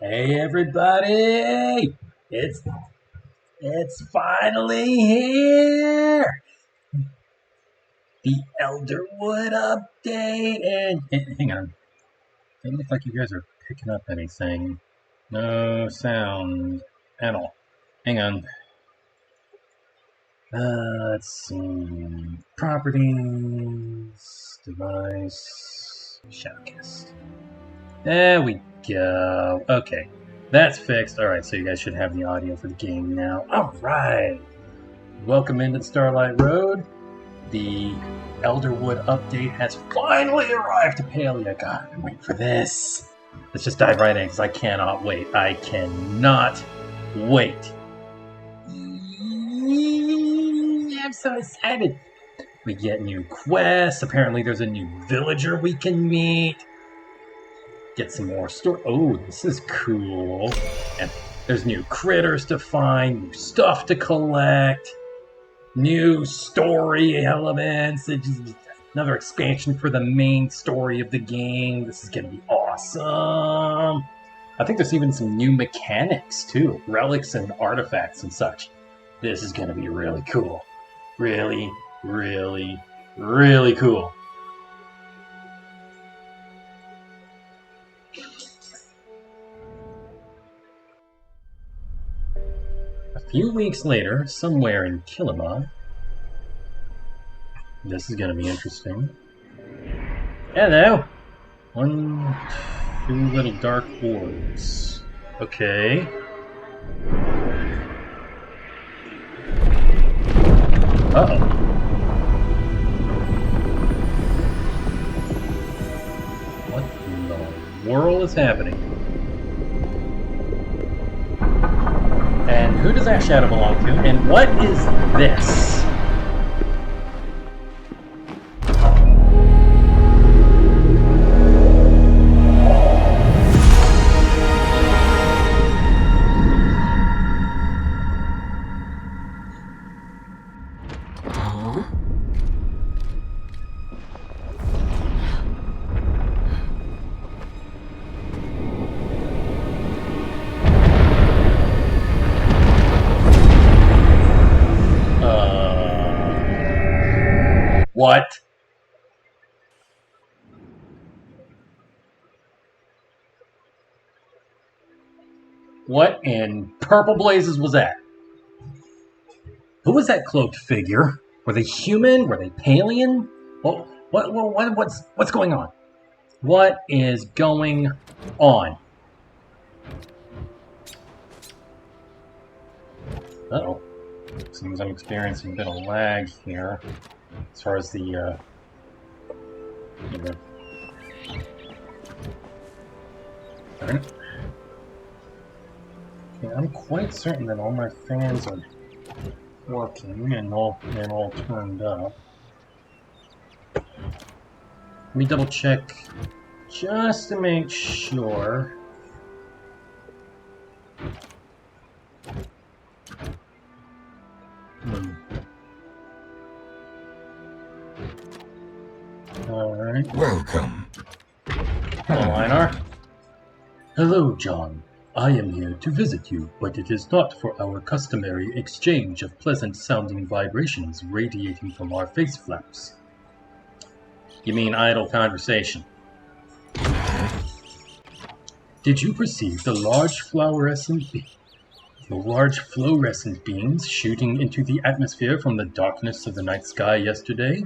Hey everybody! It's finally here! The Elderwood update and hang on. It looks like you guys are picking up anything. No sound at all. Hang on. Let's see. Properties, device, Shadowcast. There we go. Okay. That's fixed. Alright, so you guys should have the audio for the game now. Alright! Welcome into the Starlight Road. The Elderwood update has finally arrived to Palia. God, I've been waiting for this. Let's just dive right in because I cannot wait. I cannot wait. I'm so excited. We get new quests. Apparently there's a new villager we can meet. Get some more story. Oh, this is cool. And there's new critters to find, new stuff to collect, new story elements. It's just another expansion for the main story of the game. This is going to be awesome. I think there's even some new mechanics too, relics and artifacts and such. This is going to be really cool. Really, really, really cool. A few weeks later, somewhere in Kilima, this is going to be interesting. Hello! 1, 2 little dark orbs. Okay. Uh-oh. What in the world is happening? And who does that shadow belong to? And what is this? What? What in purple blazes was that? Who was that cloaked figure? Were they human? Were they Palian? What's going on? What is going on? Uh-oh. Seems I'm experiencing a bit of lag here as far as the Darn it. Okay, I'm quite certain that all my fans are working and all turned up. Let me double check just to make sure. Alright. Welcome. Hello, Einar. Hello, John. I am here to visit you, but it is not for our customary exchange of pleasant-sounding vibrations radiating from our face flaps. You mean idle conversation? Did you perceive the large fluorescent beams shooting into the atmosphere from the darkness of the night sky yesterday?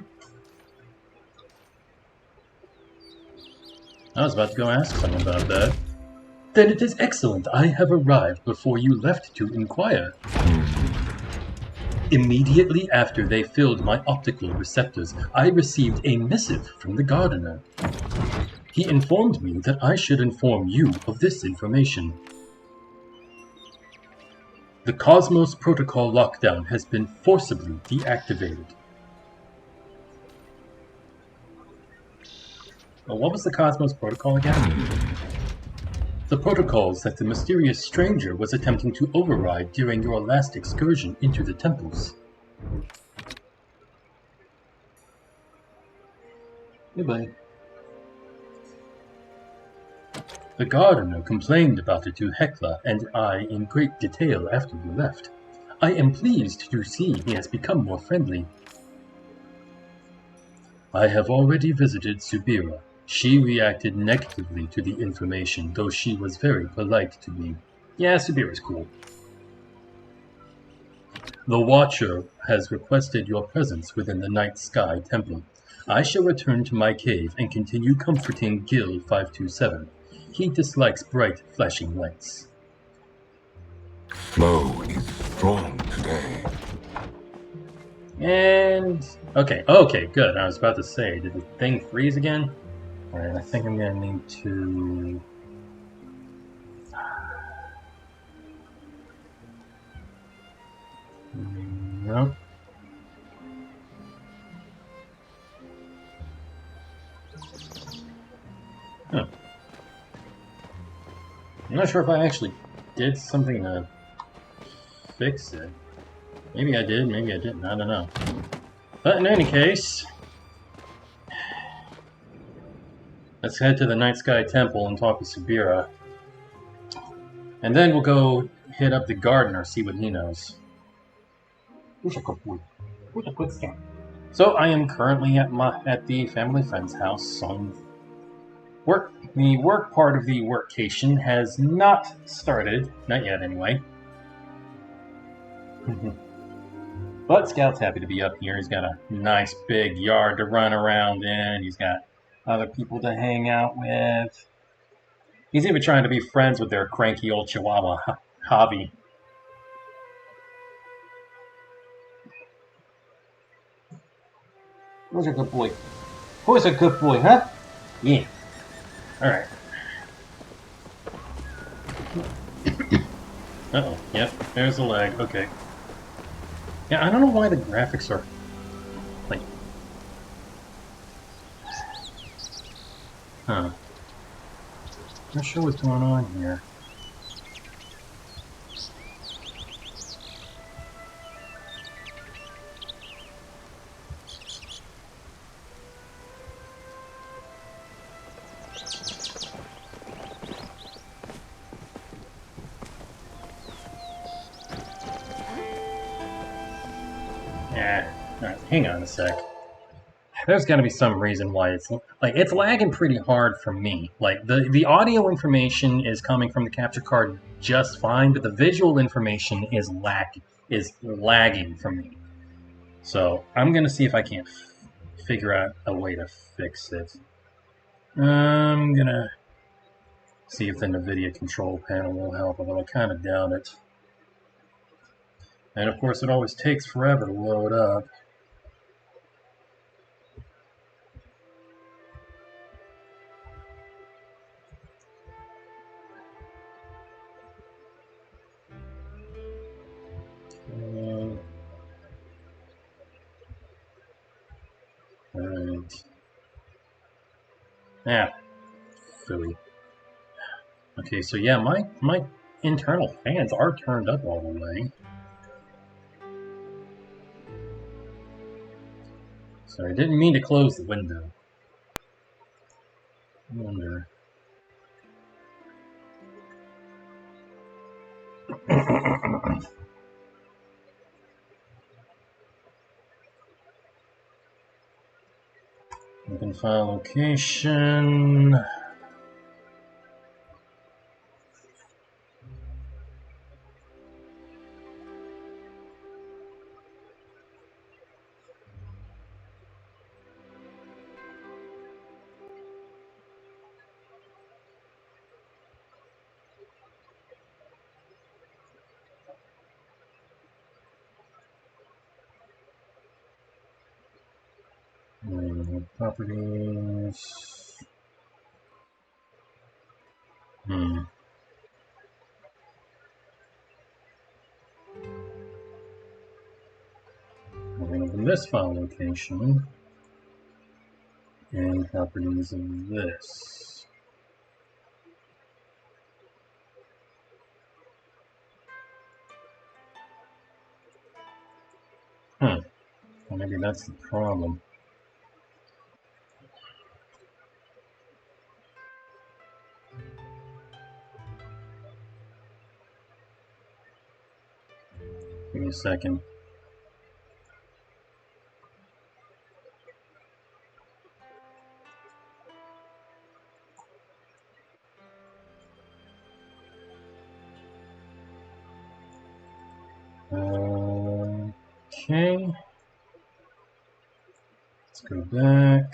I was about to go ask someone about that. Then it is excellent. I have arrived before you left to inquire. Immediately after they filled my optical receptors, I received a missive from the gardener. He informed me that I should inform you of this information. The Cosmos Protocol lockdown has been forcibly deactivated. Well, what was the Cosmos Protocol again? The protocols that the mysterious stranger was attempting to override during your last excursion into the temples. Goodbye. The gardener complained about it to Hecla and I in great detail after you left. I am pleased to see he has become more friendly. I have already visited Subira. She reacted negatively to the information, though she was very polite to me. Yeah, Subira's cool. The Watcher has requested your presence within the Night Sky Temple. I shall return to my cave and continue comforting Gil 527. He dislikes bright, flashing lights. Flow is strong today. And okay, good. I was about to say, did the thing freeze again? Alright, I think I'm gonna need to... No. Huh. I'm not sure if I actually did something to fix it. Maybe I did, maybe I didn't, I don't know. But in any case, let's head to the Night Sky Temple and talk to Subira. And then we'll go hit up the gardener, see what he knows. So I am currently at the family friend's house on work. The work part of the workcation has not started, not yet anyway. But Scout's happy to be up here. He's got a nice big yard to run around in. He's got other people to hang out with. He's even trying to be friends with their cranky old Chihuahua, Javi. Who's a good boy? Who's a good boy, huh? Yeah. Alright. Uh-oh. Yep, there's the leg. Okay. Yeah, I don't know why the graphics are... like... Huh. Not sure what's going on here. Alright, hang on a sec. There's got to be some reason why it's lagging pretty hard for me. Like the audio information is coming from the capture card just fine, but the visual information is lagging for me. So I'm gonna see if I can't figure out a way to fix it. I'm gonna see if the NVIDIA control panel will help, although I kind of doubt it. And of course, it always takes forever to load up. Alright. Yeah. Silly. Okay, so yeah, my internal fans are turned up all the way. Sorry, I didn't mean to close the window. I wonder. Open file location. Properties. I'm going to open this file location and properties of this. Well, maybe that's the problem. Give me a second. Okay. Let's go back.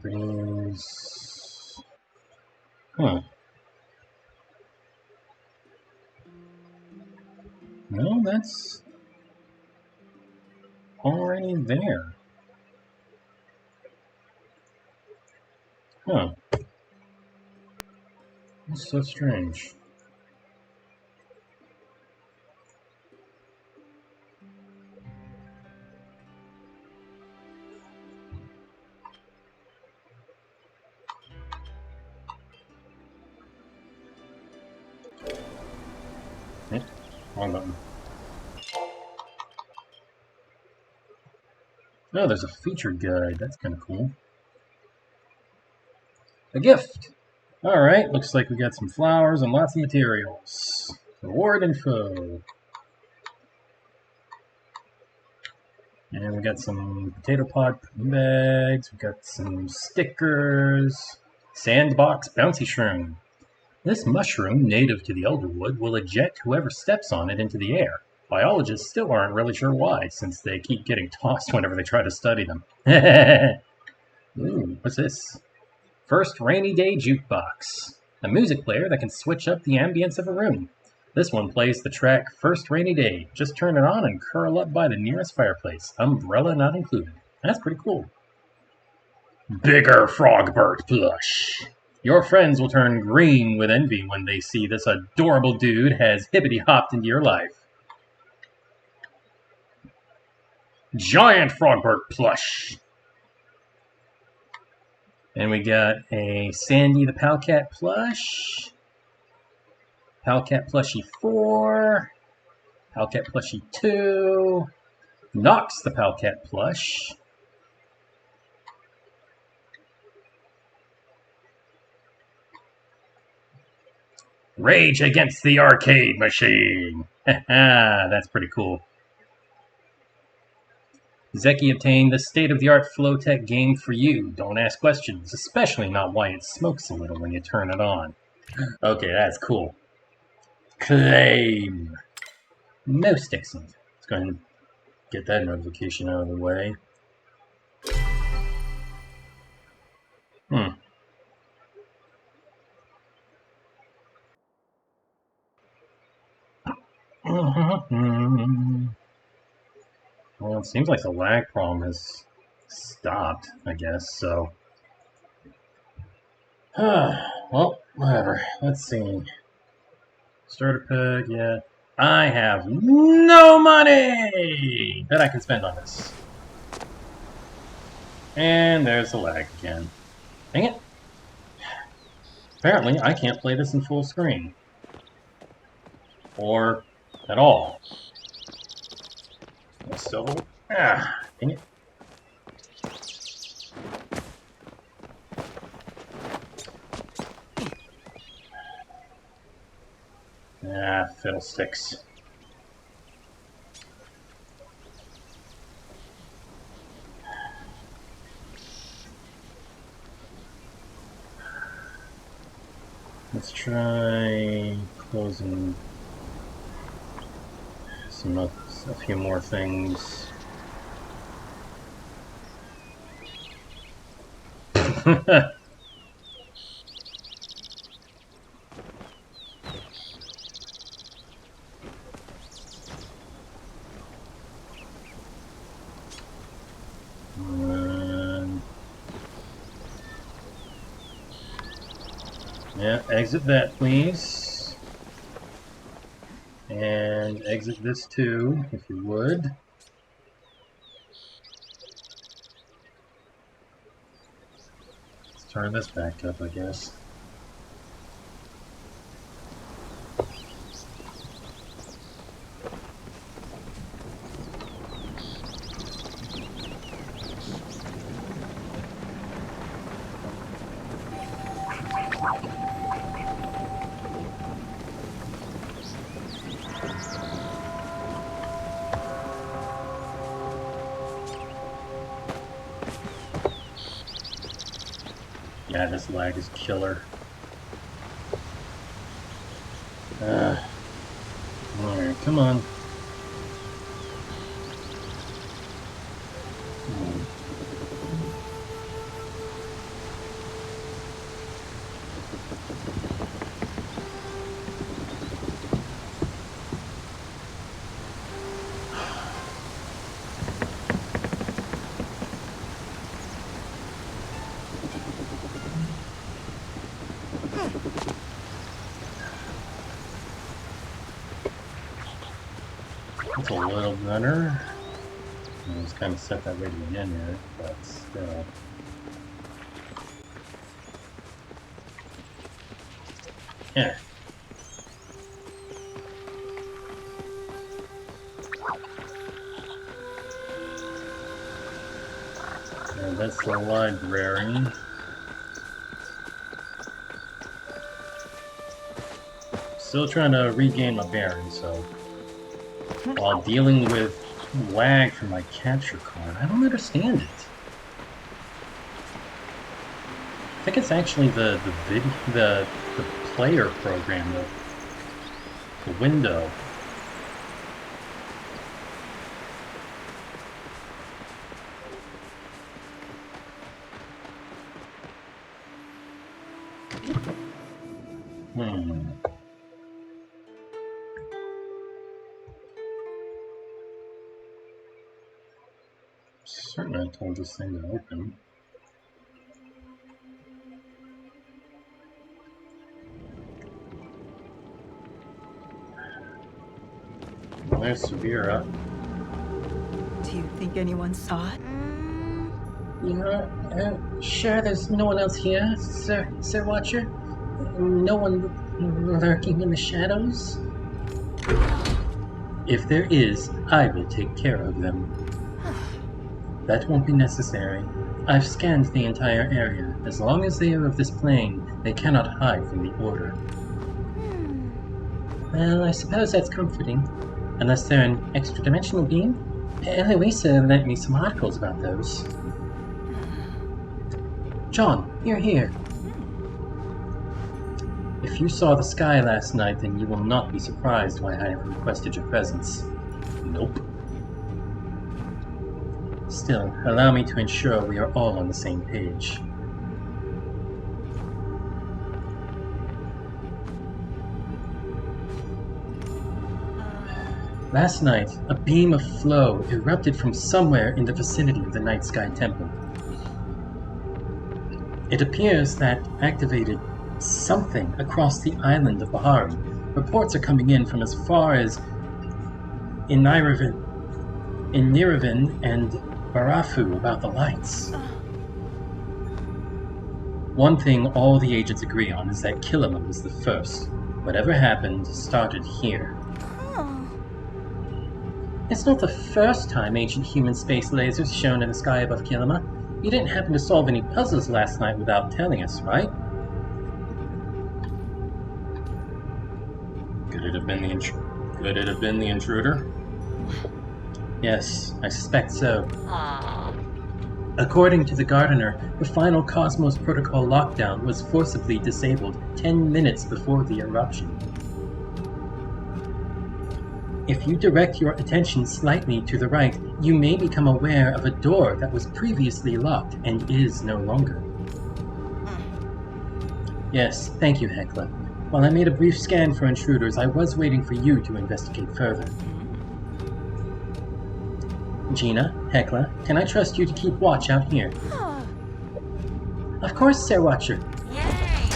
Properties. Huh. No, that's already there. Huh. That's so strange. Eh, wrong button. Oh, there's a featured guide. That's kind of cool. A gift. Alright, looks like we got some flowers and lots of materials. Reward info. And we got some potato pod bags. We got some stickers. Sandbox bouncy shroom. This mushroom, native to the Elderwood, will eject whoever steps on it into the air. Biologists still aren't really sure why, since they keep getting tossed whenever they try to study them. Ooh, what's this? First Rainy Day Jukebox. A music player that can switch up the ambience of a room. This one plays the track First Rainy Day. Just turn it on and curl up by the nearest fireplace. Umbrella not included. That's pretty cool. Bigger Frogbert plush. Your friends will turn green with envy when they see this adorable dude has hippity-hopped into your life. Giant Frogbert plush. And we got a Sandy the Palcat plush. Palcat plushie 4. Palcat plushie 2. Nox the Palcat plush. Rage Against the Arcade Machine. That's pretty cool. Zeki obtained the state-of-the-art Flowtech game for you. Don't ask questions, especially not why it smokes a little when you turn it on. Okay, that's cool. Claim. Most excellent. Let's go ahead and get that notification out of the way. Well, it seems like the lag problem has stopped, I guess, so. Well, whatever. Let's see. Starter pack, yeah. I have no money that I can spend on this. And there's the lag again. Dang it. Apparently, I can't play this in full screen. Or at all. So, dang it. Fiddlesticks. Let's try closing a few more things. Yeah, exit that, please. And exit this too, if you would. Let's turn this back up, I guess. Yeah, this lag is killer. Alright, come on. It's a little better. I was kind of set that way to begin with, but still. Yeah. So that's the library. Still trying to regain my bearings, so while dealing with lag from my capture card, I don't understand it. I think it's actually the player program, the window. Certainly I told this thing to open. There's Severa. Do you think anyone saw it? Sure, there's no one else here, Sir Watcher? No one lurking in the shadows? If there is, I will take care of them. That won't be necessary. I've scanned the entire area. As long as they are of this plane, they cannot hide from the Order. Well, I suppose that's comforting. Unless they're an extra-dimensional being? Eloisa lent me some articles about those. John, you're here. If you saw the sky last night, then you will not be surprised why I have requested your presence. Nope. Still, allow me to ensure we are all on the same page. Last night, a beam of flow erupted from somewhere in the vicinity of the Night Sky Temple. It appears that activated something across the island of Bahari. Reports are coming in from as far as Niravan and Barafu about the lights. One thing all the agents agree on is that Kilima was the first. Whatever happened started here. It's not the first time ancient human space lasers shone in the sky above Kilima. You didn't happen to solve any puzzles last night without telling us, right? Could it have been the intruder? Yes, I suspect so. According to the Gardener, the final Cosmos Protocol lockdown was forcibly disabled 10 minutes before the eruption. If you direct your attention slightly to the right, you may become aware of a door that was previously locked and is no longer. Yes, thank you, Hecla. While I made a brief scan for intruders, I was waiting for you to investigate further. Gina, Hecla, can I trust you to keep watch out here? Of course, Sir Watcher. Yay!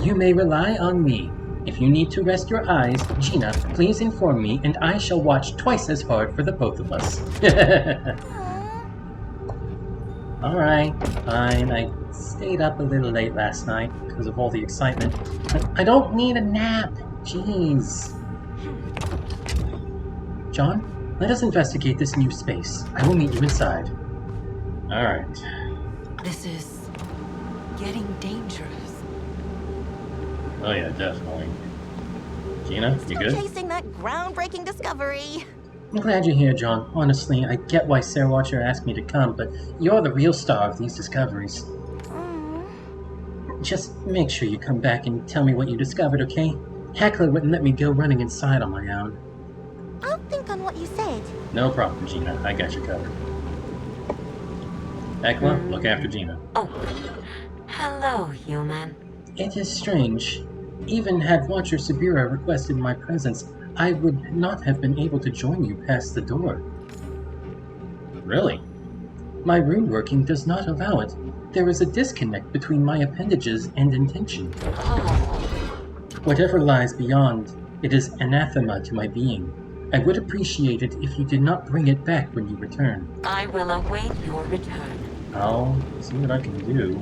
You may rely on me. If you need to rest your eyes, Gina, please inform me, and I shall watch twice as hard for the both of us. Alright, fine. I stayed up a little late last night because of all the excitement. But I don't need a nap. Jeez. John, let us investigate this new space. I will meet you inside. Alright. This is getting dangerous. Oh yeah, definitely. Gina, you good? Still chasing that groundbreaking discovery. I'm glad you're here, John. Honestly, I get why Sarah Watcher asked me to come, but you're the real star of these discoveries. Just make sure you come back and tell me what you discovered, okay? Heckler wouldn't let me go running inside on my own. I'll think on what you said. No problem, Gina. I got you covered. Heckler, look after Gina. Oh, hello, human. It is strange. Even had Watcher Sabira requested my presence, I would not have been able to join you past the door. Really? My rune working does not allow it. There is a disconnect between my appendages and intention. Oh, Whatever lies beyond, it is anathema to my being. I would appreciate it if you did not bring it back when you return. I will await your return. I'll see what I can do.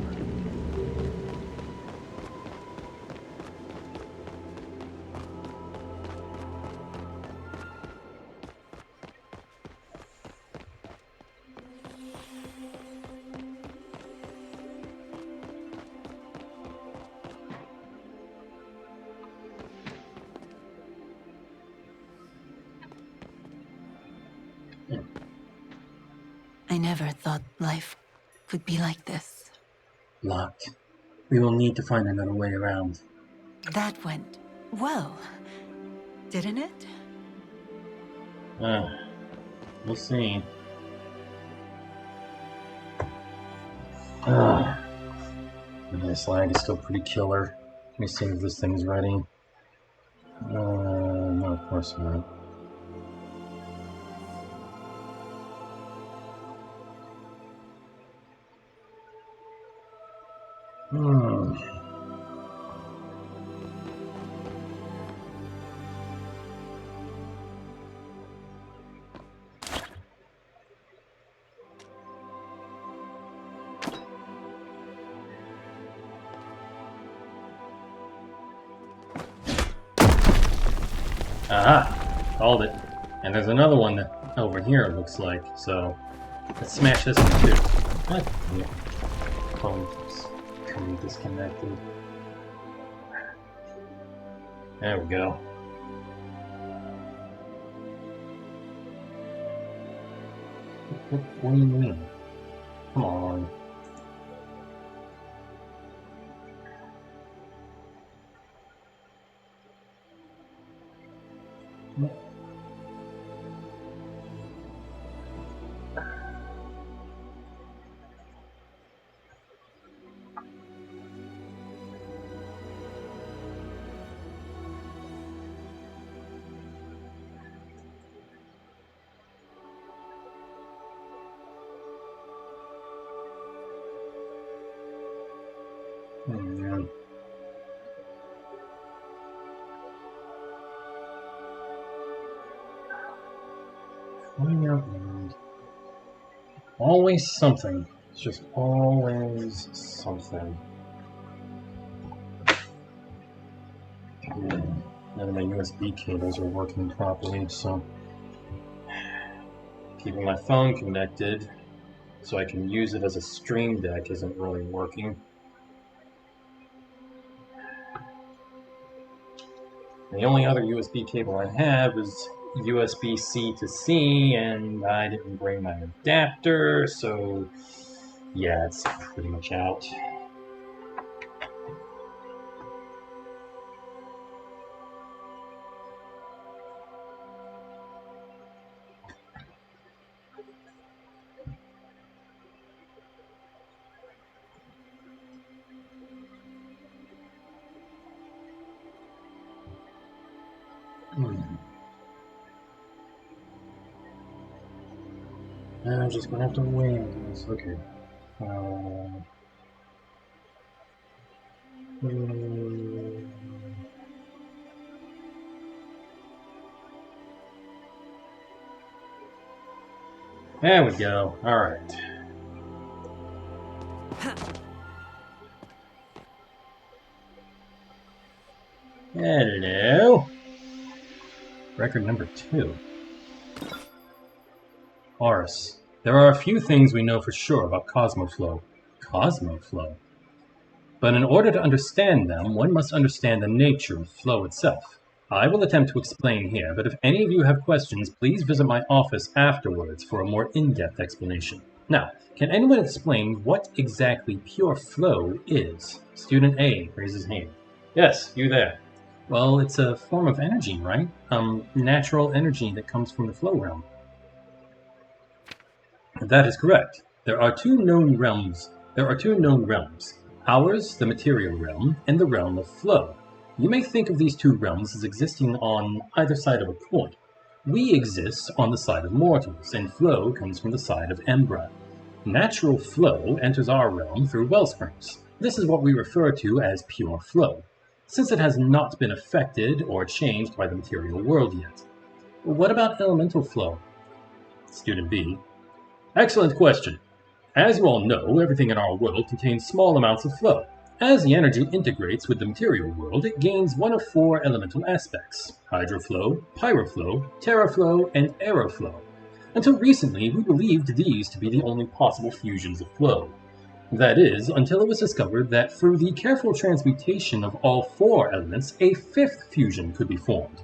I never thought life could be like this. Locked. We will need to find another way around. That went well, didn't it? We'll see. This lag is still pretty killer. Let me see if this thing's ready. No, of course not. Aha! Called it. And there's another one that over here, it looks like. So, let's smash this one too. What? Yeah. Phone's coming disconnected. There we go. What do you mean? Come on. Oh, man. Flying out loud. Always something. It's just always something. None of my USB cables are working properly, so keeping my phone connected so I can use it as a stream deck isn't really working. The only other USB cable I have is USB-C to C, and I didn't bring my adapter, so yeah, it's pretty much out. I'm just gonna have to wait on this. Okay. There we go. All right. Hello. Record number 2. Horus. There are a few things we know for sure about Cosmoflow. Cosmoflow? But in order to understand them, one must understand the nature of flow itself. I will attempt to explain here, but if any of you have questions, please visit my office afterwards for a more in-depth explanation. Now, can anyone explain what exactly pure flow is? Student A raises his hand. Yes, you there. Well, it's a form of energy, right? Natural energy that comes from the flow realm. That is correct. There are two known realms. Ours, the material realm, and the realm of flow. You may think of these two realms as existing on either side of a coin. We exist on the side of mortals, and flow comes from the side of Embra. Natural flow enters our realm through wellsprings. This is what we refer to as pure flow, since it has not been affected or changed by the material world yet. What about elemental flow? Student B. Excellent question. As you all know, everything in our world contains small amounts of flow. As the energy integrates with the material world, it gains one of four elemental aspects: hydroflow, pyroflow, terraflow, and aeroflow. Until recently, we believed these to be the only possible fusions of flow. That is, until it was discovered that through the careful transmutation of all four elements, a fifth fusion could be formed.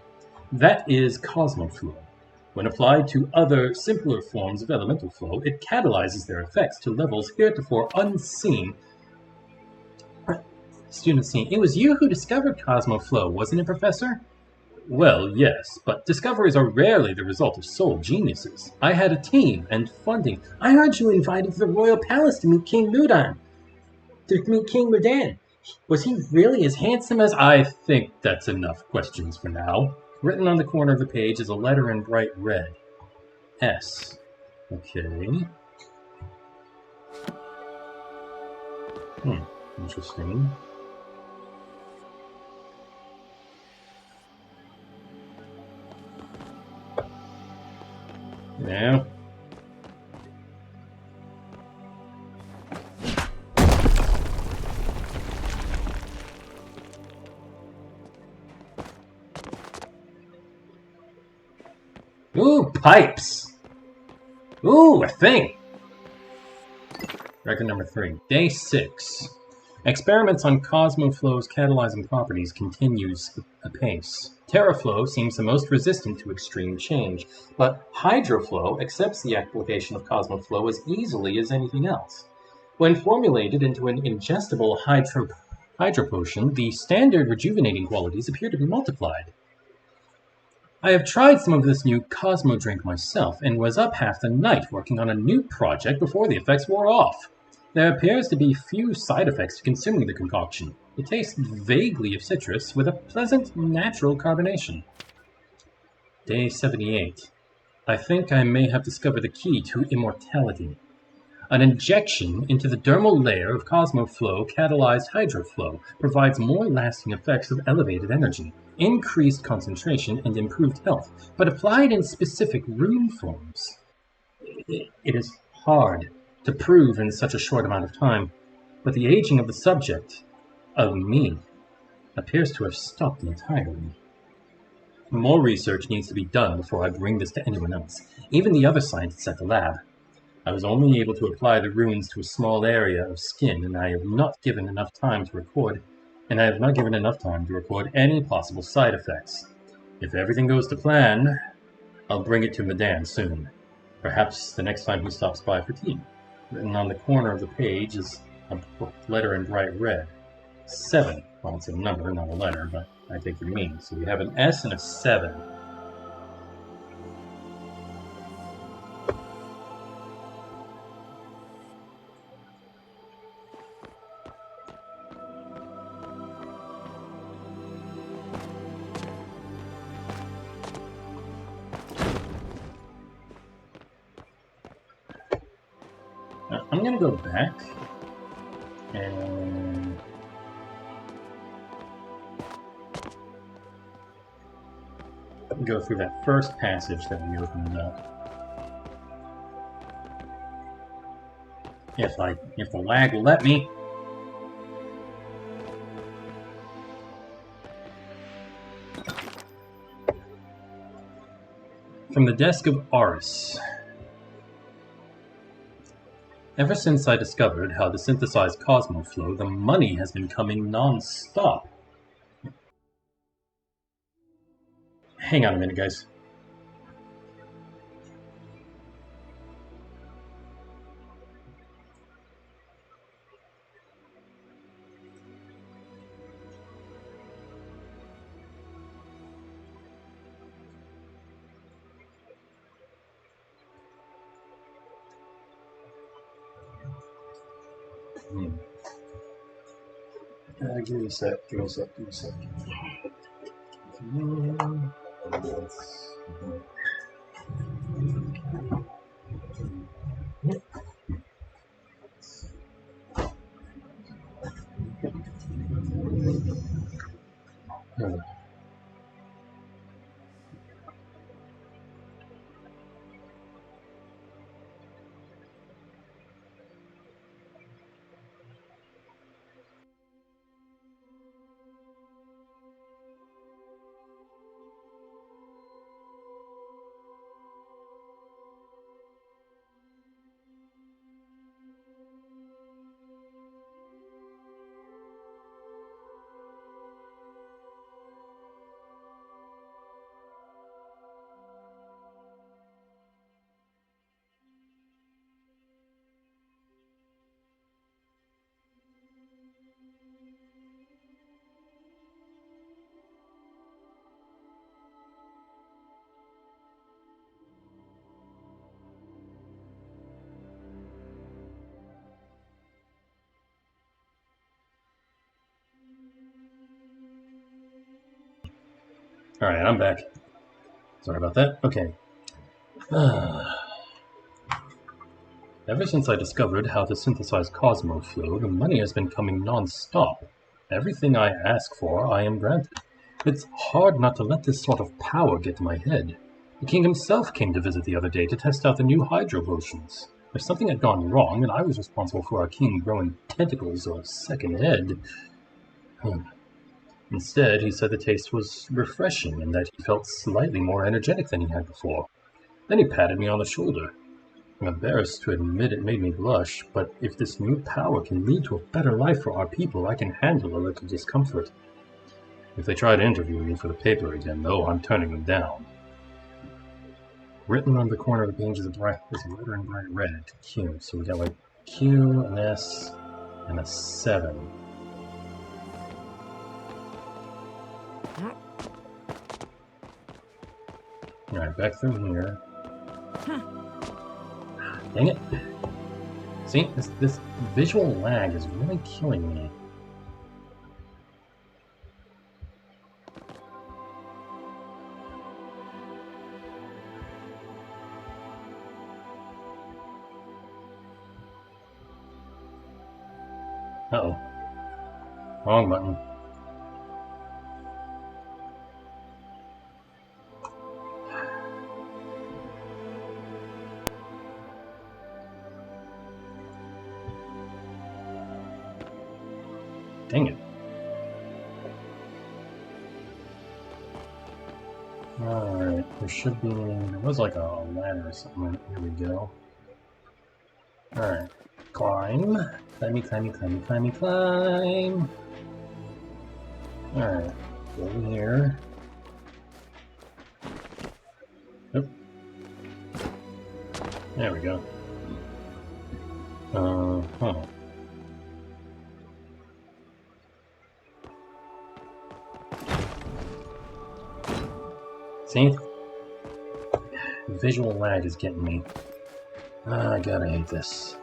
That is cosmoflow. When applied to other, simpler forms of elemental flow, it catalyzes their effects to levels heretofore unseen. Student C, it was you who discovered cosmoflow, wasn't it, Professor? Well, yes, but discoveries are rarely the result of sole geniuses. I had a team and funding. I heard you invited to the royal palace to meet King Ludan. Was he really as handsome as I think that's enough questions for now. Written on the corner of the page is a letter in bright red. S. Okay. Interesting. Yeah. Ooh, pipes! Ooh, a thing! Record number 3. Day 6. Experiments on Cosmoflow's catalyzing properties continues apace. TerraFlow seems the most resistant to extreme change, but Hydroflow accepts the application of Cosmoflow as easily as anything else. When formulated into an ingestible hydro potion, the standard rejuvenating qualities appear to be multiplied. I have tried some of this new Cosmo drink myself, and was up half the night working on a new project before the effects wore off. There appears to be few side effects to consuming the concoction. It tastes vaguely of citrus, with a pleasant, natural carbonation. Day 78. I think I may have discovered the key to immortality. An injection into the dermal layer of Cosmoflow catalyzed Hydroflow provides more lasting effects of elevated energy, increased concentration, and improved health, but applied in specific rune forms. It is hard to prove in such a short amount of time, but the aging of the subject, of me, appears to have stopped entirely. More research needs to be done before I bring this to anyone else, even the other scientists at the lab. I was only able to apply the runes to a small area of skin, and I have not given enough time to record any possible side effects. If everything goes to plan, I'll bring it to Madan soon. Perhaps the next time he stops by for tea. Written on the corner of the page is a letter in bright red. 7. Well, it's a number, not a letter, but I take your meaning. So we have an S and a 7. I'm going to go back and go through that first passage that we opened up. If the lag will let me. From the desk of Aris. Ever since I discovered how to synthesize Cosmoflow, the money has been coming non-stop. Hang on a minute, guys. Hmm. Give me a sec, give me a sec, give me a sec. Alright, I'm back. Sorry about that. Okay. Ever since I discovered how to synthesize Cosmo Flow, the money has been coming non-stop. Everything I ask for, I am granted. It's hard not to let this sort of power get to my head. The king himself came to visit the other day to test out the new hydro potions. If something had gone wrong and I was responsible for our king growing tentacles or a second head... Instead, he said the taste was refreshing and that he felt slightly more energetic than he had before. Then he patted me on the shoulder. I'm embarrassed to admit it made me blush, but if this new power can lead to a better life for our people, I can handle a little discomfort. If they try to interview me for the paper again, though, I'm turning them down. Written on the corner of the page is redder and bright red. Q. So we got like Q, an S, and a 7. Alright, back through here. Dang it. See, this visual lag is really killing me. Uh-oh. Wrong button. Dang it. Alright, there should be... There was like a ladder or something. Here we go. Alright. Climb. Climby, climby, climby, climby, climb. Alright. Go over here. Oop. There we go. Huh. See? Visual lag is getting me. I gotta hate this.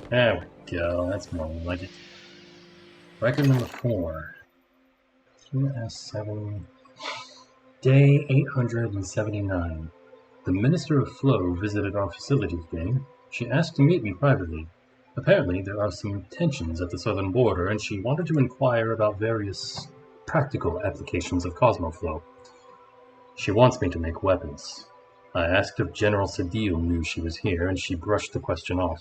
There we go, that's more like it. Record number 4. QS7. Day 879. The Minister of Flow visited our facility today. She asked to meet me privately. Apparently, there are some tensions at the southern border, and she wanted to inquire about various practical applications of Cosmo Flow. She wants me to make weapons. I asked if General Sedil knew she was here, and she brushed the question off.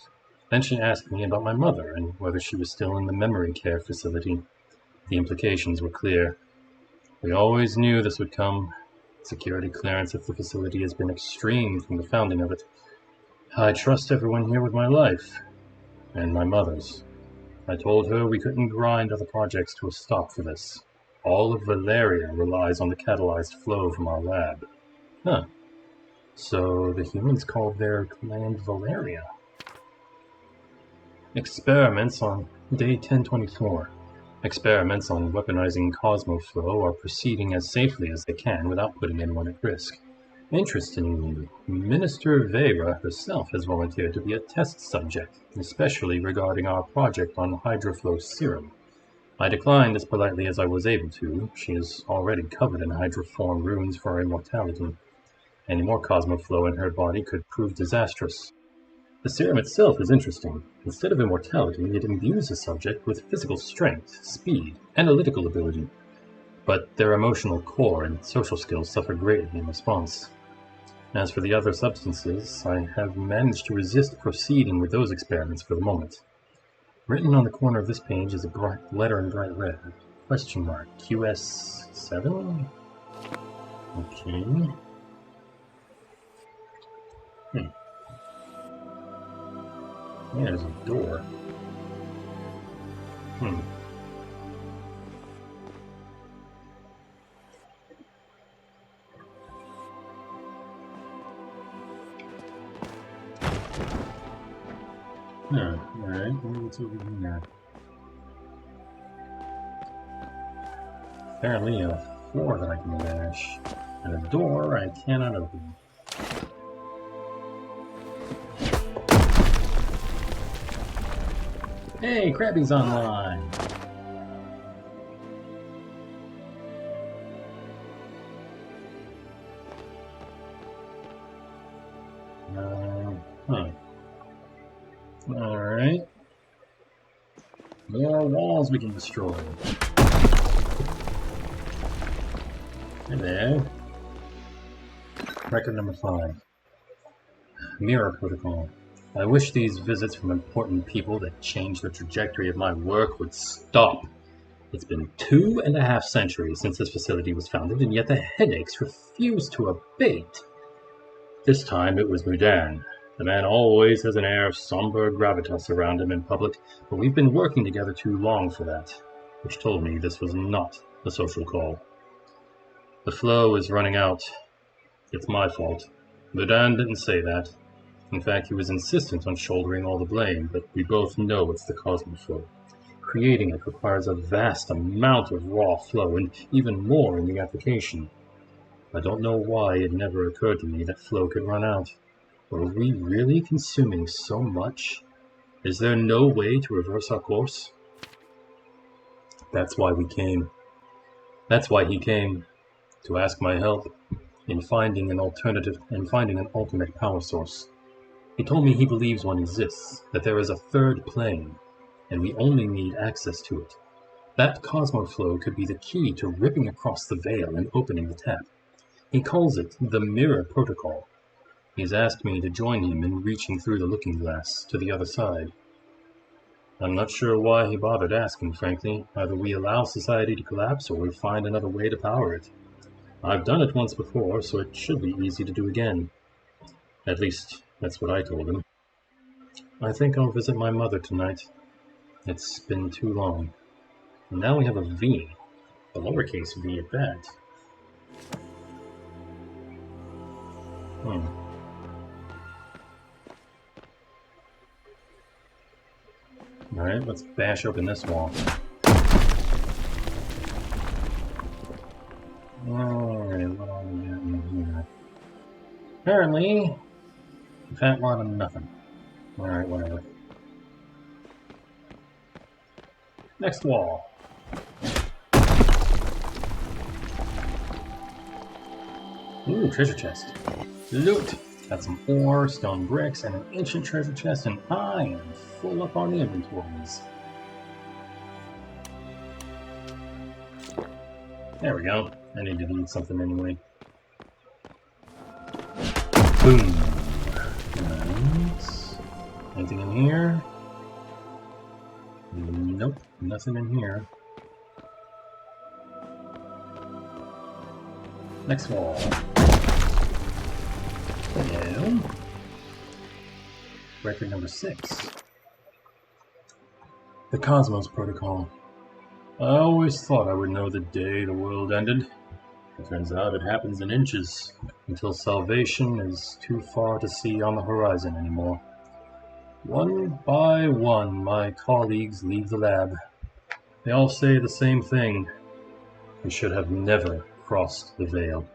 Then she asked me about my mother and whether she was still in the memory care facility. The implications were clear. We always knew this would come. Security clearance at the facility has been extreme from the founding of it. I trust everyone here with my life. And my mother's. I told her we couldn't grind other projects to a stop for this. All of Valeria relies on the catalyzed flow from our lab. Huh. So the humans called their land Valeria. Experiments on day 1024. Experiments on weaponizing Cosmoflow are proceeding as safely as they can without putting anyone at risk. Interestingly, Minister Vera herself has volunteered to be a test subject, especially regarding our project on Hydroflow serum. I declined as politely as I was able to. She is already covered in hydroform runes for immortality. Any more Cosmoflow in her body could prove disastrous. The serum itself is interesting. Instead of immortality, it imbues a subject with physical strength, speed, analytical ability. But their emotional core and social skills suffer greatly in response. As for the other substances, I have managed to resist proceeding with those experiments for the moment. Written on the corner of this page is a bright letter in bright red. Question mark. QS7? Okay. Yeah, there's a door. Alright, what's over here? Apparently a floor that I can mash, and a door I cannot open. Hey, Krabby's online! Alright. More walls we can destroy. Hello. Record number 5. Mirror Protocol. I wish these visits from important people that change the trajectory of my work would stop. It's been 2.5 centuries since this facility was founded, and yet the headaches refuse to abate. This time it was Mudan. The man always has an air of somber gravitas around him in public, but we've been working together too long for that, which told me this was not a social call. The flow is running out. It's my fault. Mudan didn't say that. In fact, he was insistent on shouldering all the blame, but we both know it's the Cosmoflow. Creating it requires a vast amount of raw flow, and even more in the application. I don't know why it never occurred to me that flow could run out. Are we really consuming so much? Is there no way to reverse our course? That's why we came. That's why he came. To ask my help in finding an alternate power source. He told me he believes one exists, that there is a third plane, and we only need access to it. That Cosmoflow could be the key to ripping across the veil and opening the tap. He calls it the Mirror Protocol. He's asked me to join him in reaching through the looking glass to the other side. I'm not sure why he bothered asking, frankly. Either we allow society to collapse or we find another way to power it. I've done it once before, so it should be easy to do again. At least, that's what I told him. I think I'll visit my mother tonight. It's been too long. And now we have a V. A lowercase v at that. Alright, let's bash open this wall. Alright, what are we getting here? Apparently, a fat lot of nothing. Alright, whatever. Next wall. Ooh, treasure chest. Loot! Got some ore, stone bricks, and an ancient treasure chest, and I am full up on the inventories. There we go. I need to eat something anyway. Boom! Nice. Anything in here? Nope, nothing in here. Next wall. Hello. Record number 6. The Cosmos Protocol. I always thought I would know the day the world ended. It turns out it happens in inches, until salvation is too far to see on the horizon anymore. One by one, my colleagues leave the lab. They all say the same thing. We should have never crossed the veil.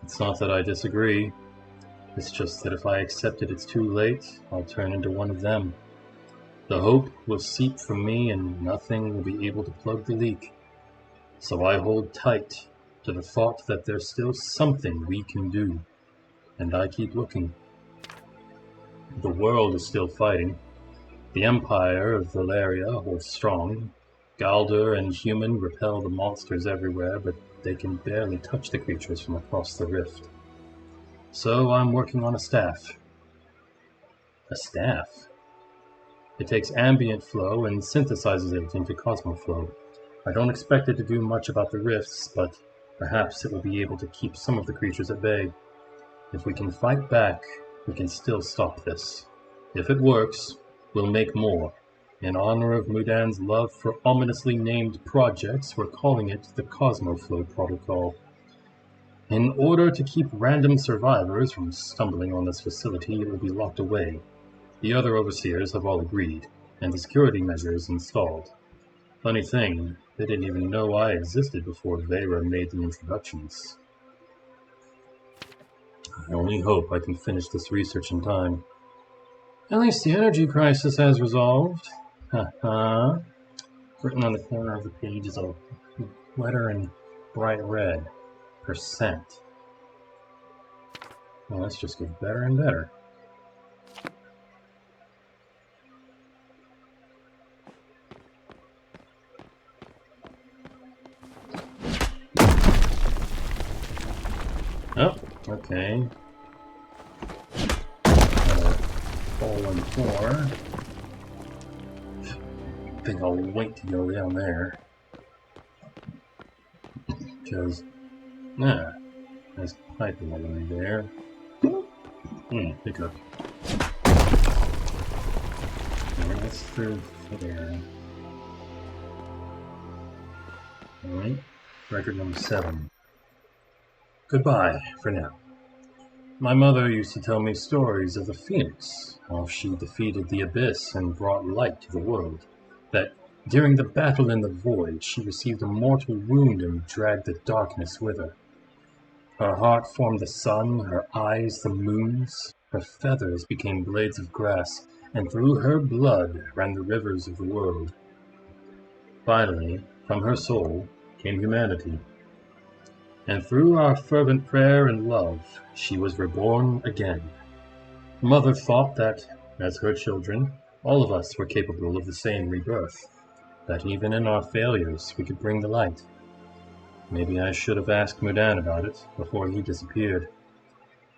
It's not that I disagree. It's just that if I accept it, it's too late. I'll turn into one of them. The hope will seep from me and nothing will be able to plug the leak. So I hold tight to the thought that there's still something we can do. And I keep looking. The world is still fighting. The Empire of Valeria holds strong. Galder and human repel the monsters everywhere, but they can barely touch the creatures from across the rift. So I'm working on a staff. A staff? It takes ambient flow and synthesizes it into cosmoflow. I don't expect it to do much about the rifts, but perhaps it will be able to keep some of the creatures at bay. If we can fight back, we can still stop this. If it works, we'll make more. In honor of Mudan's love for ominously named projects, we're calling it the Cosmoflow Protocol. In order to keep random survivors from stumbling on this facility, it will be locked away. The other overseers have all agreed, and the security measures installed. Funny thing, they didn't even know I existed before Vera made the introductions. I only hope I can finish this research in time. At least the energy crisis has resolved. Haha. Written on the corner of the page is a letter in bright red. %. Well, this just gets better and better. Oh, okay. Fallen floor. I think I'll wait to go down there. Because, there's piping along there. Hiccup. Alright, that's through there. Alright, record number 7. Goodbye, for now. My mother used to tell me stories of the Phoenix, how she defeated the Abyss and brought light to the world, that during the battle in the void she received a mortal wound and dragged the darkness with her. Her heart formed the sun, her eyes the moons, her feathers became blades of grass, and through her blood ran the rivers of the world. Finally, from her soul came humanity. And through our fervent prayer and love, she was reborn again. Mother thought that, as her children, all of us were capable of the same rebirth, that even in our failures we could bring the light. Maybe I should have asked Mudan about it before he disappeared.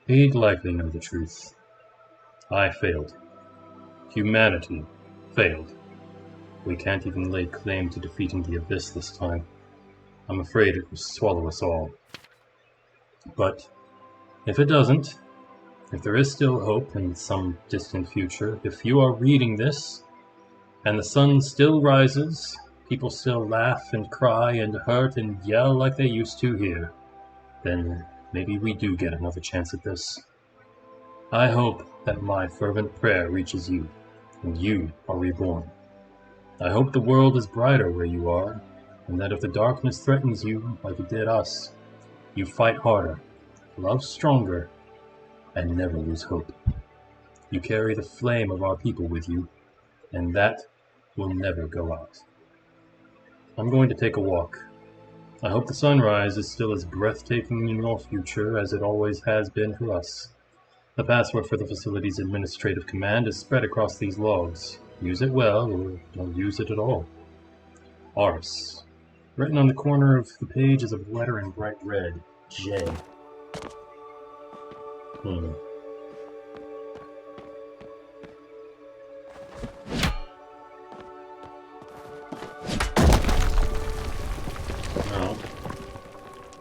He'd likely know the truth. I failed. Humanity failed. We can't even lay claim to defeating the Abyss this time. I'm afraid it will swallow us all. But if it doesn't, if there is still hope in some distant future, if you are reading this, and the sun still rises, people still laugh and cry and hurt and yell like they used to here, then maybe we do get another chance at this. I hope that my fervent prayer reaches you, and you are reborn. I hope the world is brighter where you are, and that if the darkness threatens you like it did us, you fight harder, love stronger, and never lose hope. You carry the flame of our people with you, and that will never go out. I'm going to take a walk. I hope the sunrise is still as breathtaking in your future as it always has been for us. The password for the facility's administrative command is spread across these logs. Use it well, or don't use it at all. Ars. Written on the corner of the page is a letter in bright red. J. Well,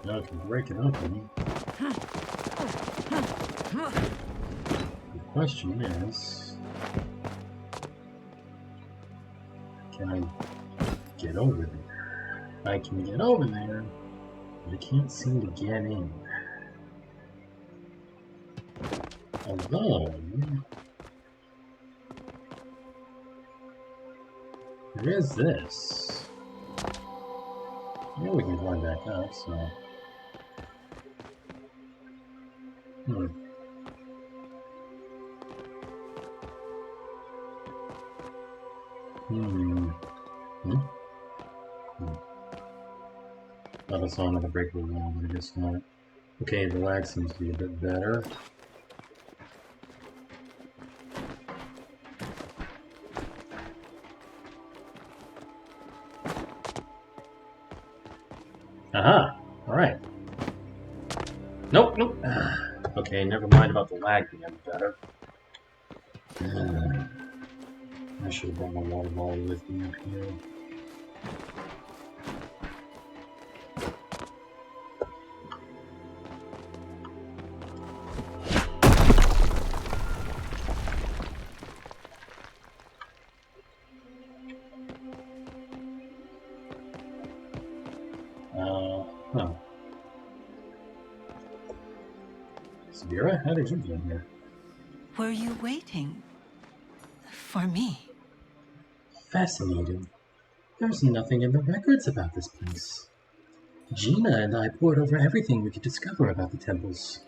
now I can break it open. The question is, can I get over there? I can get over there. I can't seem to get in. Although, there is this. Yeah, we can climb back up, so. Hmm. Hmm. Hmm. Hmm. Thought I saw another breakable wall, but I guess not. Okay, the lag seems to be a bit better. Aha! Alright. Nope, nope. Okay, never mind about the lag being better. I should have brought my water bottle with me up here. Huh. Sabira, how did you get here? Were you waiting for me? Fascinating. There's nothing in the records about this place. Gina and I pored over everything we could discover about the temples.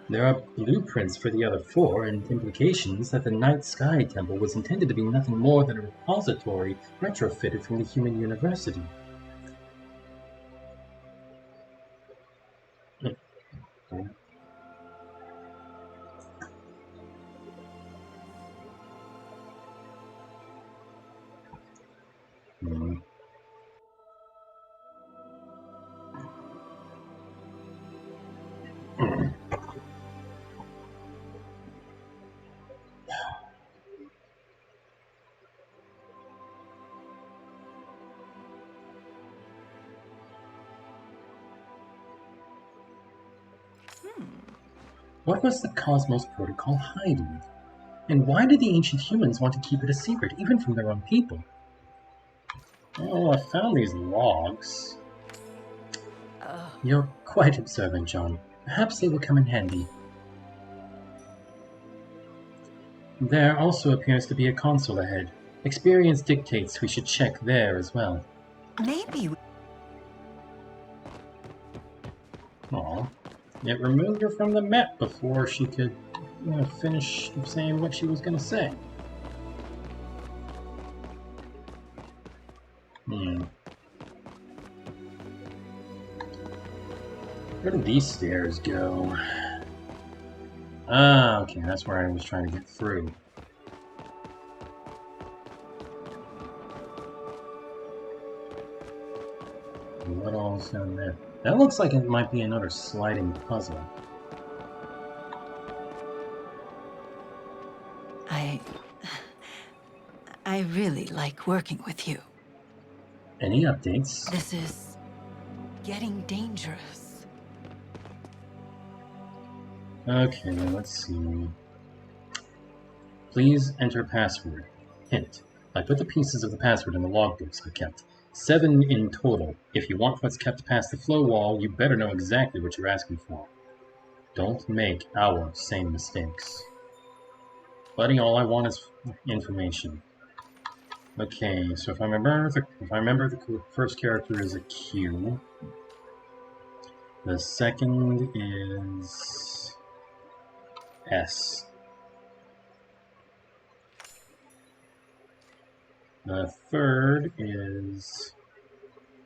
There are blueprints for the other four, and implications that the Night Sky Temple was intended to be nothing more than a repository retrofitted from the Human University. Hmm. What was the Cosmos Protocol hiding? And why did the ancient humans want to keep it a secret, even from their own people? Oh, I found these logs. You're quite observant, John. Perhaps they will come in handy. There also appears to be a console ahead. Experience dictates we should check there as well. Maybe. Aw. It removed her from the map before she could finish saying what she was going to say. Where did these stairs go? Ah, okay, that's where I was trying to get through. What all's down there? That looks like it might be another sliding puzzle. I really like working with you. Any updates? This is getting dangerous. Okay, let's see. Please enter password. Hint. I put the pieces of the password in the logbooks I kept. 7 in total. If you want what's kept past the flow wall, you better know exactly what you're asking for. Don't make our same mistakes. Buddy, all I want is information. Okay, so if I remember the first character is a Q. The second is S. The third is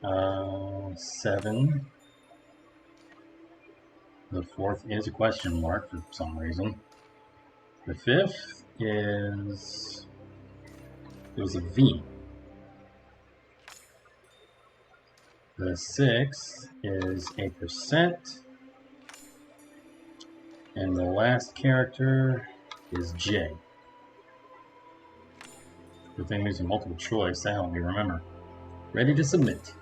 7. The fourth is a question mark for some reason. The fifth is... it was a V. The sixth is a %. And the last character is J. Good thing there's a multiple choice, that helped me remember. Ready to submit.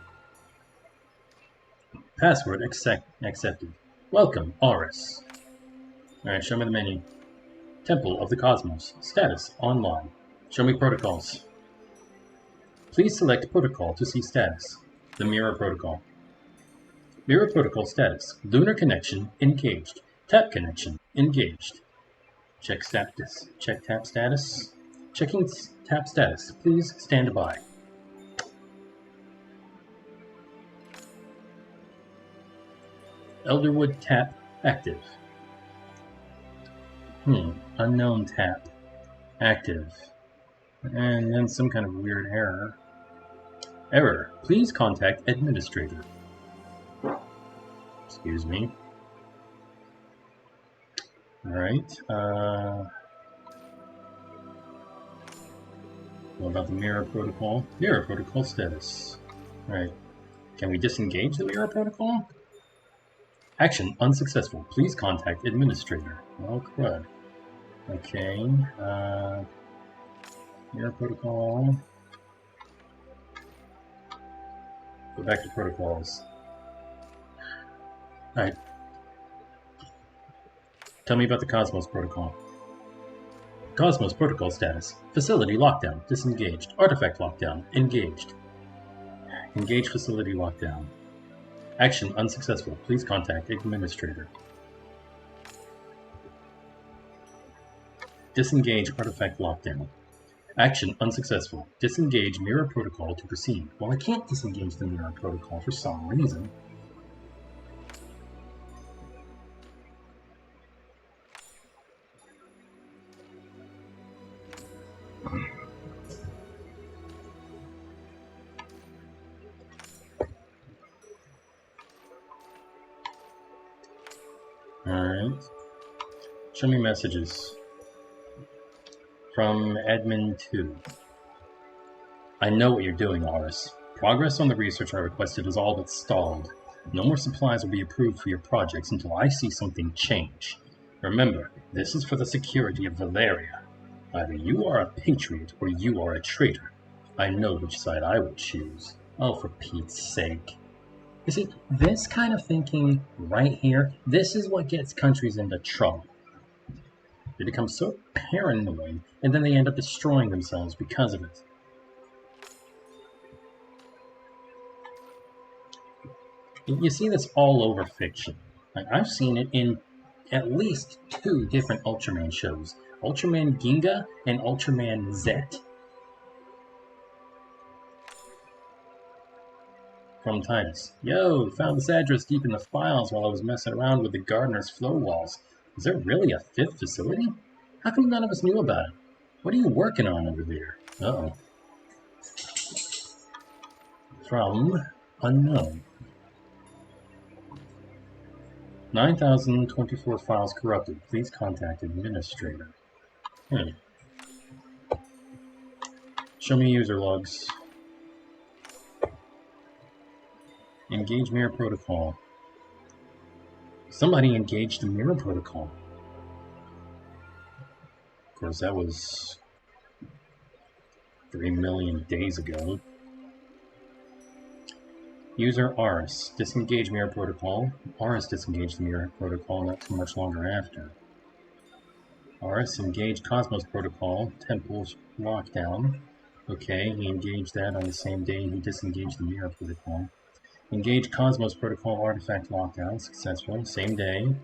Password accepted. Welcome, Auris. Alright, show me the menu. Temple of the Cosmos. Status online. Show me protocols. Please select protocol to see status. The mirror protocol. Mirror protocol status. Lunar connection engaged. Tap connection engaged. Check status. Check tap status. Checking tap status. Please stand by. Elderwood tap active. Unknown tap active. And then some kind of weird error. Error. Please contact administrator. Excuse me. Alright. What about the mirror protocol? Mirror protocol status. Alright. Can we disengage the mirror protocol? Action unsuccessful. Please contact administrator. Oh crud. Okay. Mirror protocol. Go back to protocols. Alright. Tell me about the Cosmos protocol. Cosmos protocol status. Facility lockdown. Disengaged. Artifact lockdown. Engaged. Engage facility lockdown. Action unsuccessful. Please contact administrator. Disengage artifact lockdown. Action unsuccessful. Disengage mirror protocol to proceed. Well, I can't disengage the mirror protocol for some reason. Alright. Show me messages. From admin 2. I know what you're doing, Aris. Progress on the research I requested is all but stalled. No more supplies will be approved for your projects until I see something change. Remember, this is for the security of Valeria. Either you are a patriot or you are a traitor. I know which side I would choose. Oh, for Pete's sake. You see, this kind of thinking right here, this is what gets countries into trouble. They become so paranoid, and then they end up destroying themselves because of it. You see this all over fiction. Like, I've seen it in at least 2 different Ultraman shows. Ultraman Ginga and Ultraman Zet. From Titus. Yo, found this address deep in the files while I was messing around with the gardener's flow walls. Is there really a 5th facility? How come none of us knew about it? What are you working on over there? Uh-oh. From unknown. 9,024 files corrupted. Please contact administrator. Show me user logs. Engage mirror protocol. Somebody engaged the mirror protocol. Of course, that was 3 million days ago. User Aris. Disengage mirror protocol. Aris disengaged the mirror protocol not too much longer after. Aris engaged Cosmos protocol. Temple's lockdown. Okay, he engaged that on the same day he disengaged the mirror protocol. Engage Cosmos protocol artifact lockdown. Successful. Same day.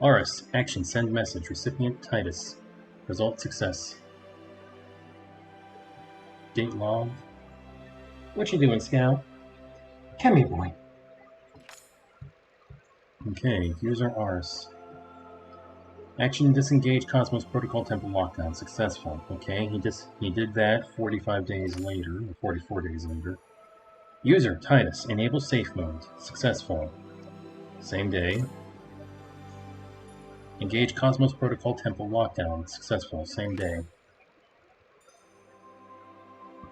Aris. Action. Send message. Recipient Titus. Result success. Date log. What you doing, Scout? Come here, boy. Okay. User Aris. Action. Disengage Cosmos protocol temple lockdown. Successful. Okay. He did that 45 days later. Or 44 days later. User Titus. Enable safe mode. Successful. Same day. Engage Cosmos protocol temple lockdown. Successful. Same day.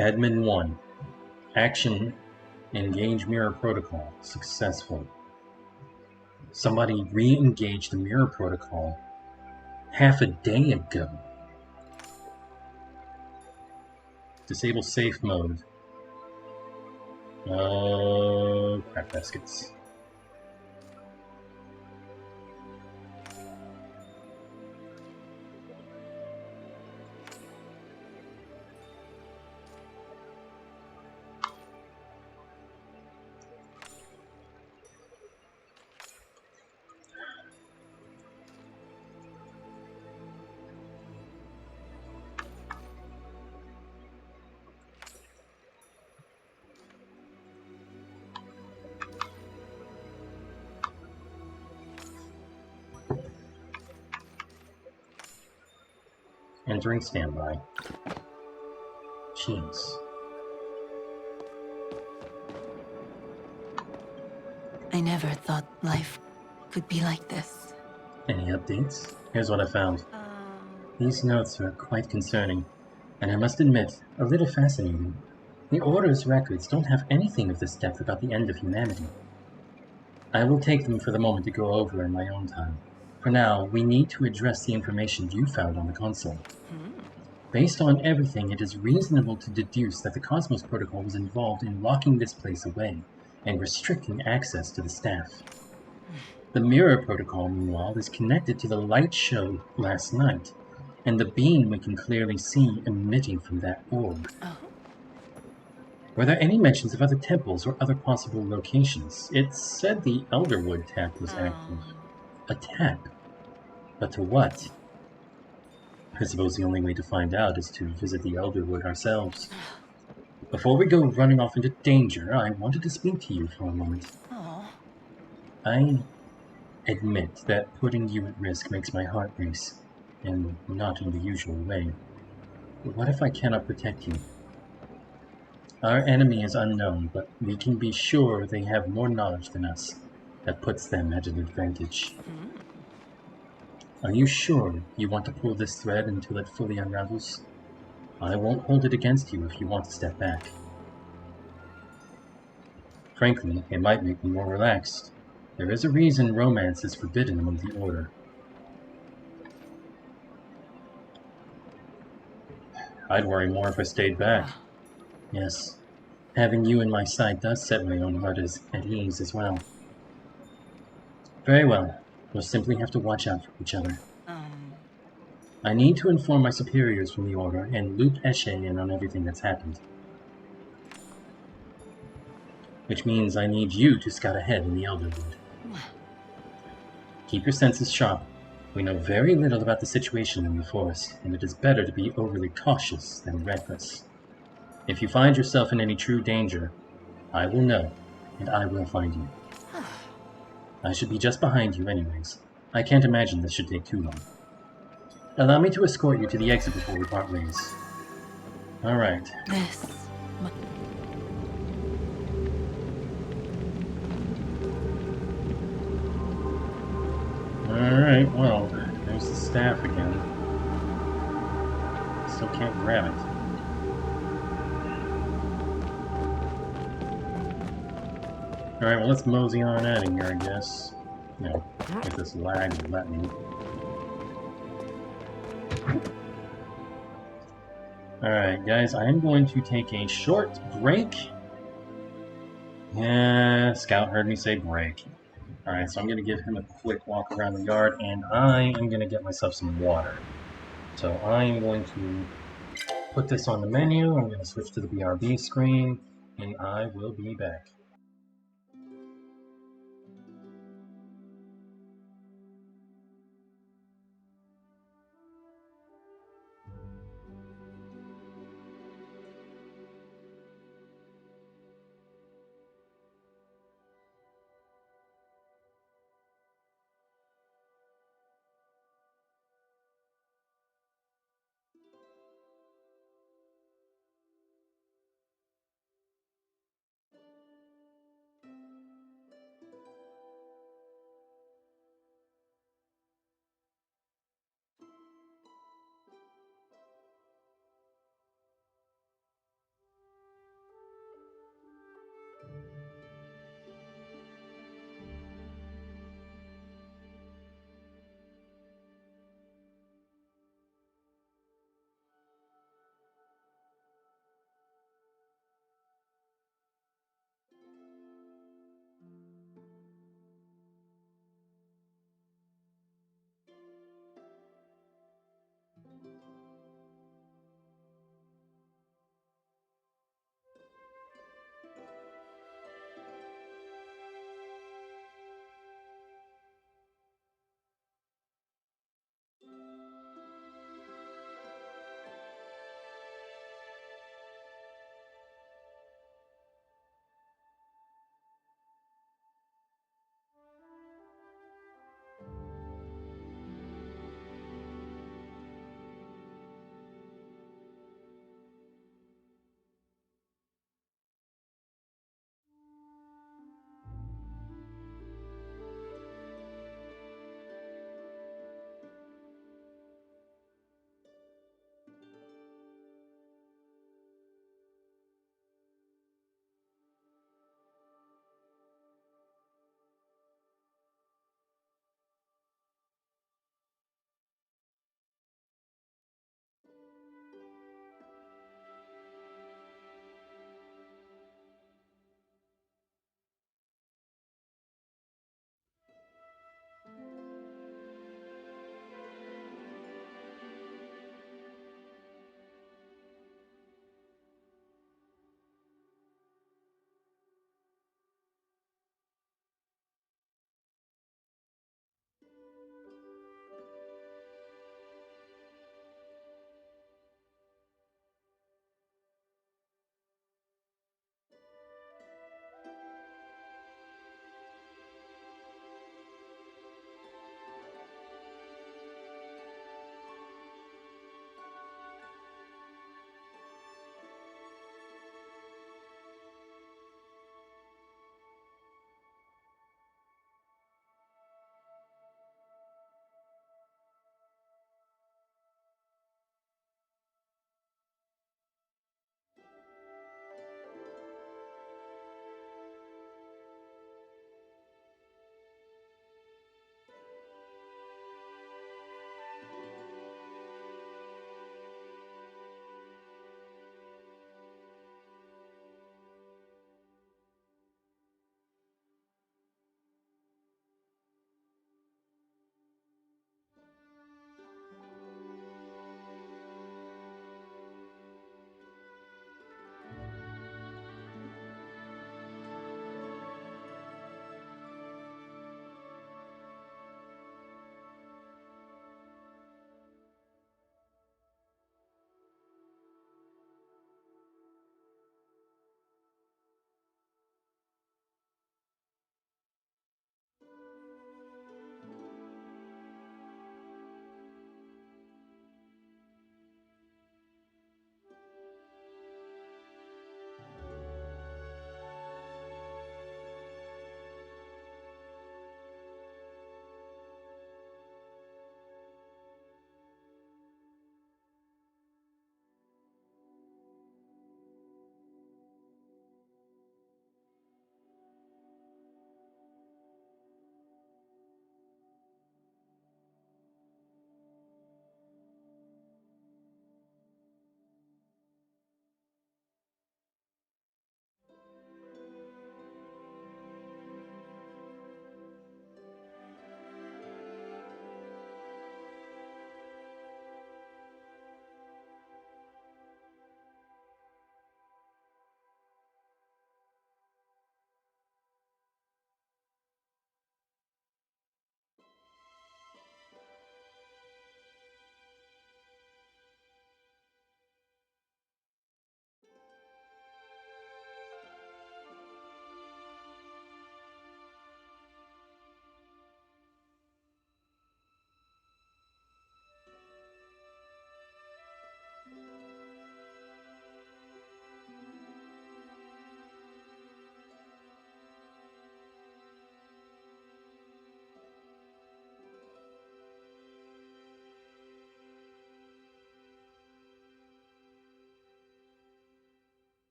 Admin 1. Action. Engage mirror protocol. Successful. Somebody re-engaged the mirror protocol half a day ago. Disable safe mode. Crap baskets. Entering standby. Jeez. I never thought life could be like this. Any updates? Here's what I found. These notes are quite concerning, and I must admit, a little fascinating. The Order's records don't have anything of this depth about the end of humanity. I will take them for the moment to go over in my own time. For now, we need to address the information you found on the console. Based on everything, it is reasonable to deduce that the Cosmos Protocol was involved in locking this place away and restricting access to the staff. The Mirror Protocol, meanwhile, is connected to the light show last night, and the beam we can clearly see emitting from that orb. Were there any mentions of other temples or other possible locations? It said the Elderwood tap was active. A tap? But to what? I suppose the only way to find out is to visit the Elderwood ourselves. Before we go running off into danger, I wanted to speak to you for a moment. I admit that putting you at risk makes my heart race, and not in the usual way. But what if I cannot protect you? Our enemy is unknown, but we can be sure they have more knowledge than us. That puts them at an advantage. Are you sure you want to pull this thread until it fully unravels? I won't hold it against you if you want to step back. Frankly, it might make me more relaxed. There is a reason romance is forbidden among the Order. I'd worry more if I stayed back. Yes, having you in my sight does set my own heart at ease as well. Very well, we'll simply have to watch out for each other. I need to inform my superiors from the Order and loop Eshe in on everything that's happened. Which means I need you to scout ahead in the Elderwood. Keep your senses sharp. We know very little about the situation in the forest, and it is better to be overly cautious than reckless. If you find yourself in any true danger, I will know, and I will find you. I should be just behind you anyways. I can't imagine this should take too long. Allow me to escort you to the exit before we part ways. Alright. Alright, well, there's the staff again. Still can't grab it. Alright, well let's mosey on out of here, I guess. You know, if this lag will let me. Alright, guys, I am going to take a short break. Yeah, Scout heard me say break. Alright, so I'm going to give him a quick walk around the yard, and I am going to get myself some water. So I am going to put this on the menu, I'm going to switch to the BRB screen, and I will be back.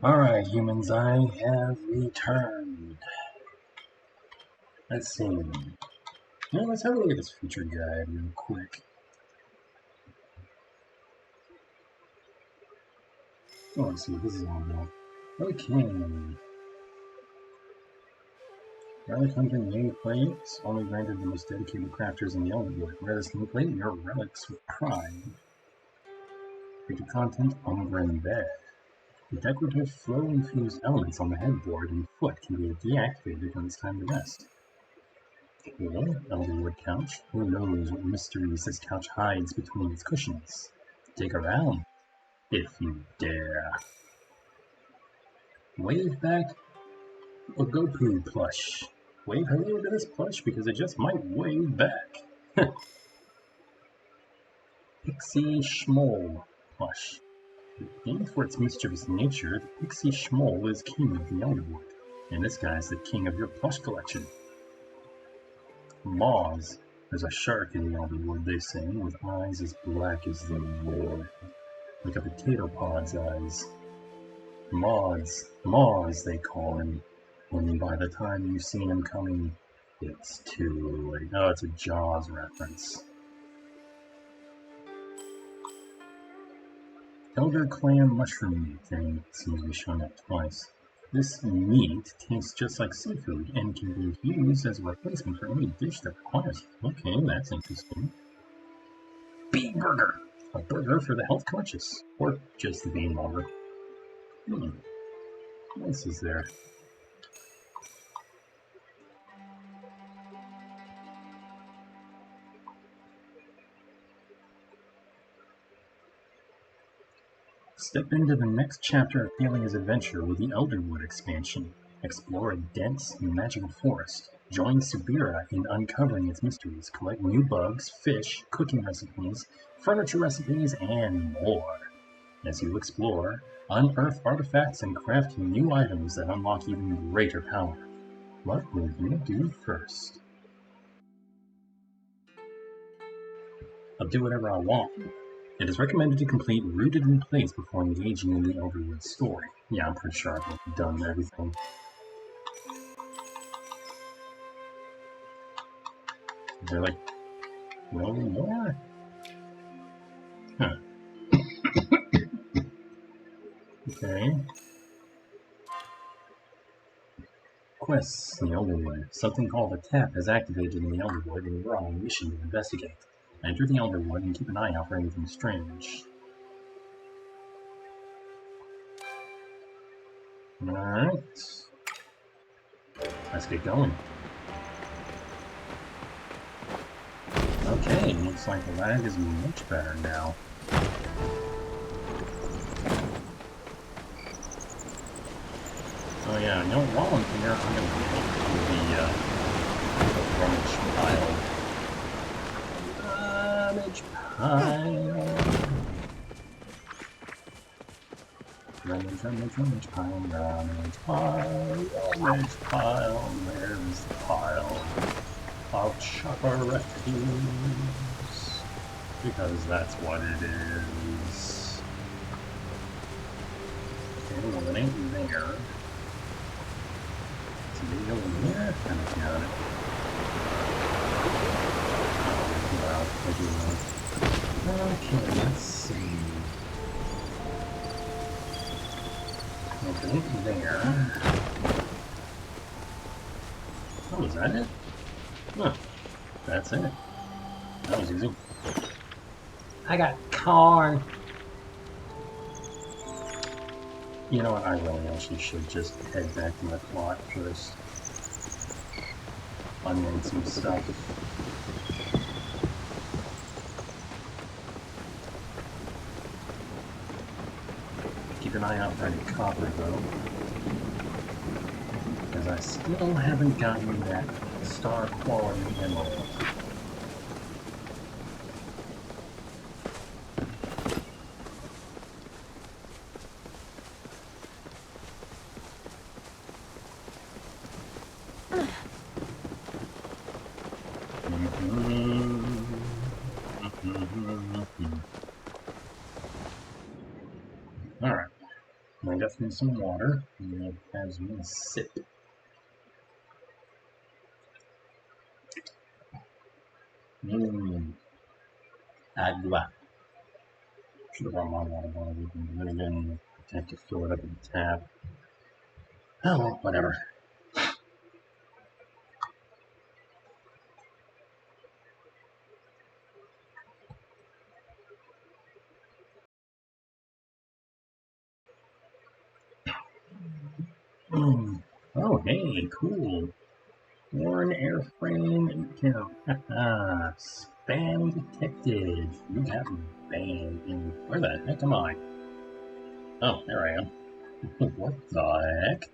Alright, humans, I have returned. Let's see. Now let's have a look at this feature guide real quick. Oh, let's see what this is all about. Okay. Relic Hunter nameplate, only granted the most dedicated crafters in the Elderwood. Wear this nameplate and your relics with pride. Feature content, umber and bed. The decorative flow-infused elements on the headboard and foot can be deactivated when it's time to rest. Cool. Elderwood couch. Who knows what mysteries this couch hides between its cushions? Dig around, if you dare. Wave back a Goku plush. Wave hello to this plush because it just might wave back. Pixie Schmoll plush. Named for its mischievous nature, the Pixie Schmoll is king of the Elderwood, and this guy's the king of your plush collection. Moz. There's a shark in the Elderwood, they say, with eyes as black as the wood, like a potato pod's eyes. Moz, they call him. And by the time you see him coming, it's too late. Oh, it's a Jaws reference. Elder Clan mushroom meat thing seems to be showing up twice. This meat tastes just like seafood and can be used as a replacement for any dish that requires it. Okay, that's interesting. Bean burger! A burger for the health conscious. Or just the bean lover. What else is there? Step into the next chapter of Alia's adventure with the Elderwood expansion. Explore a dense, magical forest. Join Subira in uncovering its mysteries. Collect new bugs, fish, cooking recipes, furniture recipes, and more. As you explore, unearth artifacts and craft new items that unlock even greater power. What will you do first? I'll do whatever I want. It is recommended to complete Rooted in Place before engaging in the Elderwood story. Yeah, I'm pretty sure I've done everything. Is there like no more? Huh. Okay. Quests in the Elderwood. Something called a tap is activated in the Elderwood and we're on a mission to investigate. Enter the Elderwood and keep an eye out for anything strange. Alright. Let's get going. Okay, looks like the lag is much better now. Oh yeah, you know, while I'm here, I'm going to go to the rummage pile. Rummage pile, where's the pile of chopper refuse? Because that's what it is. Okay, well it ain't there. It's maybe over there? I haven't got it. Oh, well, okay, let's see. Okay, there. Oh, is that it? Huh. That's it. That was easy. I got corn. You know what? I really actually should just head back to my plot first. Unload some stuff. Keep an eye out for any copper, though. Because I still haven't gotten that star quality emerald. I got me some water. And it has me a sip. Agua. Should have brought my water bottle with me. Then again, I have to fill it up in the tap. Oh well, whatever. Oh, hey, cool. Worn airframe and count. Haha. Spam detected. You have banned. Where the heck am I? Oh, there I am. What the heck?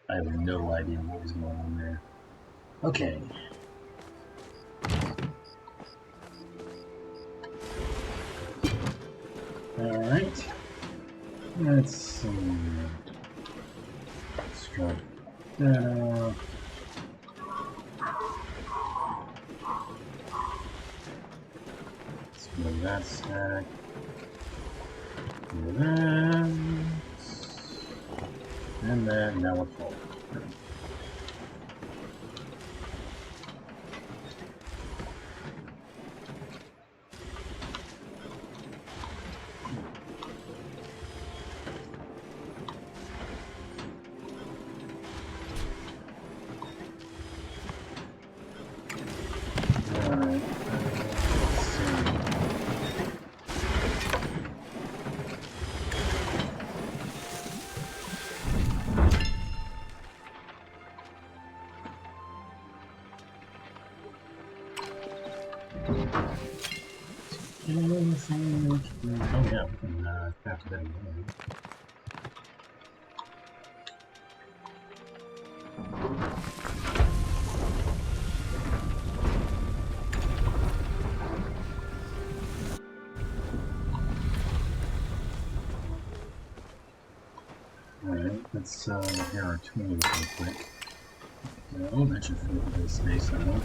I have no idea what was going on there. Okay. Alright. Let's see. Let's try that out. Let's go to that stack. Do that. And then now we're full. Oh yeah, we can craft that again. Alright, let's repair our tools real quick. Oh, that should fill a bit of space, I hope.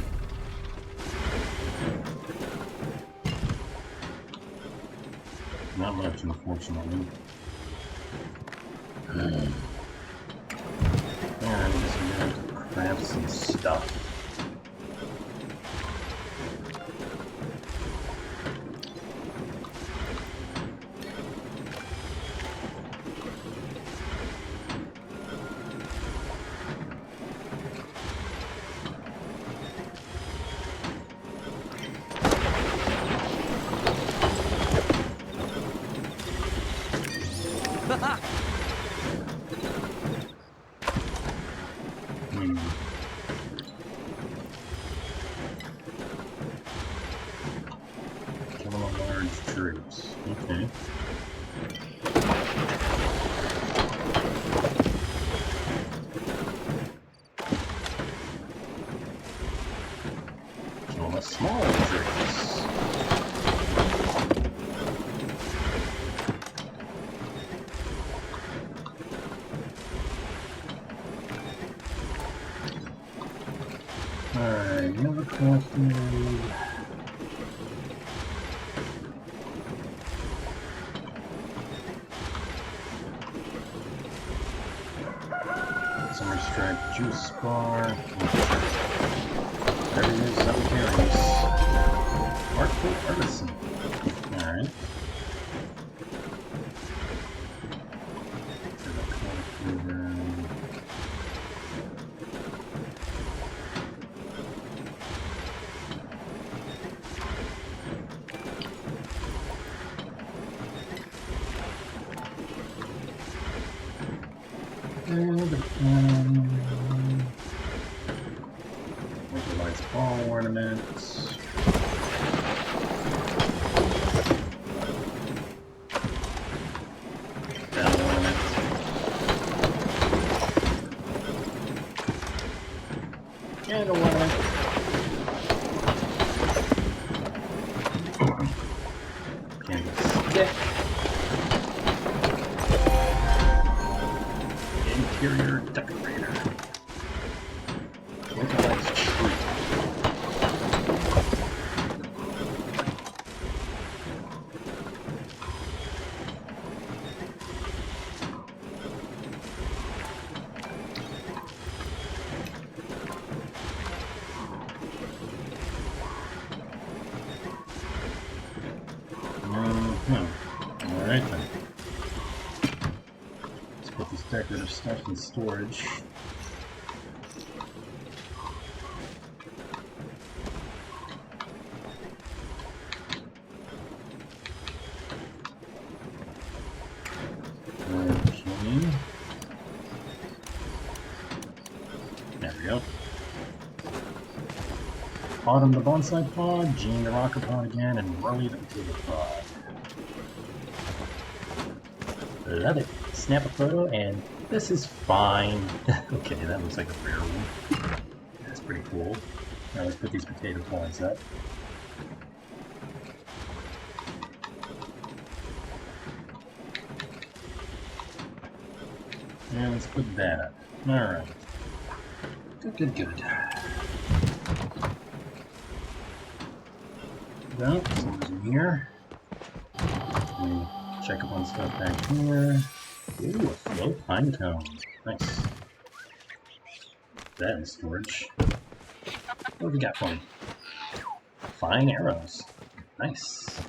Not much, unfortunately. And I'm just gonna have to craft some stuff. Kill large troops. Okay. Kill the small troops. Alright, another question. Summer Strike Juice Bar. There it is, up carries. Artful Artisan. Alright. Lights ball ornaments. Down ornament. And a ornament. Candlestick. Interior decorator. Localized tree. stuff in storage. Okay. There we go. Autumn the bonsai pod, Jean the rocker pod again, and Rory the potato pod. Love it. Snap a photo, and this is fine. Okay, that looks like a rare one. That's pretty cool. Now let's put these potato pods up. And let's put that up. Alright. Good. Well, someone's in here. Check up on stuff back here. Ooh, a float pine cone. Nice. That in storage. What have we got for me? Fine arrows. Nice.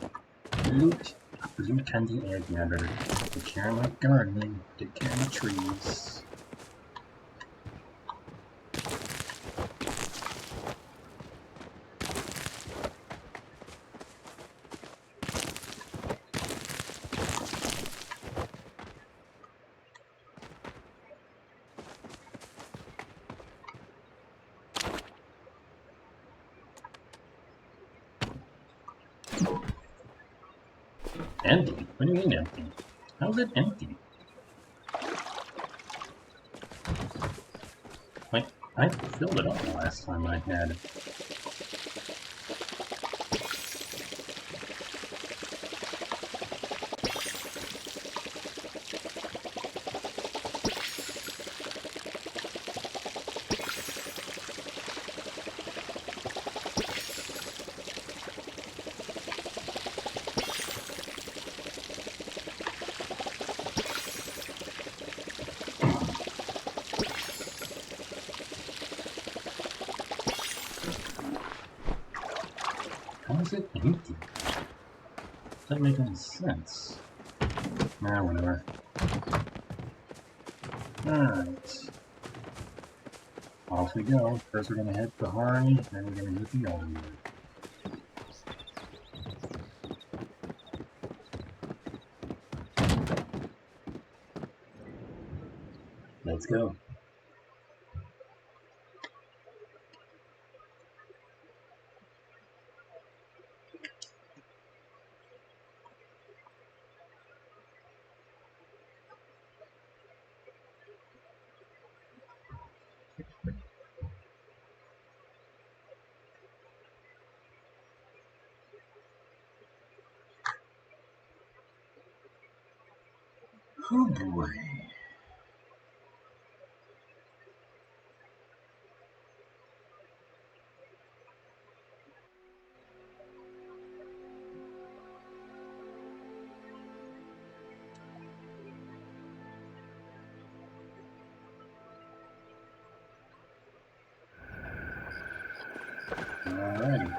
Loot. Blue candy egg gatherer. Take care of my gardening. Take care of my trees. Empty? What do you mean empty? How's it empty? Like, I filled it up the last time I had it. How is it empty? Doesn't make any sense. Nah, whatever. Alright. Off we go. First we're gonna hit the Harney, then we're gonna hit the Elderwood. Let's go. Oh boy. Alrighty.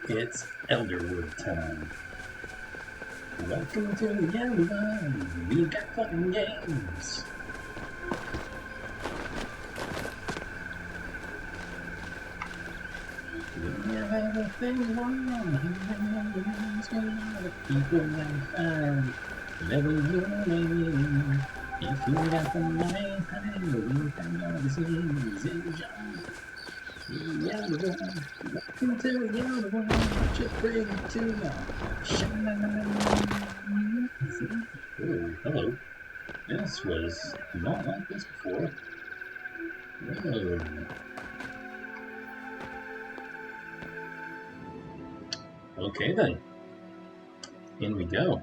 It's Elderwood time. Welcome to Elderwood. We got fun games. We have everything wrong. People and fun. Never learning. If you got the money, we can all the scenes in John. Welcome to the Elderwood. What you bring to Oh, hello. This was not like this before. Whoa. Okay then. In we go.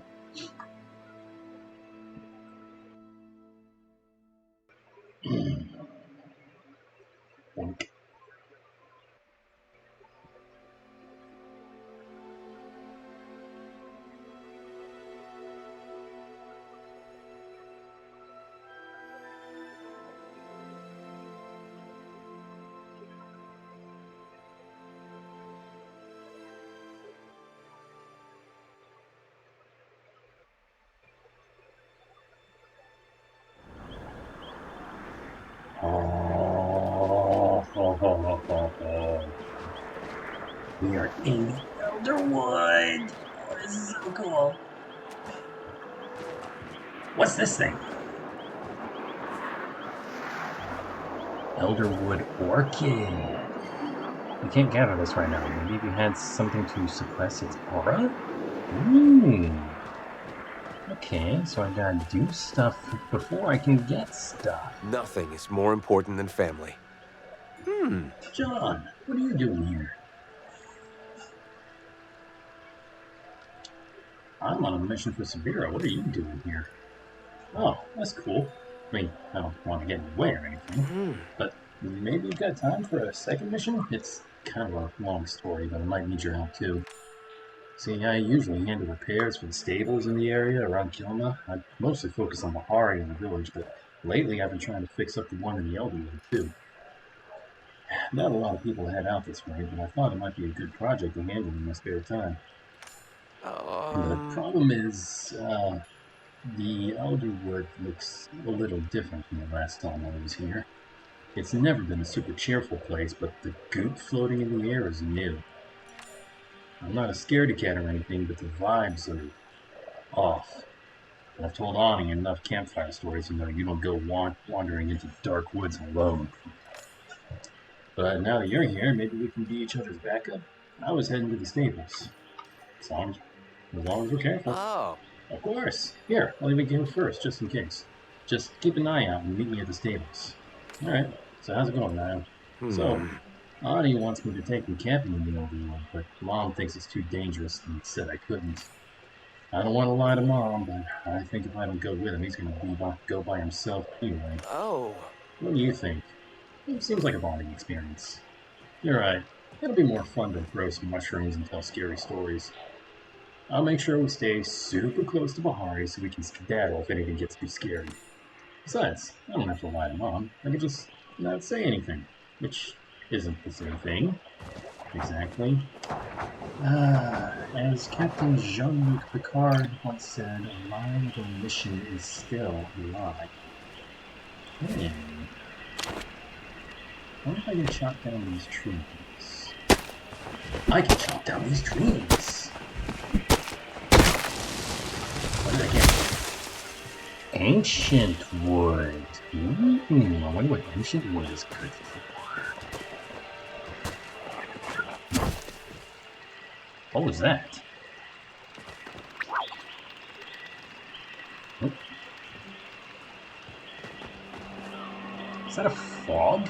Bonk. ho, ho, ho, ho, ho. We are in the Elderwood. Oh, this is so cool. What's this thing? Elderwood Orchid. We can't gather this right now. Maybe we had something to suppress its aura? Ooh. Okay, so I gotta do stuff before I can get stuff. Nothing is more important than family. John, what are you doing here? I'm on a mission for Severa. What are you doing here? Oh, that's cool. I mean, I don't want to get in your way or anything, but maybe you've got time for a second mission? It's kind of a long story, but I might need your help too. See, I usually handle repairs for the stables in the area around Kilma. I mostly focus on Bahari in the village, but lately I've been trying to fix up the one in the Elderwood too. Not a lot of people head out this way, but I thought it might be a good project to handle in my spare time. The problem is, the Elderwood looks a little different from the last time I was here. It's never been a super cheerful place, but the goop floating in the air is new. I'm not a scaredy cat or anything, but the vibes are off. I've told Ani enough campfire stories to know you don't go wandering into dark woods alone. But now that you're here, maybe we can be each other's backup. I was heading to the stables. As long as we're careful. Oh, Of course. Here, I'll even go first, just in case. Just keep an eye out and meet me at the stables. Alright, so how's it going, Niall? So, Ani wants me to take him camping in the Elderwood, but Mom thinks it's too dangerous and said I couldn't. I don't want to lie to Mom, but I think if I don't go with him, he's going to go by himself anyway. oh. What do you think? It seems like a bonding experience. You're right. It'll be more fun to grow some mushrooms and tell scary stories. I'll make sure we stay super close to Bahari so we can skedaddle if anything gets too scary. Besides, I don't have to lie to Mom. I can just not say anything, which isn't the same thing. Exactly. As Captain Jean-Luc Picard once said, a lie of omission is still a lie. What if I can chop down these trees? I can chop down these trees! What did I get? Ancient wood. Ooh, I wonder what ancient wood is good for. What was that? Oh. Is that a frog?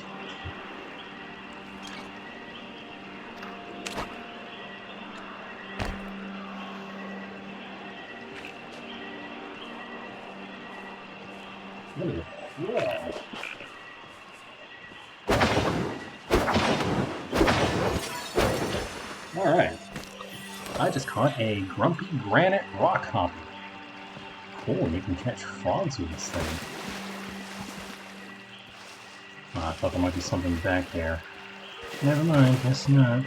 What is a frog? Alright. I just caught a grumpy granite rock hopper. Cool, you can catch frogs with this thing. Oh, I thought there might be something back there. Never mind, guess not.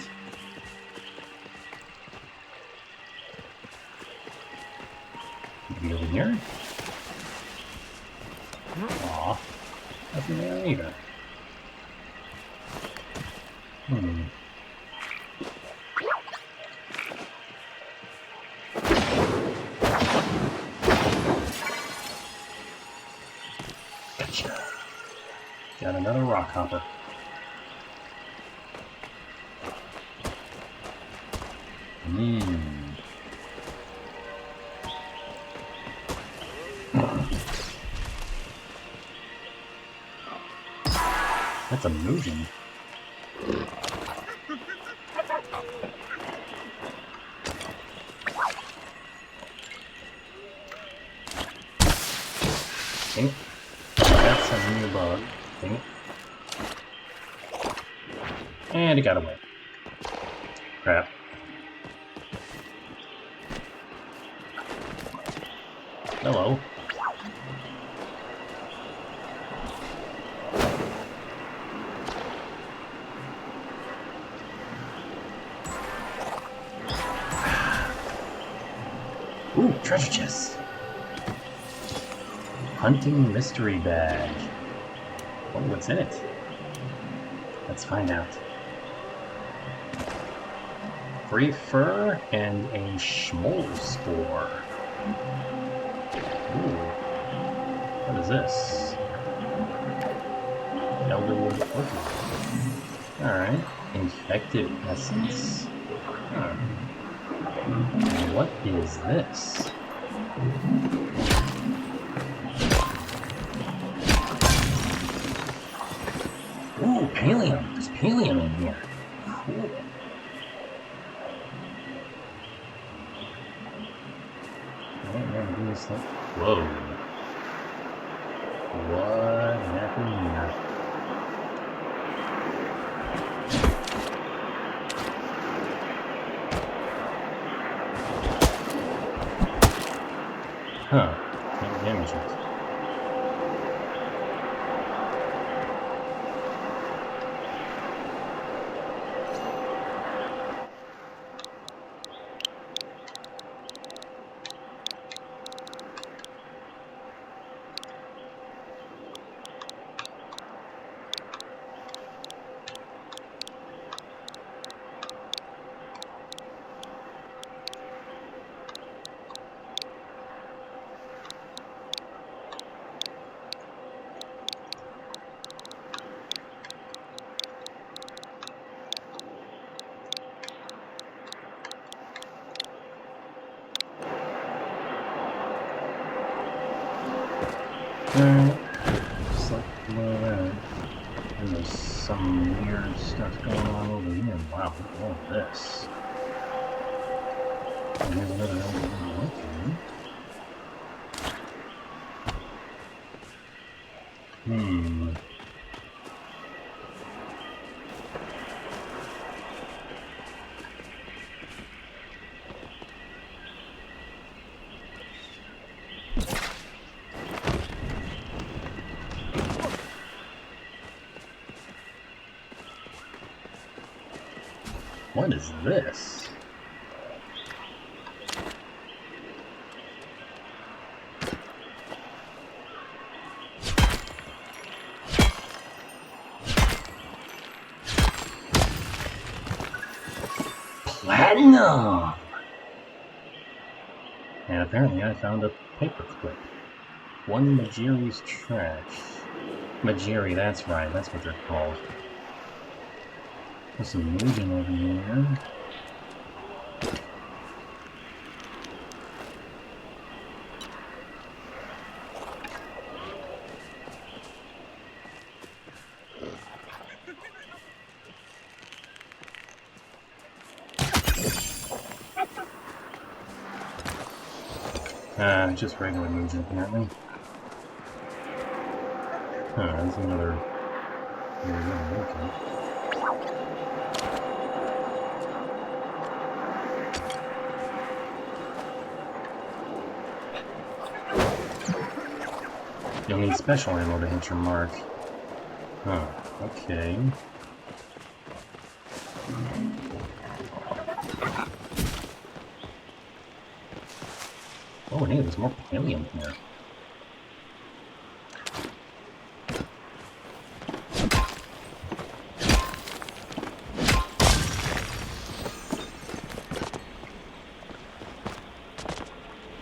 Maybe over here? Aw, nothing there either. Gotcha. Got another rock hopper. That's a moving. Okay. That's a new bug. Okay. And it got away. Crap. Hello. Ooh, treasure chest. Hunting mystery bag. Oh, what's in it? Let's find out. Free fur and a schmoll spore. Ooh. What is this? Elderwood orchid. Alright. Infected essence? Huh. What is this? Ooh, pallium. There's pallium in here. Cool. Whoa. What happened here? Huh. Can't damage it. Alright, just like below that. And there's some weird stuff going on over here. Wow, look at all this. And here's another Elderwood orchid. What is this? Platinum! And apparently I found a paperclip. One Majiri's trash. Majiri, that's right, that's what they're called. There's some moving over here. Just regular moving apparently. Huh, there's another. Okay. You'll need special ammo to hit your mark. Huh, okay. Oh, hey, there's more pallium here.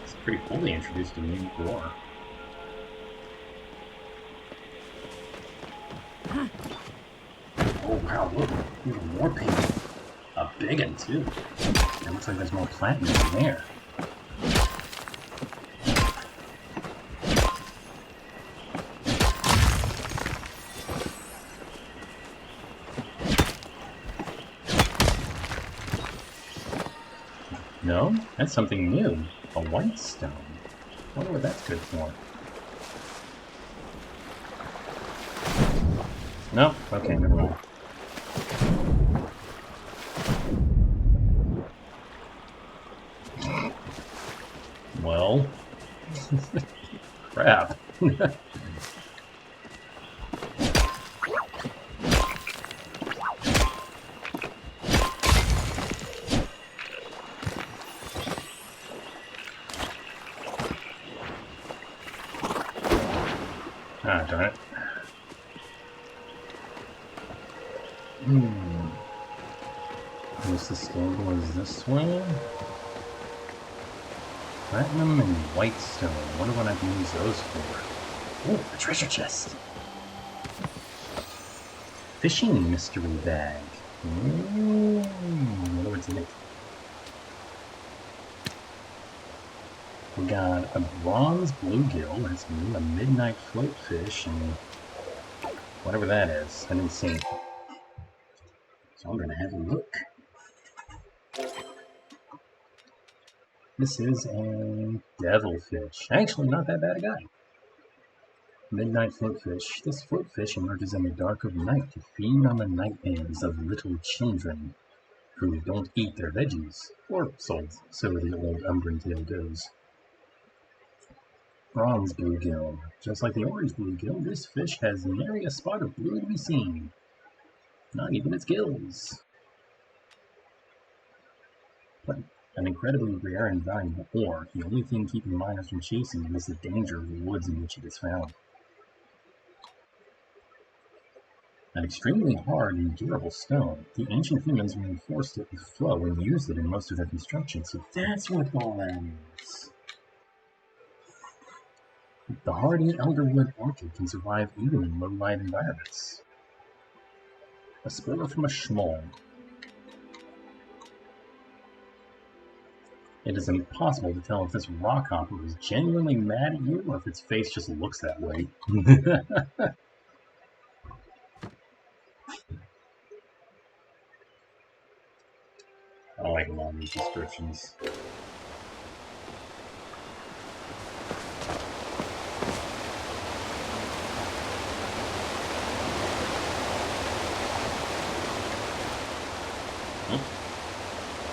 It's pretty cool they introduced a new door. Oh wow, look, even more paint. A big one too. It looks like there's more platinum in there. No? That's something new. A white stone. I wonder what that's good for. No? Okay, never mind. Well... crap. Ah, darn it. Most sustainable is this way. Platinum and white stone. Wonder what I can use those for. Oh, a treasure chest. Fishing mystery bag. Wonder what's in it. We got a bronze bluegill. That's new. A midnight floatfish and whatever that is. I didn't see it. So I'm gonna have a look. This is a devilfish. Actually, not that bad a guy. Midnight floatfish. This floatfish emerges in the dark of night to feed on the nightmares of little children who don't eat their veggies. Or so the old Umbran tale goes. Bronze bluegill. Just like the orange bluegill, this fish has nary a spot of blue to be seen. Not even its gills. But an incredibly rare and valuable ore, the only thing keeping miners from chasing it is the danger of the woods in which it is found. An extremely hard and durable stone, the ancient humans reinforced it with flow and used it in most of their construction, so that's what all that is. The hardy Elderwood orchid can survive even in low-light environments. A spore from a schmoll. It is impossible to tell if this rockhopper is genuinely mad at you or if its face just looks that way. I like long descriptions.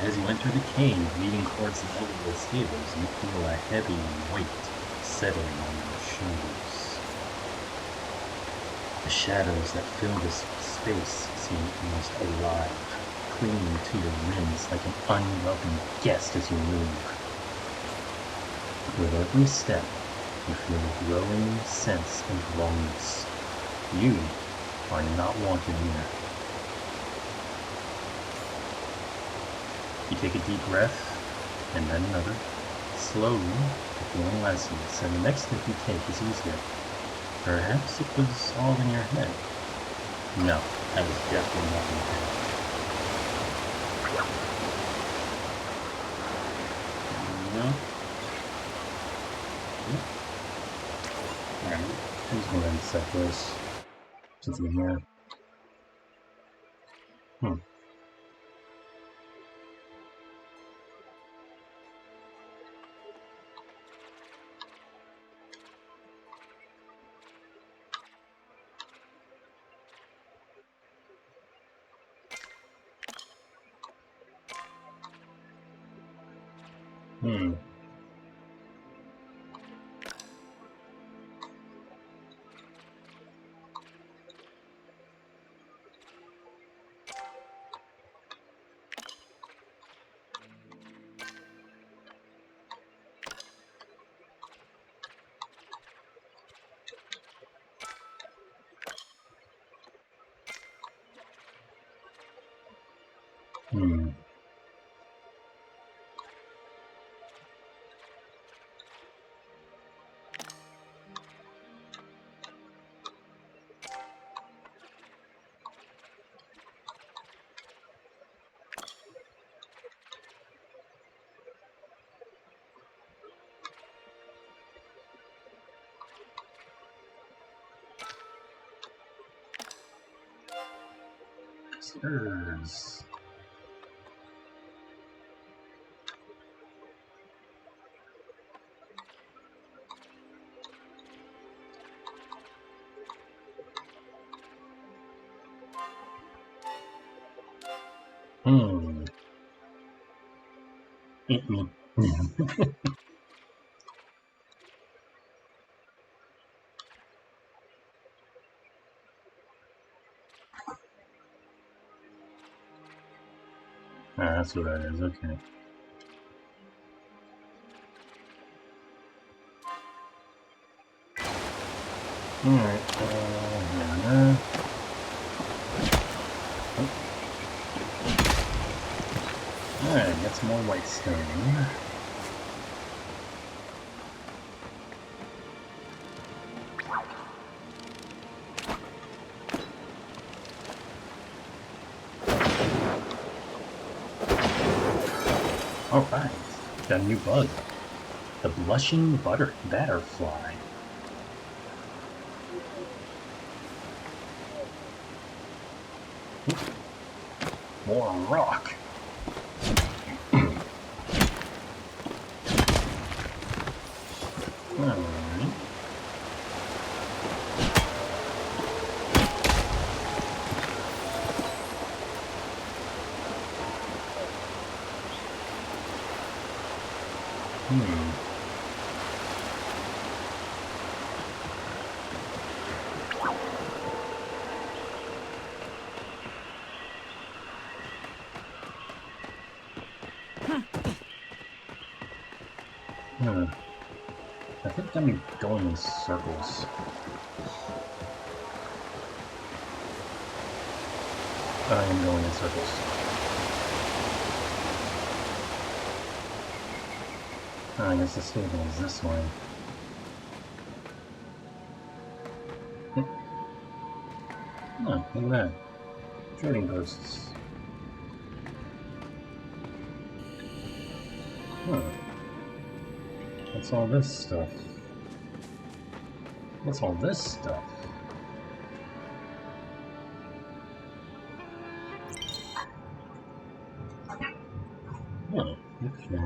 As you enter the cave leading towards the Elderwood stables, you feel a heavy weight settling on your shoulders. The shadows that fill this space seem almost alive, clinging to your limbs like an unwelcome guest as you move. With every step, you feel a growing sense of wrongness. You are not wanted here. You take a deep breath, and then another. Slowly, the feeling lessens, and the next step you take is easier. Perhaps it was all in your head. No, that was definitely not in your head. No. Alright, I'm just going to set this since I'm here. Stirs. Eat me. That's what that is, okay. Alright, yeah. Oh. got some more white stone. Alright, got a new bug. The blushing butterfly. More rock. Alright. I think I'm going in circles. I am going in circles. I guess the stable is this way. Oh, look at that. Trading posts. Huh. What's all this stuff? What's all this stuff? Oh, okay.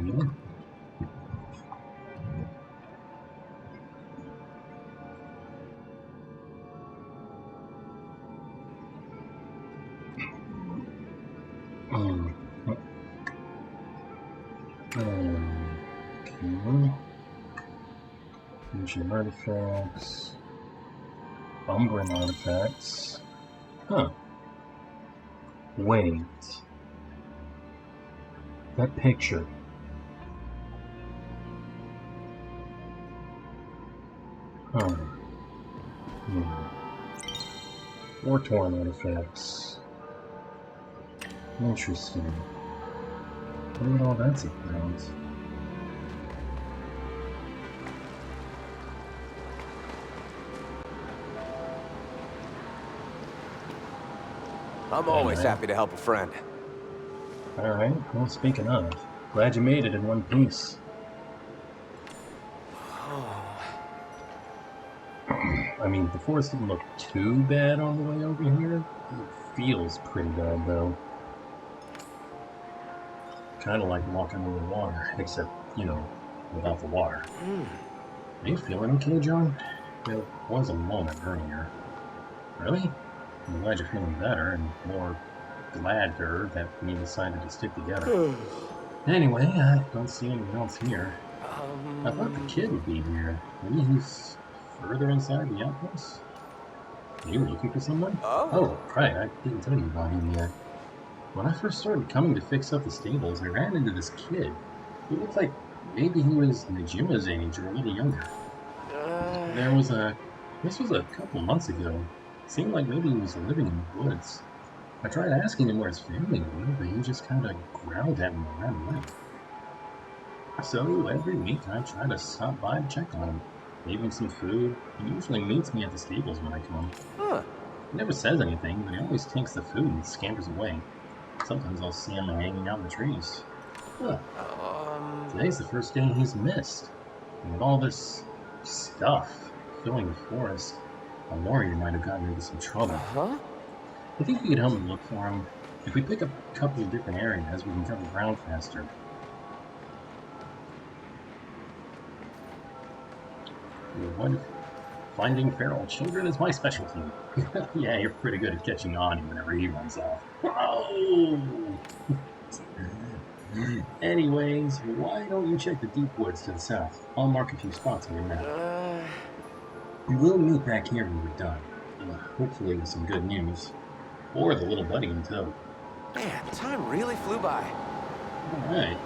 Okay. Ancient artifacts. Umbran artifacts. Huh. Wait. That picture. Huh. War-torn artifacts. Interesting. Look at all that's about. I'm always happy to help a friend. Alright, well, speaking of, glad you made it in one piece. I mean, the forest didn't look too bad on the way over here. It feels pretty bad, though. Kind of like walking over the water, except, you know, without the water. Are you feeling okay, John? There was a moment earlier. Really? I'm glad you're feeling better, and more gladder that we decided to stick together. Anyway, I don't see anyone else here. I thought the kid would be here. Maybe he's further inside the outpost? Are you looking for someone? Oh, right, I didn't tell you about him yet. When I first started coming to fix up the stables, I ran into this kid. He looked like maybe he was Najima's age or a little younger. This was a couple months ago. Seemed like maybe he was living in the woods. I tried asking him where his family were, but he just kind of growled at me and ran away. So every week I try to stop by and check on him, leave him some food. He usually meets me at the stables when I come. He never says anything, but he always takes the food and scampers away. Sometimes I'll see him hanging out in the trees. Today's the first day he's missed. And with all this stuff filling the forest, I'm worried he might have gotten into some trouble. I think we could help me look for him. If we pick up a couple of different areas, we can cover ground faster. Finding feral children is my specialty. Yeah, you're pretty good at catching on whenever he runs off. Whoa! Anyways, why don't you check the deep woods to the south? I'll mark a few spots on your map. We'll meet back here when we're done. Hopefully with some good news. Or the little buddy in tow. Man, time really flew by. Alright.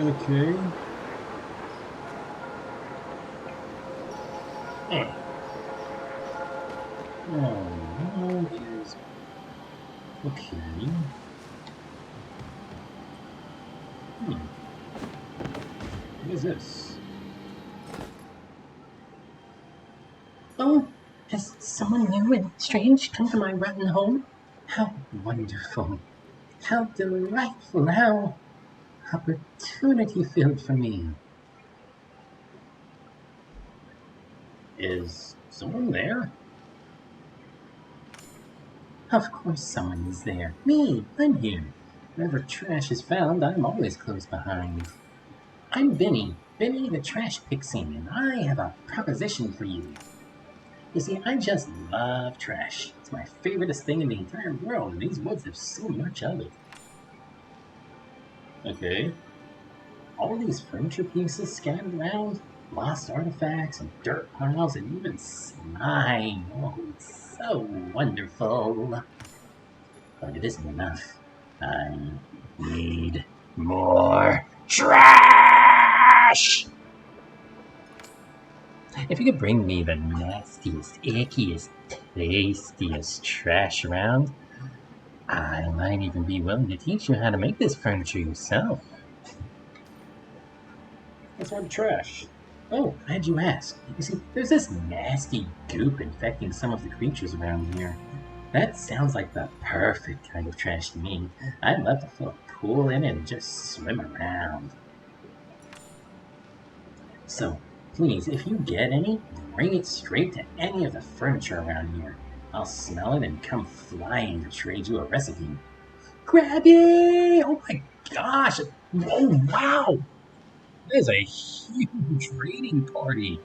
Okay. Oh, no, here's... Okay. What is this? Oh, has someone new and strange come to my rotten home? How wonderful. How delightful. How opportunity filled for me. Is someone there? Of course someone is there. Me, I'm here. Wherever trash is found, I'm always close behind. I'm Benny the Trash Pixie, and I have a proposition for you. You see, I just love trash. It's my favoriteest thing in the entire world, and these woods have so much of it. Okay. All these furniture pieces scattered around, lost artifacts and dirt piles, and even slime. Oh, it's so wonderful. But it isn't enough. I need more trash! If you could bring me the nastiest, ickiest, tastiest trash around, I might even be willing to teach you how to make this furniture yourself. What's all the trash? Oh, glad you asked. You see, there's this nasty goop infecting some of the creatures around here. That sounds like the perfect kind of trash to me. I'd love to fill a pool in it and just swim around. So, please, if you get any, bring it straight to any of the furniture around here. I'll smell it and come flying to trade you a recipe. Grabby! Oh my gosh! Oh wow! That is a huge raiding party.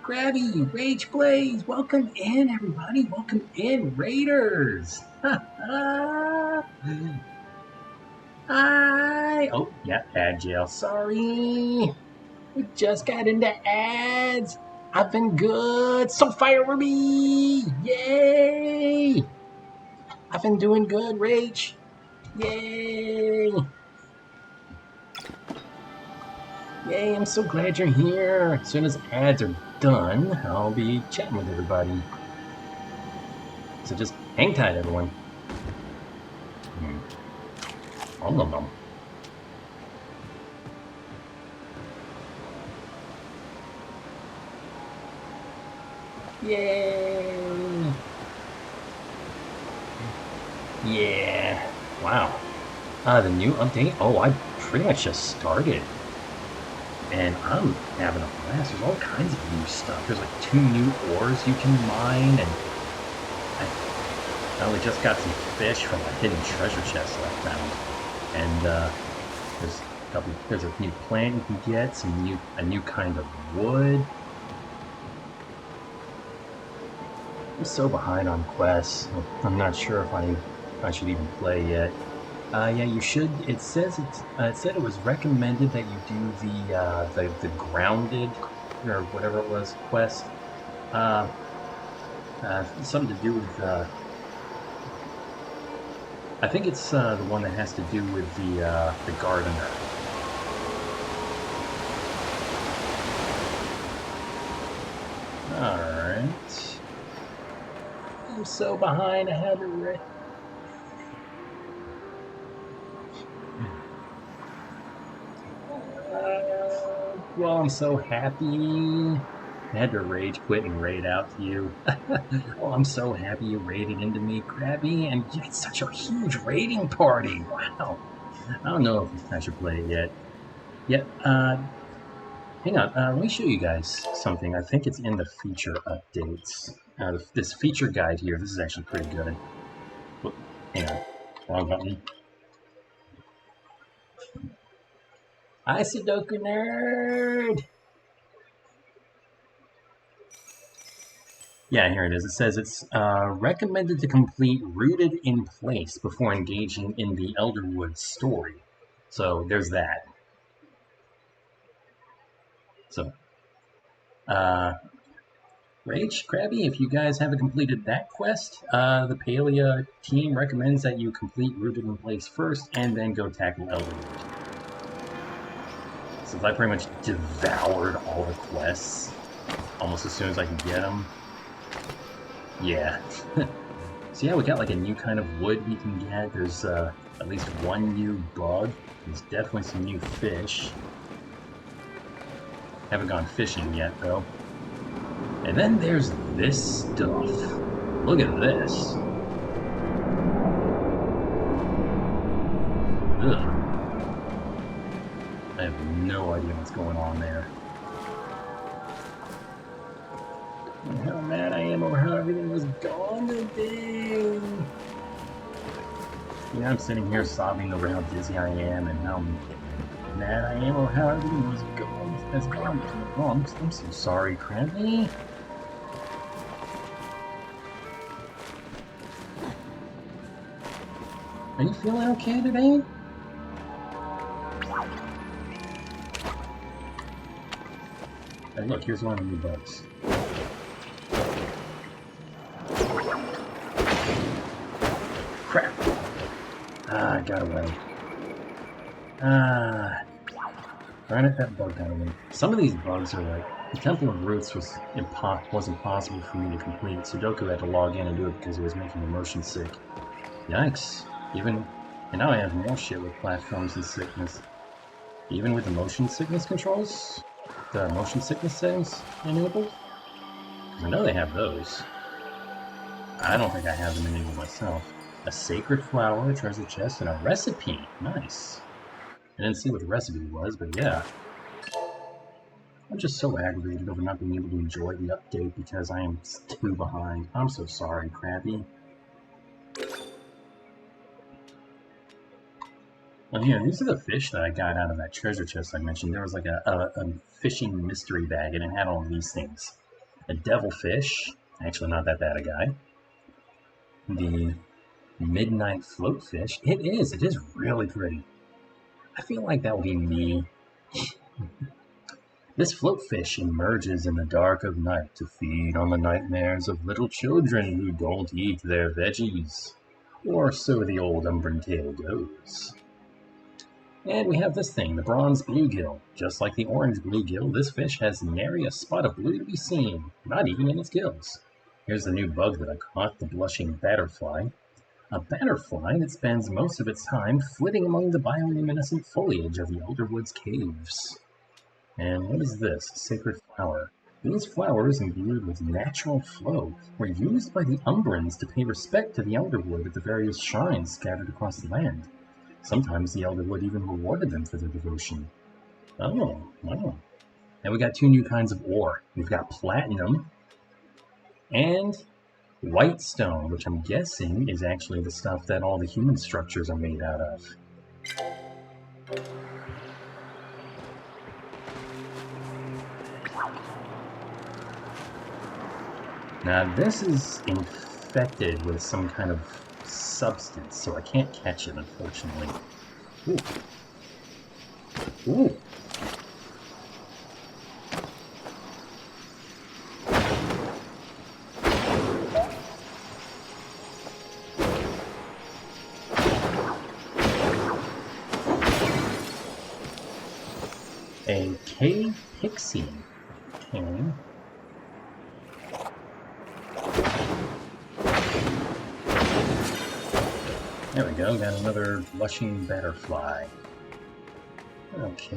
Grabby, Rage Blaze, welcome in, everybody. Welcome in, Raiders. Hi. Oh, yeah, ad jail. Sorry. We just got into ads. I've been good. So fire Ruby. Yay. I've been doing good, Rage. Yay. Yay, I'm so glad you're here. As soon as ads are done, I'll be chatting with everybody. So just hang tight, everyone. All of them. Yay! Yeah. Wow. The new update? Oh, I pretty much just started. And I'm having a blast. There's all kinds of new stuff. There's like 2 new ores you can mine, and I only just got some fish from a hidden treasure chest that I found. And there's a new plant you can get, a new kind of wood. I'm so behind on quests. I'm not sure if I should even play yet. Yeah, you should. It says it said it was recommended that you do the grounded or whatever it was quest. Something to do with. I think it's the one that has to do with the gardener. All right. I'm so behind. I had it ready. Well, I'm so happy. I had to rage quit and raid out to you. Oh, I'm so happy you raided into me, Krabby, and you had such a huge raiding party. Wow. I don't know if I should play it yet. Hang on. Let me show you guys something. I think it's in the feature updates. This feature guide here, this is actually pretty good. Whoop, hang on. Wrong button. Hi, Sudoku Nerd! Yeah, here it is. It says it's recommended to complete Rooted in Place before engaging in the Elderwood story. So, there's that. So, Rage, Krabby, if you guys haven't completed that quest, the Palia team recommends that you complete Rooted in Place first and then go tackle Elderwood. Since I pretty much devoured all the quests almost as soon as I could get them. Yeah. So yeah, we got like a new kind of wood we can get. There's at least one new bug There's definitely some new fish. Haven't gone fishing yet, though. And then there's this stuff. Look at this. Ugh. I have no idea what's going on there. And how mad I am over how everything was gone today. Yeah, I'm sitting here sobbing over how dizzy I am and how mad I am over how everything was gone. Has gone wrong. I'm so sorry, Krabby. Are you feeling okay today? Hey, look, here's one of the new bugs. Crap! Ah, it got away. Ah, darn it, that bug got away. Some of these bugs are like, the Temple of Roots wasn't possible for me to complete. Sudoku had to log in and do it because it was making me motion sick. Yikes. And now I have more shit with platforms and sickness. Even with the motion sickness controls? The motion sickness settings enabled? Because I know they have those. I don't think I have them enabled myself. A sacred flower, a treasure chest, and a recipe. Nice. I didn't see what the recipe was, but yeah. I'm just so aggravated over not being able to enjoy the update because I am too behind. I'm so sorry, Krabby. Well, here, these are the fish that I got out of that treasure chest I mentioned. There was like a fishing mystery bag, and it had all these things. A devilfish, actually not that bad a guy. The midnight floatfish. It is really pretty. I feel like that would be me. This floatfish emerges in the dark of night to feed on the nightmares of little children who don't eat their veggies. Or so the old Umbran tale goes. And we have this thing, the bronze bluegill. Just like the orange bluegill, this fish has nary a spot of blue to be seen, not even in its gills. Here's the new bug that I caught, the blushing batterfly. A batterfly that spends most of its time flitting among the bioluminescent foliage of the Elderwood's caves. And what is this? A sacred flower. These flowers, imbued with natural flow, were used by the Umbrans to pay respect to the Elderwood at the various shrines scattered across the land. Sometimes the Elderwood even rewarded them for their devotion. Oh, wow. And we got two new kinds of ore. We've got platinum and white stone, which I'm guessing is actually the stuff that all the human structures are made out of. Now this is infected with some kind of substance, so I can't catch it, unfortunately. Ooh. Ooh. A cave pixie. Okay. There we go, got another blushing butterfly. Okay,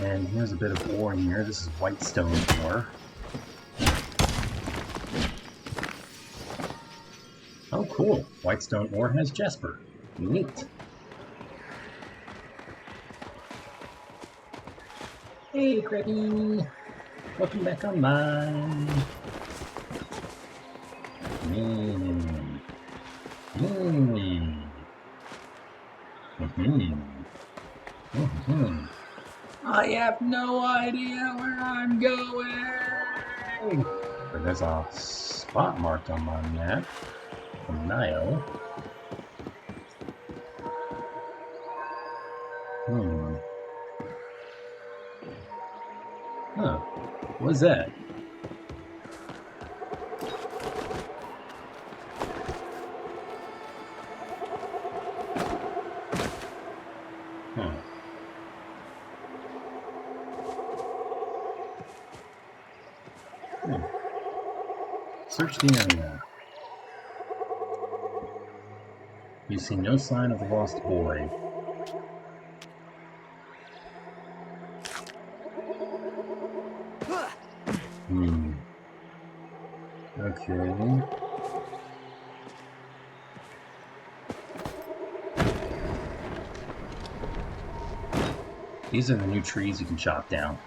and here's a bit of ore in here. This is white stone ore. Oh, cool. White stone ore has Jasper. Neat. Hey, Crabby! Welcome back online. I have no idea where I'm going! But there's a spot marked on my map from Nile. Huh. What's that? Search the area. You see no sign of the lost boy. Okay. These are the new trees you can chop down.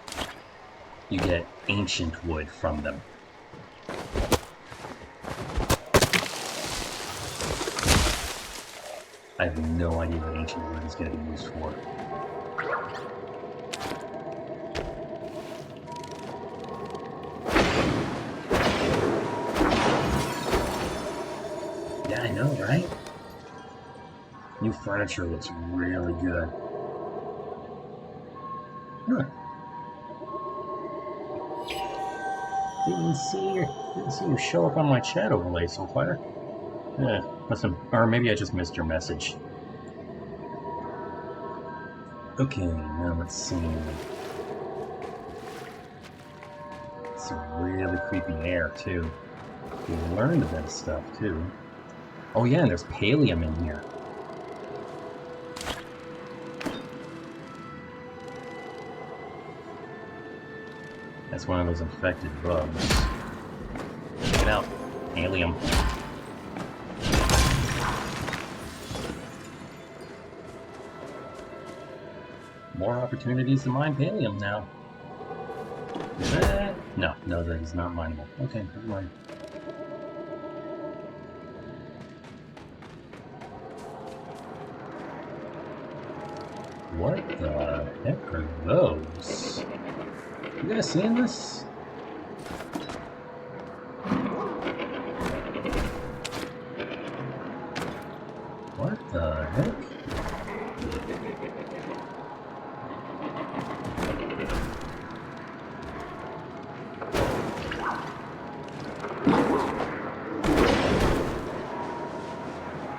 You get ancient wood from them. I have no idea what ancient wood is going to be used for. Yeah, I know, right? New furniture looks really good. Huh. Didn't see you show up on my chat overlay so far. Yeah, or maybe I just missed your message. Okay, now let's see. It's a really creepy air too. We learned a bit of stuff too. Oh yeah, and there's pallium in here. That's one of those infected bugs. Check it out. Pallium. More opportunities to mine pallium now. Is that? No, that is not mineable. Okay, never mind. What the heck are those? You guys seeing this? What the heck?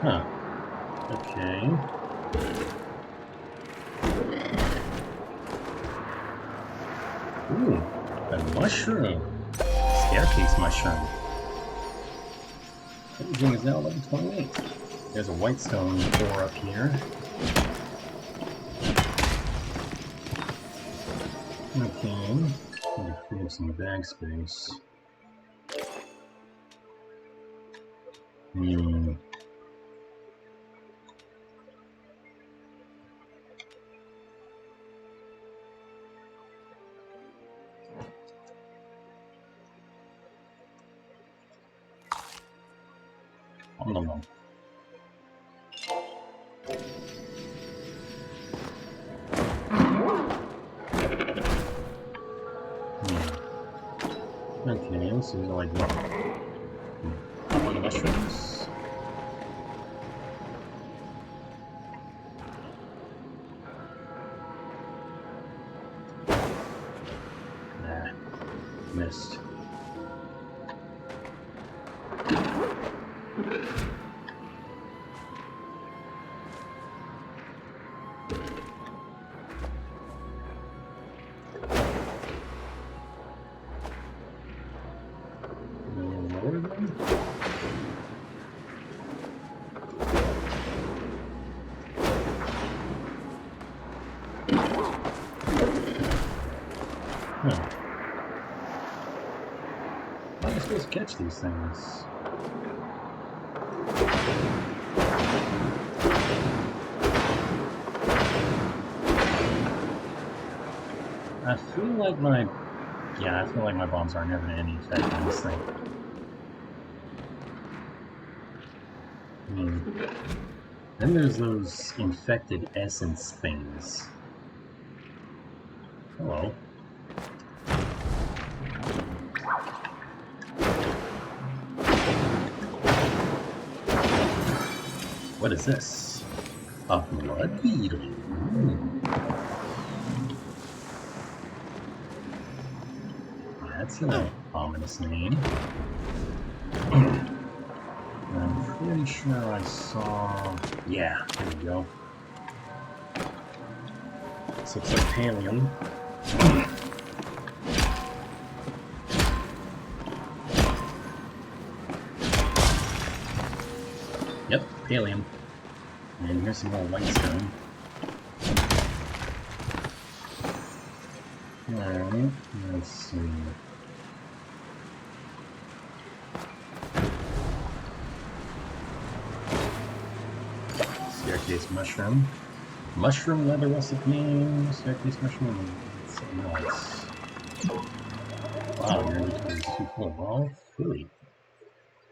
Huh. Okay. Ooh, a mushroom. Staircase mushroom. Everything is now level 28. There's a white stone door up here. Okay. Need to free up some bag space. No. Okay, so these are like what? Mushrooms? Nah, missed. How am I supposed to catch these things? I feel like my bombs aren't having any effect on this thing. Then there's those infected essence things. Hello. What is this? A blood beetle. That's an ominous name. I'm pretty sure I saw... Yeah, there we go. This looks like pallium. Yep, pallium. And here's some more white stone. Alright, let's see. staircase mushroom. Mushroom leather recipe. Staircase mushroom. It's so nice. Wow, your inventory is too full. Well, really.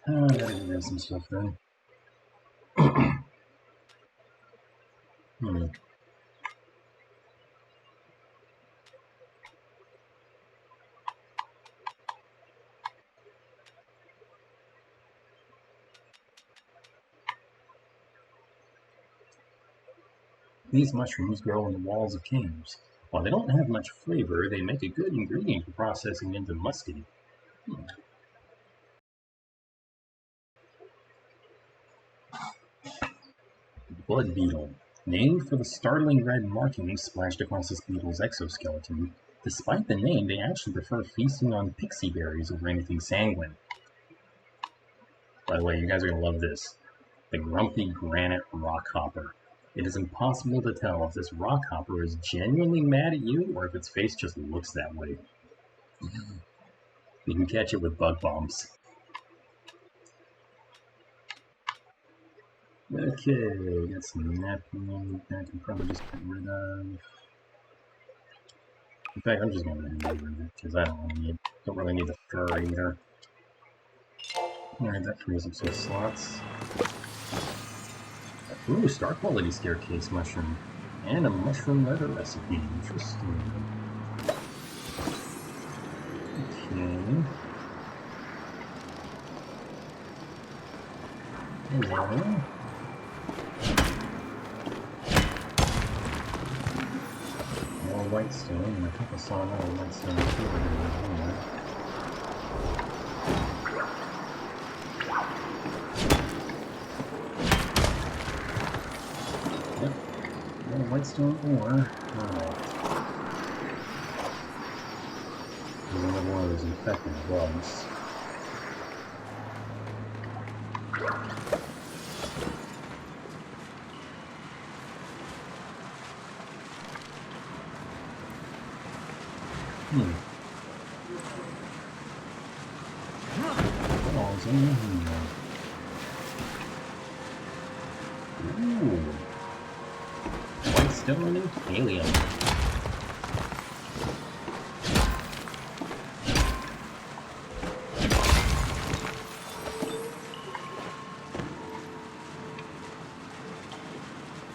I gotta get rid of some stuff then. Hmm. These mushrooms grow on the walls of caves. While they don't have much flavor, they make a good ingredient for processing into musky. Blood beetle. Named for the startling red markings splashed across this beetle's exoskeleton, despite the name, they actually prefer feasting on pixie berries over anything sanguine. By the way, you guys are going to love this. The grumpy granite rockhopper. It is impossible to tell if this rockhopper is genuinely mad at you or if its face just looks that way. You can catch it with bug bombs. Okay, got some napkins that I can probably just get rid of. In fact, I'm just going to get rid of it because I don't really need the fur either. Alright, that frees up some slots. Ooh, star quality staircase mushroom. And a mushroom leather recipe. Interesting. Okay. Hello. More white stone, and I think I saw another white stone too. Whitestone ore. Alright. There's another one of those infected bugs. Oh, it's in here. Ooh. Whitestone and helium.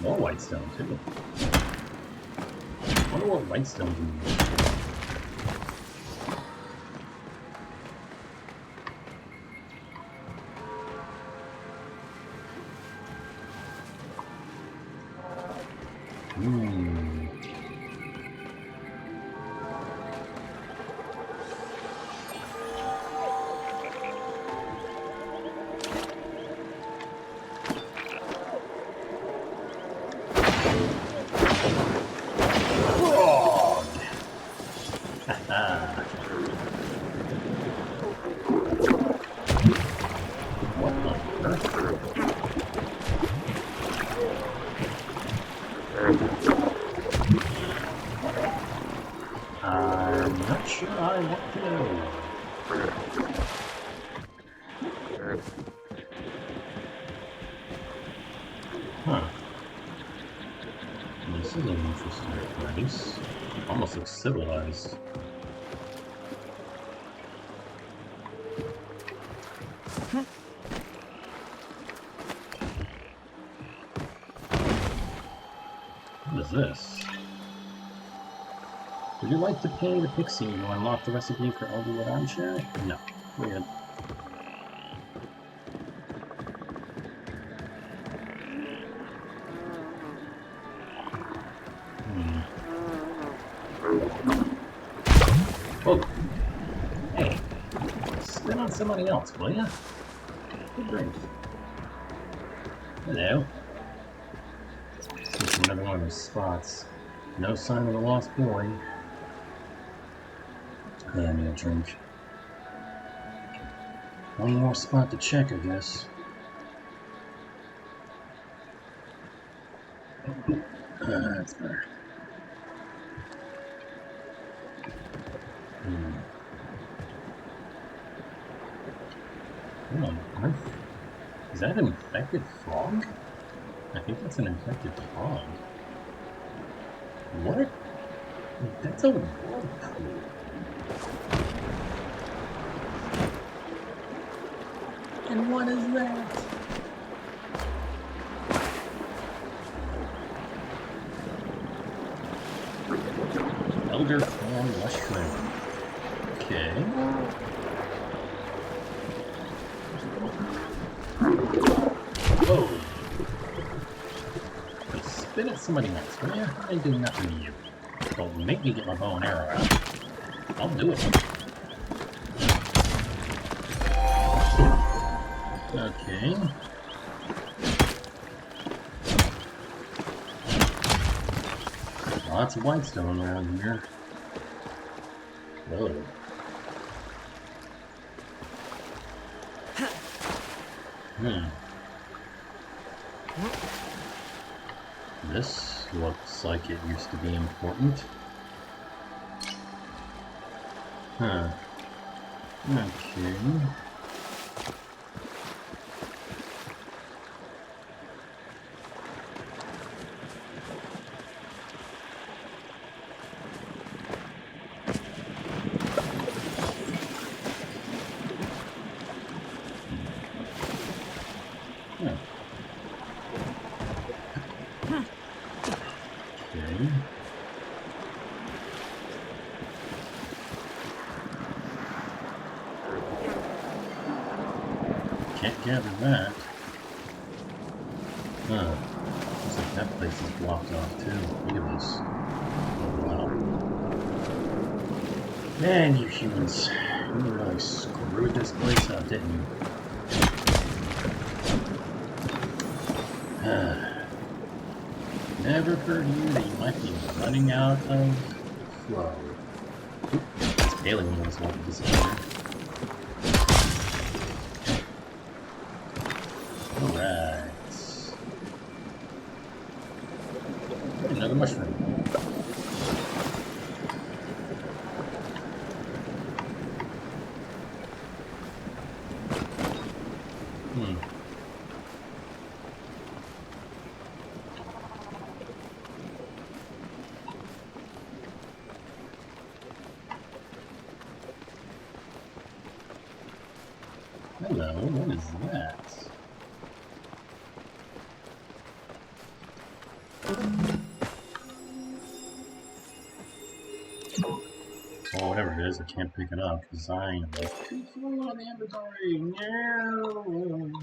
More whitestone too. I wonder what whitestone means. I'm not sure I want to know. Huh. This is an interesting place. Almost looks civilized. What is this? Would you like to pay the pixie to unlock the recipe for Elderwood armchair? No. Weird. Oh! Hey! Spin on somebody else, will ya? Good grief. Hello. This is another one of those spots. No sign of the lost boy. Yeah, I need a drink. One more spot to check, I guess. That's better. What on earth? Is that an infected frog? I think that's an infected pond. What? That's a whirlpool. And what is that? Elder corn mushroom. Okay. Whoa. Hey, spit at somebody else, will ya? I ain't doing nothing to you. Don't make me get my bow and arrow out. I'll do it. Okay. Lots of whitestone around here. Whoa. This looks like it used to be important. Huh. Okay. Can't gather that. Huh. Looks like that place is blocked off too. Look at this. Oh wow. Man, you humans. You really screwed this place up, didn't you? Never occurred to you that you might be running out of flow. Oop, these alien ones won't disappear. Alright. Another mushroom. Hello, what is that? Well, whatever it is, I can't pick it up because I am too full on the inventory. No.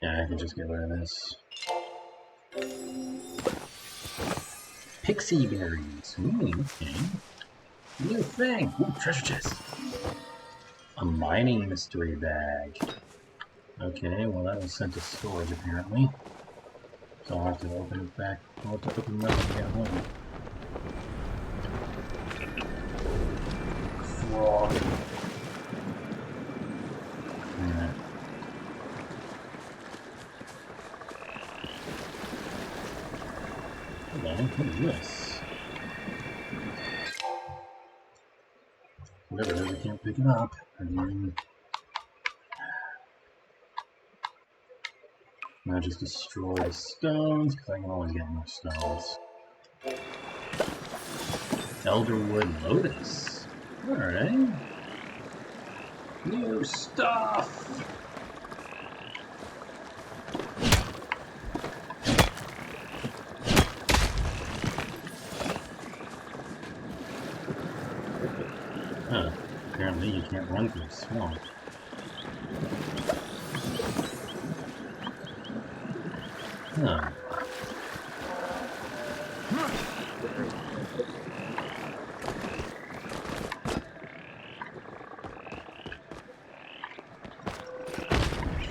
Yeah, I can just get rid of this. Pixie berries. Ooh, okay. New thing. Ooh, treasure chest. A mining mystery bag. Okay, well that was sent to storage apparently. So I'll have to open it back. I'll have to open it up and get home. Frog. Yeah. Hello, what is this? Whatever it is, I can't pick it up. Now just destroy the stones, because I can always get more stones. Elderwood lotus. Alright. New stuff! Huh. Apparently you can't run through the swamp. Huh.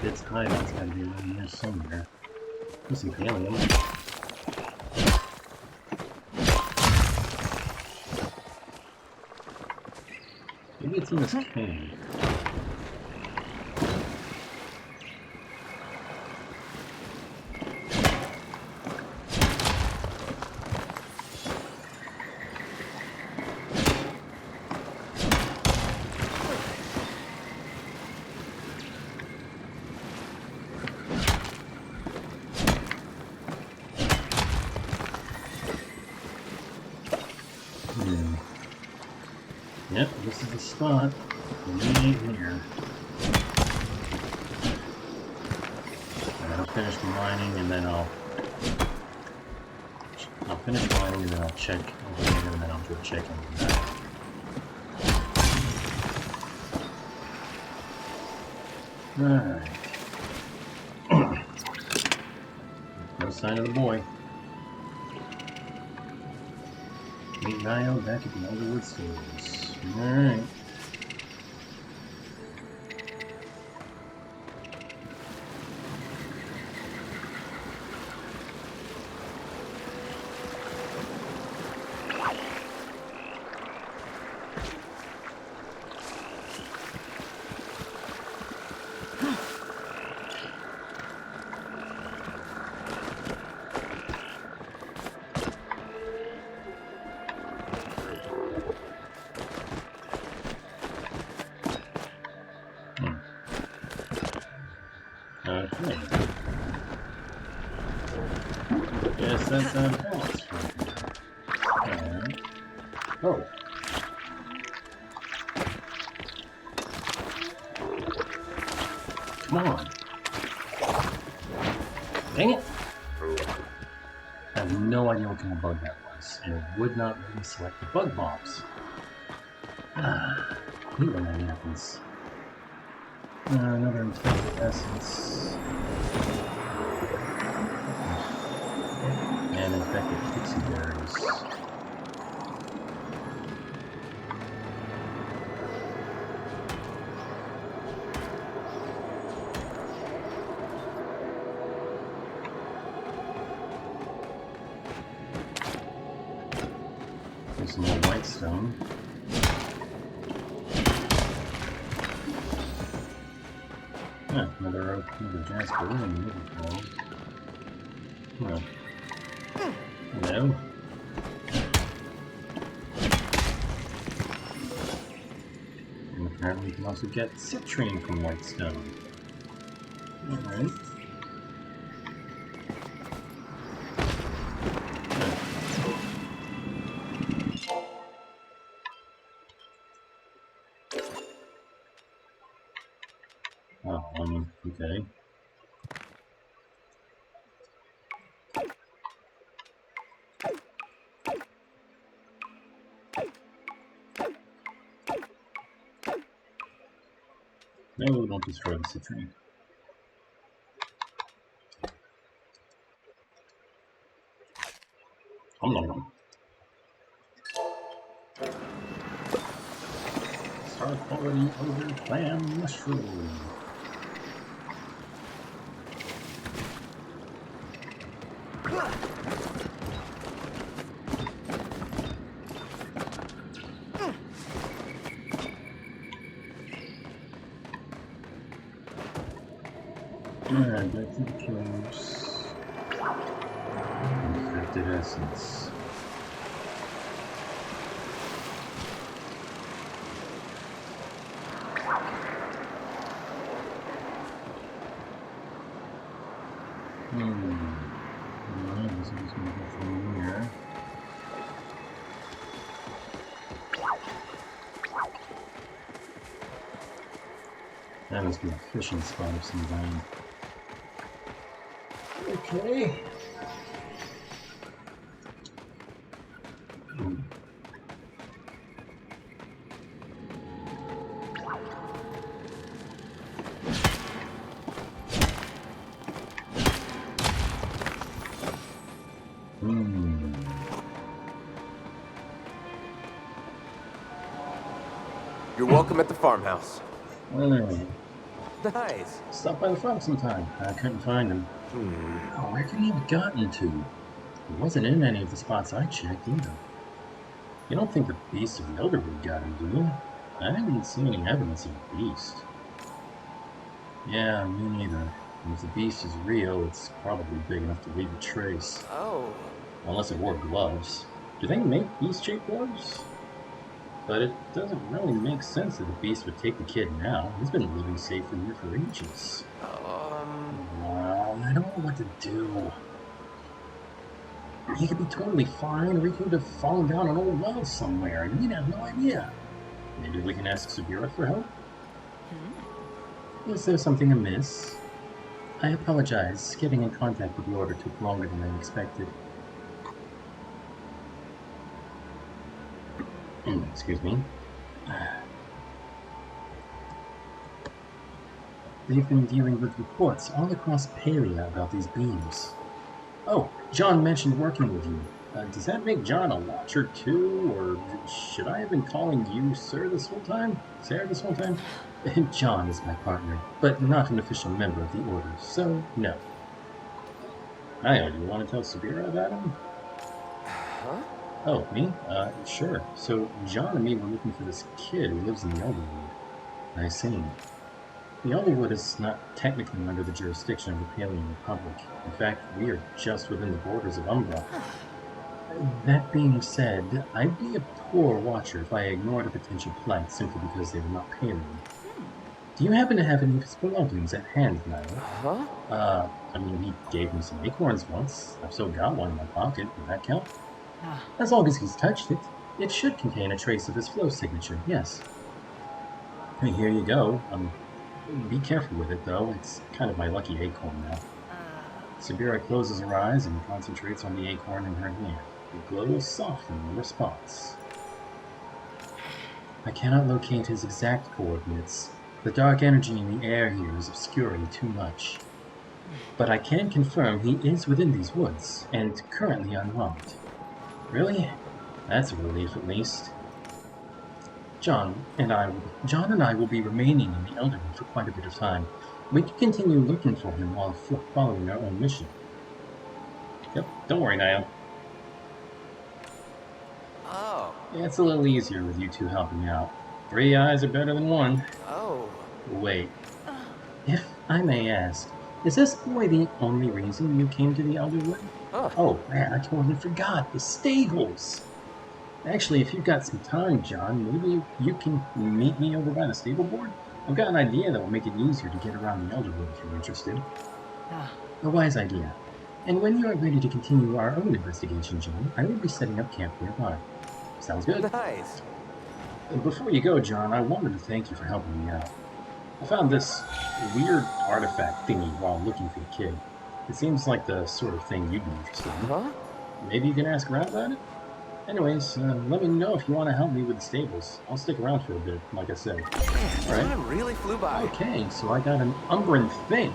It's hiding. It's gotta be around here somewhere. There's some alien. it's in this cave. Yep, this is the spot. Right here. And I'll finish mining and then I'll finish mining and then I'll check over here and then I'll do a check into that. Alright. No sign of the boy. Meet Niall back at the Elderwood stores. Alright. Okay. Yes, that's boss right there. Alright. Oh. Come on. Dang it! I have no idea what kind of bug that was, and it would not let me select the bug bombs. I hate when that happens. Another infected essence. And infected pixie berries. There's some more white stone. Another jasper and another well. Hello. And apparently you can also get citrine from white stone. Alright. Okay. No, don't destroy the citrine. Star quality over clam mushroom. Alright, back to the caves. Infected essence. Alright, this is just gonna go from here. That must be a fishing spot of some kind. Okay. You're welcome at the farmhouse. Alright. Nice. Stop by the farm sometime. I couldn't find him. Oh, where could he have gotten to? He wasn't in any of the spots I checked either. You don't think the beast of Elderwood got him, do you? I didn't see any evidence of a beast. Yeah, me neither. And if the beast is real, it's probably big enough to leave a trace. Oh. Unless it wore gloves. Do they make beast-shaped gloves? But it doesn't really make sense that the beast would take the kid now. He's been living safely here for ages. I don't know what to do. He could be totally fine, or he could have fallen down an old well somewhere, and we'd have no idea. Maybe we can ask Subira for help? Is there something amiss? I apologize. Getting in contact with the Order took longer than I expected. Excuse me. They've been dealing with reports all across Palia about these beams. Oh, John mentioned working with you. Does that make John a watcher too, or should I have been calling you Sir this whole time? Sarah this whole time? John is my partner, but not an official member of the Order, so no. Io, do you want to tell Subira about him? Huh? Oh, me? Sure. So, John and me were looking for this kid who lives in the Elderwood. I see. The Elderwood is not technically under the jurisdiction of the Palian Republic. In fact, we are just within the borders of Umbra. That being said, I'd be a poor watcher if I ignored a potential plight simply because they were not Palian. Do you happen to have any of his belongings at hand, Niall? Huh? I mean, he gave me some acorns once. I've still got one in my pocket. Does that count? As long as he's touched it, it should contain a trace of his flow signature, yes. Hey, here you go. Be careful with it, though. It's kind of my lucky acorn now. Subira closes her eyes and concentrates on the acorn in her hand. The glow softens in response. I cannot locate his exact coordinates. The dark energy in the air here is obscuring too much. But I can confirm he is within these woods, and currently unharmed. Really? That's a relief, at least. John and I will be remaining in the Elderwood for quite a bit of time. We can continue looking for him while following our own mission. Yep, don't worry, Niall. Oh. Yeah, it's a little easier with you two helping out. 3 eyes are better than 1. Oh. Wait. If I may ask, is this boy the only reason you came to the Elderwood? Oh man, I totally forgot. The stables! Actually, if you've got some time, John, maybe you can meet me over by the stable board? I've got an idea that will make it easier to get around the Elderwood if you're interested. A wise idea. And when you are ready to continue our own investigation, John, I will be setting up camp nearby. Sounds good? Nice. Before you go, John, I wanted to thank you for helping me out. I found this weird artifact thingy while looking for the kid. It seems like the sort of thing you'd be interested in. Huh? Maybe you can ask around about it? Anyways, let me know if you want to help me with the stables. I'll stick around for a bit, like I said. Man, time really flew by. Okay, so I got an Umbran thing.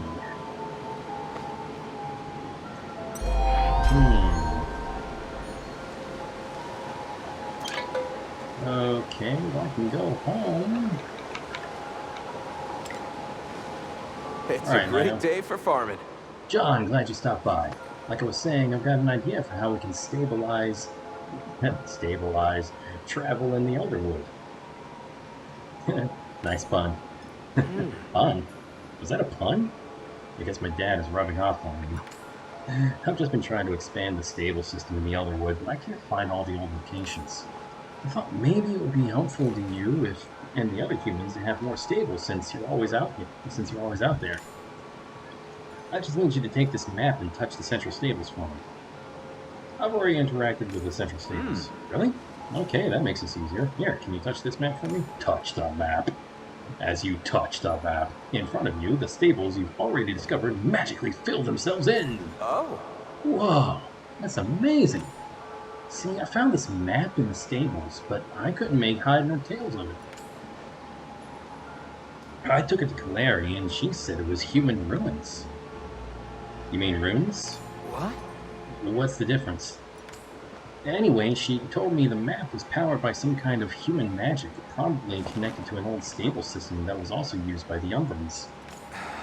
Okay, well, I can go home. It's All right, a great Niall. day for farming. John, glad you stopped by. Like I was saying, I've got an idea for how we can stabilize travel in the Elderwood. Nice pun. Pun? Was that a pun? I guess my dad is rubbing off on me. I've just been trying to expand the stable system in the Elderwood, but I can't find all the old locations. I thought maybe it would be helpful to you and the other humans to have more stables since you're always out there. I just need you to take this map and touch the central stables for me. I've already interacted with the central stables. Really? Okay, that makes this easier. Here, can you touch this map for me? Touch the map. As you touch the map, in front of you, the stables you've already discovered magically fill themselves in. Oh. Whoa, that's amazing. See, I found this map in the stables, but I couldn't make hide nor tails of it. I took it to Caleri, and she said it was human ruins. You mean ruins? What? What's the difference? Anyway, she told me the map was powered by some kind of human magic, probably connected to an old stable system that was also used by the Umbrans.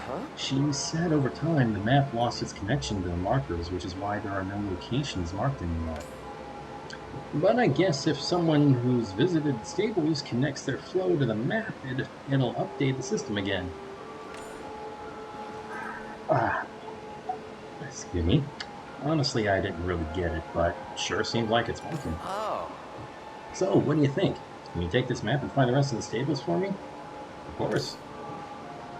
Huh? She said over time the map lost its connection to the markers, which is why there are no locations marked anymore. But I guess if someone who's visited the stables connects their flow to the map, it'll update the system again. Excuse me. Honestly, I didn't really get it, but sure seems like it's working. Oh. So, what do you think? Can you take this map and find the rest of the stables for me? Of course.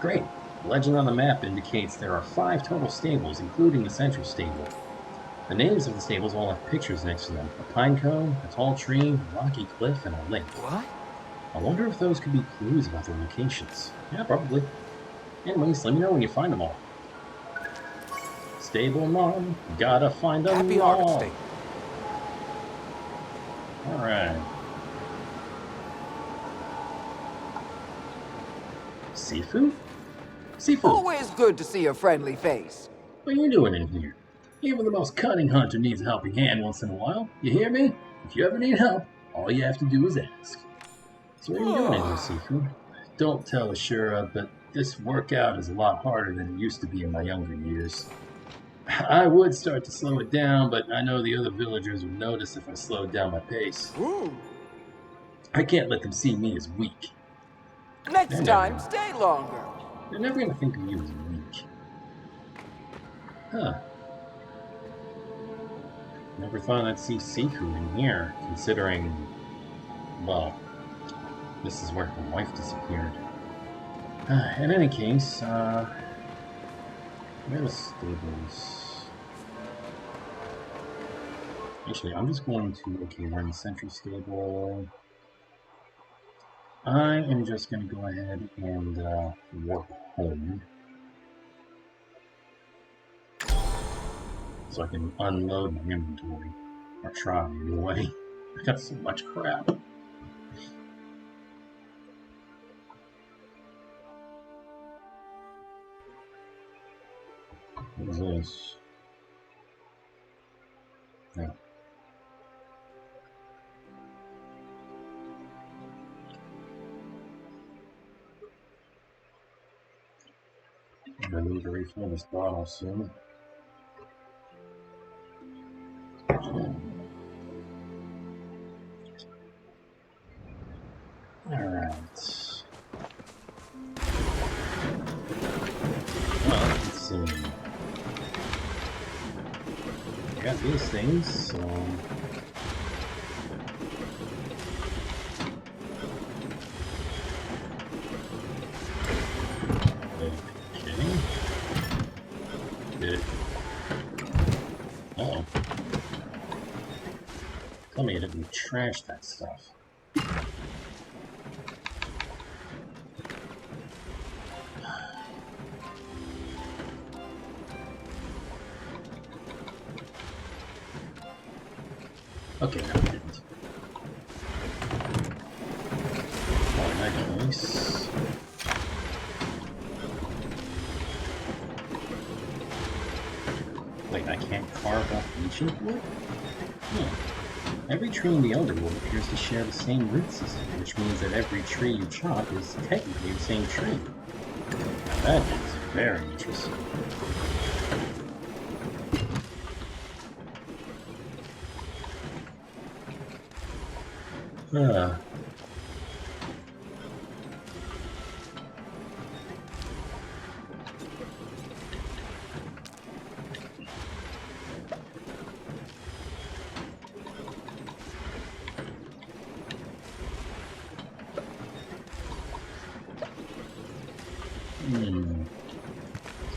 Great. The legend on the map indicates there are 5 total stables, including the central stable. The names of the stables all have pictures next to them. A pine cone, a tall tree, a rocky cliff, and a lake. What? I wonder if those could be clues about their locations. Yeah, probably. Anyways, let me know when you find them all. Stable mom, gotta find them Happy all. harvesting. Alright. Seafood? Seafood! Always good to see a friendly face. What are you doing in here? Even the most cunning hunter needs a helping hand once in a while. You hear me? If you ever need help, all you have to do is ask. So what are you doing in here, Seafood? Don't tell Ashura, but this workout is a lot harder than it used to be in my younger years. I would start to slow it down, but I know the other villagers would notice if I slowed down my pace. Ooh. I can't let them see me as weak. Next time, stay longer. They're never going to think of you as weak. Huh. Never thought I'd see Seafood in here, considering, well, this is where her wife disappeared. In any case, where are the stables? Actually, I'm just going to, okay, we're in the central stable. I am just going to go ahead and warp home. So I can unload my inventory. Or try, anyway. I got so much crap. What is this? No. I'm gonna need to refill this bottle soon. Alright. Well, let's see. I got these things, so... Okay. Did it? Uh-oh. Tell me I didn't trash that stuff. Okay, no, I didn't. Oh, in that case... Wait, I can't carve up ancient wood? Every tree in the Elderwood appears to share the same root system, which means that every tree you chop is technically the same tree. Now that is very interesting.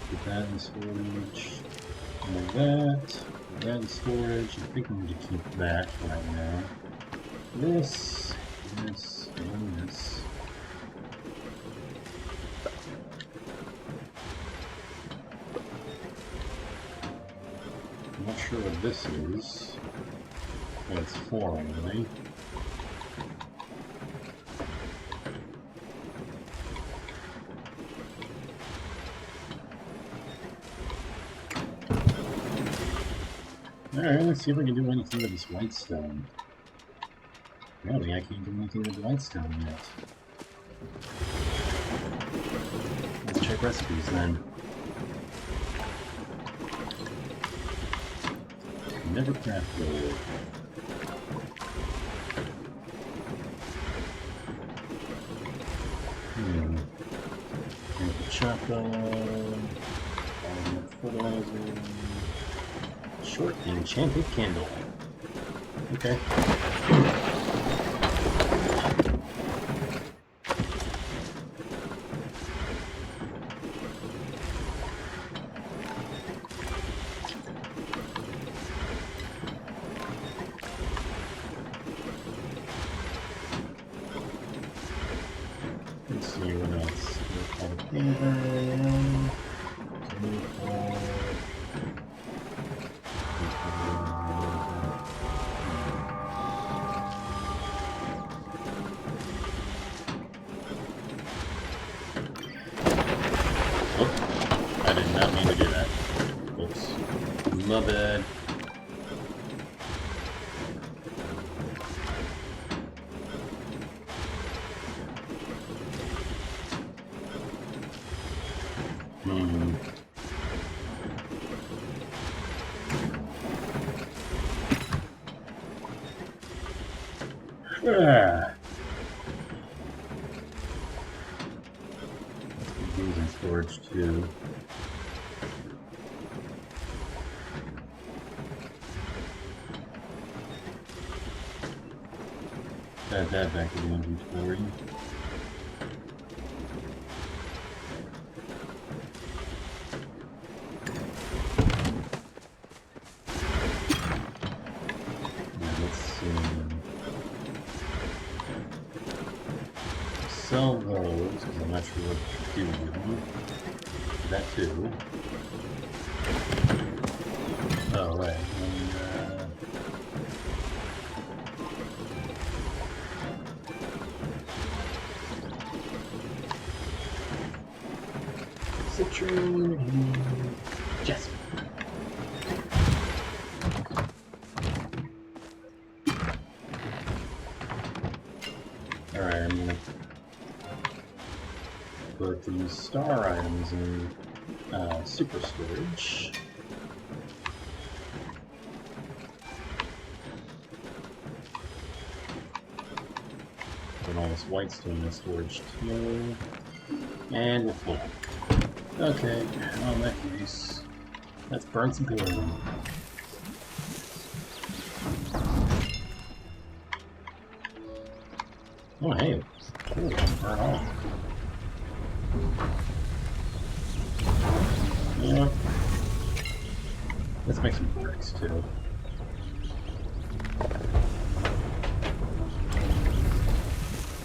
Put that in storage. And put that in storage. I think I'm going to keep that right now. This, and this. I'm not sure what this is. Well, it's 4 anyway. Alright, let's see if I can do anything with this white stone. Really, I can't do anything with the white stone yet. Let's check recipes then. Never craft gold. shotgun. Fertilizer. Short enchanted candle. Okay. Let's see what else. Oh, I did not mean to do that. Oops. My bad. These in storage too. Add that back to the inventory. Sell those, because I'm not sure what to do with them. That too. Oh, right. Citrine and Jasper. Alright, I'm gonna put these star items in super storage. Put all this white stone in storage too. And we're full. Okay, well, in that case, let's burn some pillaging. Oh, hey, cool, burn off. You know what? Let's make some bricks too.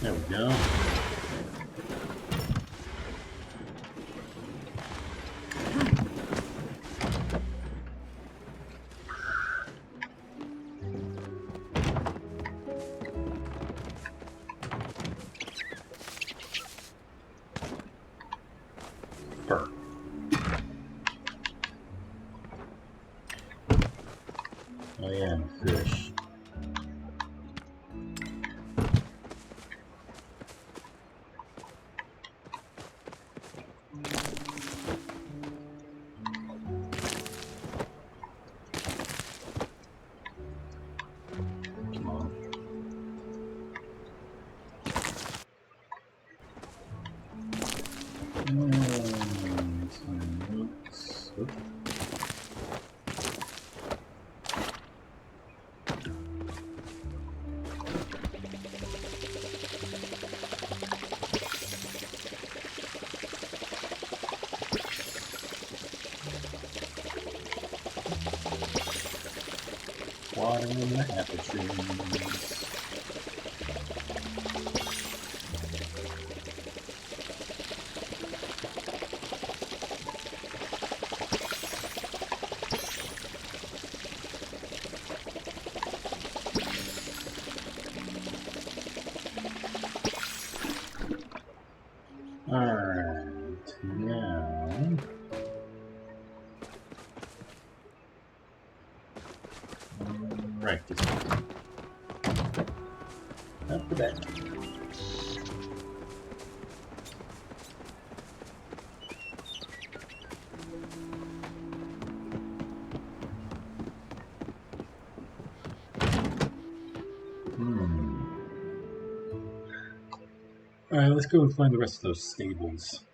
There we go. Perfect. Oh yeah, fish. Come on. Some roots. Oops. Watering the apple trees. Alright, now right this way. Up the back. Alright, let's go and find the rest of those stables.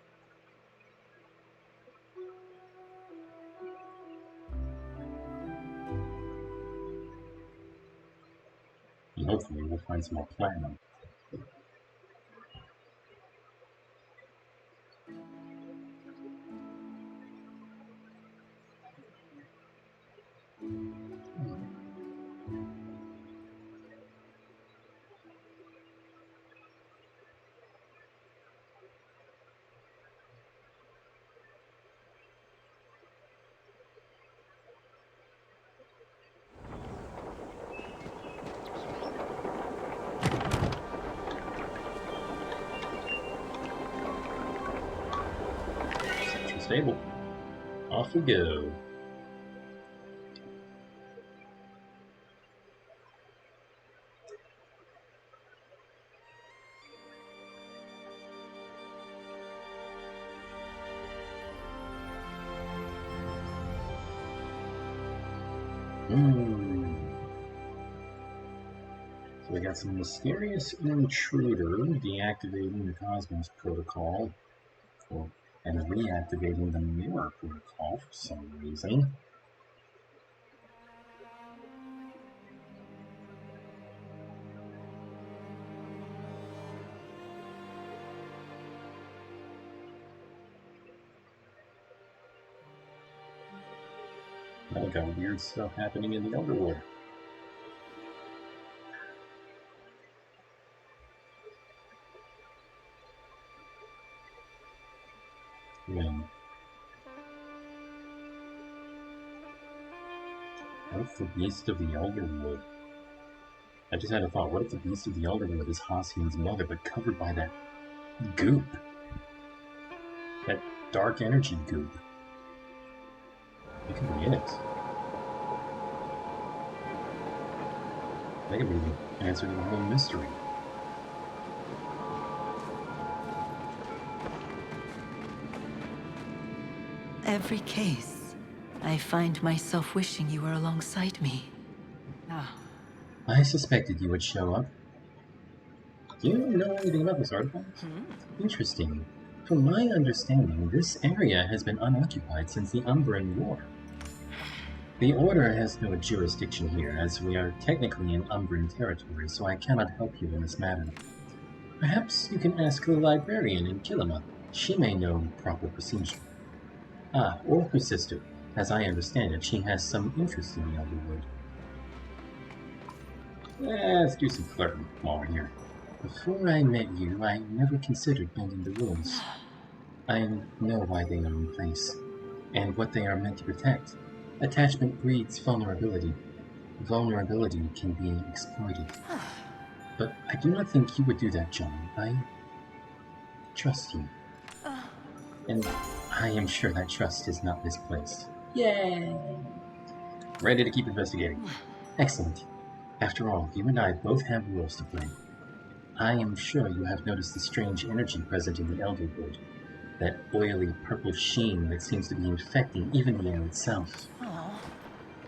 hopefully we'll find some more platinum. Section stable. Off we go. So we got some mysterious intruder deactivating the Cosmos Protocol and reactivating the Mirror Protocol for some reason. Now we got weird stuff happening in the Elderwood. What if the Beast of the Elderwood? I just had a thought. What if the Beast of the Elderwood is Hassian's mother, but covered by that goop? That dark energy goop. It could be it. That could be the answer to the whole mystery. Every case, I find myself wishing you were alongside me. Ah. I suspected you would show up. Do you know anything about this artifact? Interesting. From my understanding, this area has been unoccupied since the Umbran War. The Order has no jurisdiction here, as we are technically in Umbran territory, so I cannot help you in this matter. Perhaps you can ask the librarian in Kilima. She may know proper procedure. Ah, or her sister. As I understand it, she has some interest in the Elderwood. Let's do some flirting while we're here. Before I met you, I never considered bending the rules. I know why they are in place, and what they are meant to protect. Attachment breeds vulnerability. Vulnerability can be exploited. But I do not think you would do that, John. I trust you. And I am sure that trust is not misplaced. Yay! Ready to keep investigating. Excellent. After all, you and I both have roles to play. I am sure you have noticed the strange energy present in the Elderwood. That oily purple sheen that seems to be infecting even the air itself.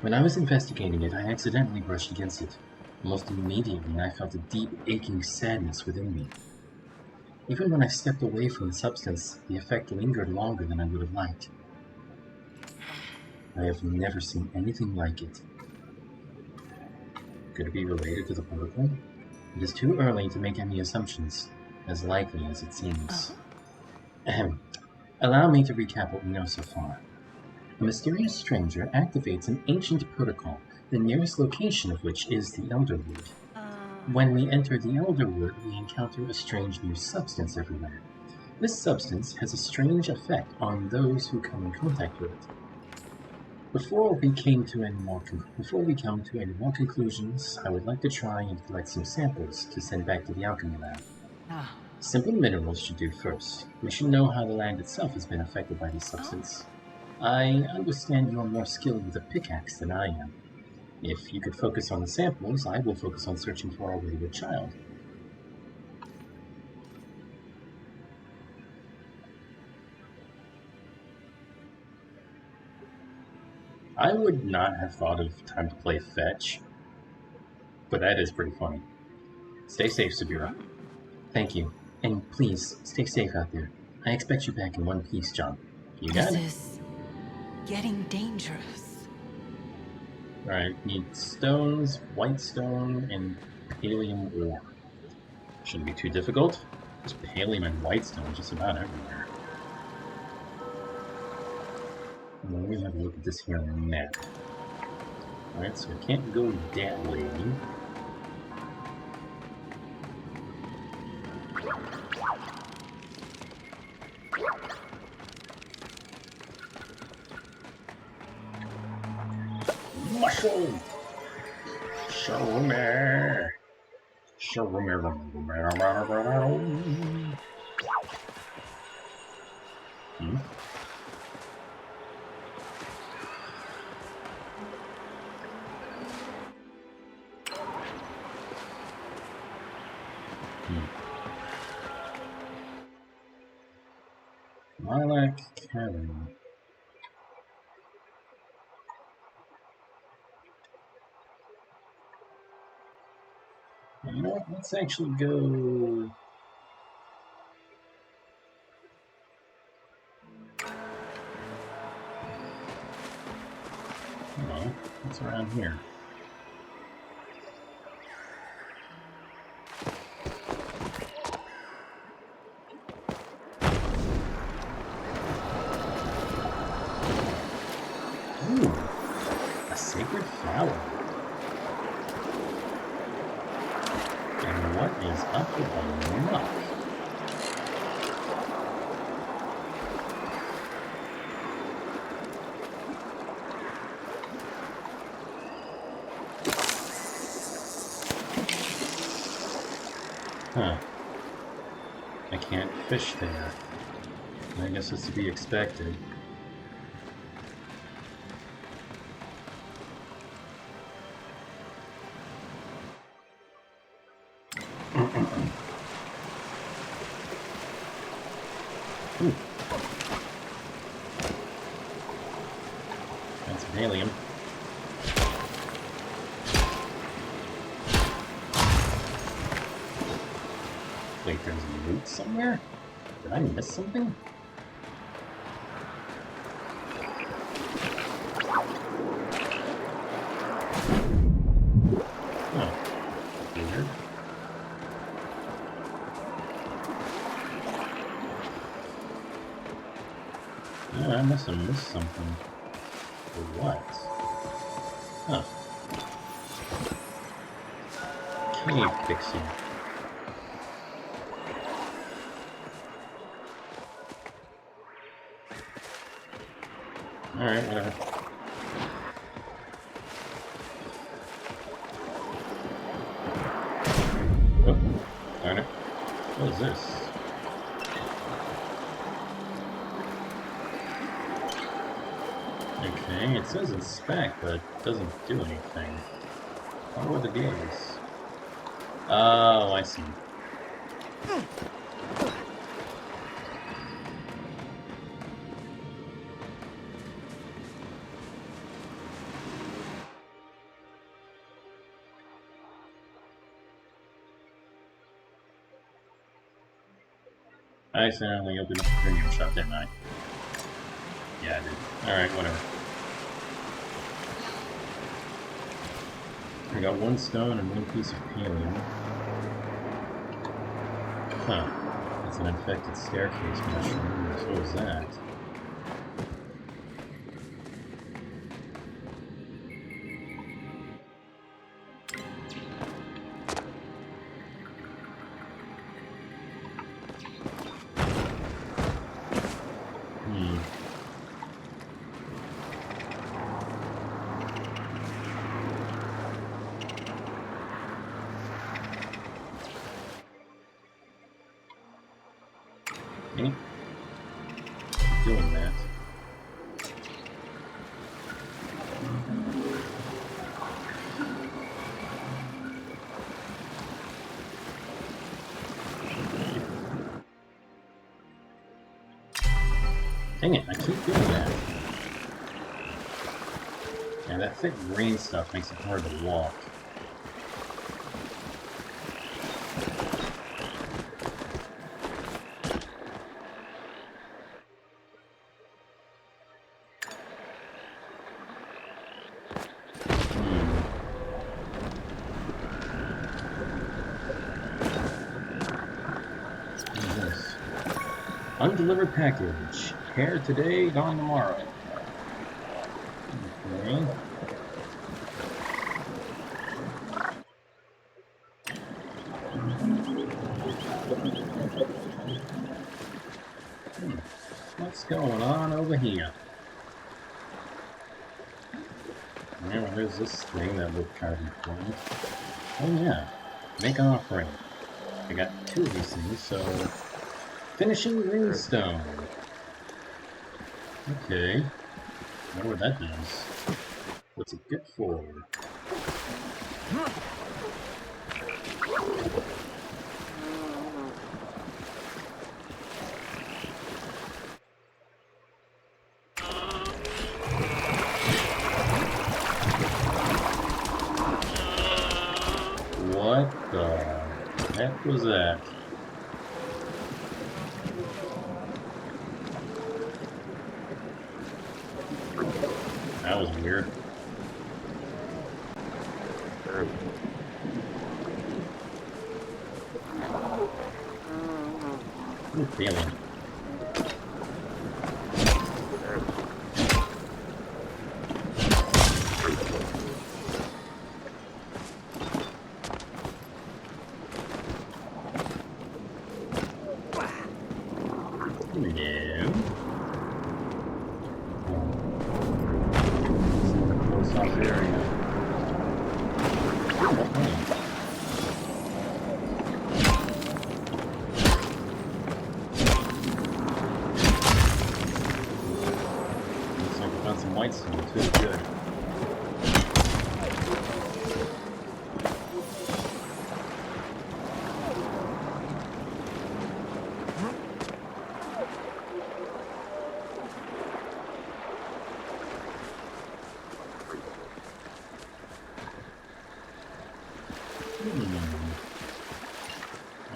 When I was investigating it, I accidentally brushed against it. Almost immediately, I felt a deep, aching sadness within me. Even when I stepped away from the substance, the effect lingered longer than I would have liked. I have never seen anything like it. Could it be related to the protocol? It is too early to make any assumptions, as likely as it seems. Ahem. Allow me to recap what we know so far. A mysterious stranger activates an ancient protocol, the nearest location of which is the Elderwood. When we enter the Elderwood, we encounter a strange new substance everywhere. This substance has a strange effect on those who come in contact with it. Before we come to any more conclusions, I would like to try and collect some samples to send back to the alchemy lab. Simple minerals should do first. We should know how the land itself has been affected by this substance. I understand you are more skilled with a pickaxe than I am. If you could focus on the samples, I will focus on searching for our wayward child. I would not have thought of time to play fetch, but that is pretty funny. Stay safe, Sabira. Thank you. And please, stay safe out there. I expect you back in one piece, John. You got it? This is getting dangerous. Alright, need stones, white stone, and Helium ore. Shouldn't be too difficult. There's helium and whitestone just about everywhere. And then we have a look at this here map. Alright, so we can't go that way. Mushroom! Show me! Show me! Hmm? Lilac Cavern. You know what? Let's actually go. Hello. What's around here? Ooh, a sacred flower. And what is up with the muck? Huh. I can't fish there. I guess it's to be expected. Ooh. That's vanadium. Wait, there's loot somewhere? Did I miss something? Huh. Weird. Yeah, I must have missed something. For what? Huh. Cave pixie. Alright, whatever. Oh, darn it. What is this? Okay, it says inspect, but it doesn't do anything. What were the deals? Oh, I see. I accidentally opened up the premium shop, didn't I? Yeah, I did. Alright, whatever. I got one stone and one piece of helium. Huh. That's an infected staircase mushroom. So what was that? Okay. Doing that. Dang it, I keep doing that. And that thick green stuff makes it hard to walk. Undelivered package. Hair today, gone tomorrow. Okay. What's going on over here? Yeah, well, there's this thing that looked kind of important. Oh yeah, make an offering. I got 2 of these things, so... Finishing Greenstone. Okay. I wonder what that does. What's it good for? What the heck was that? That was weird. Good feeling.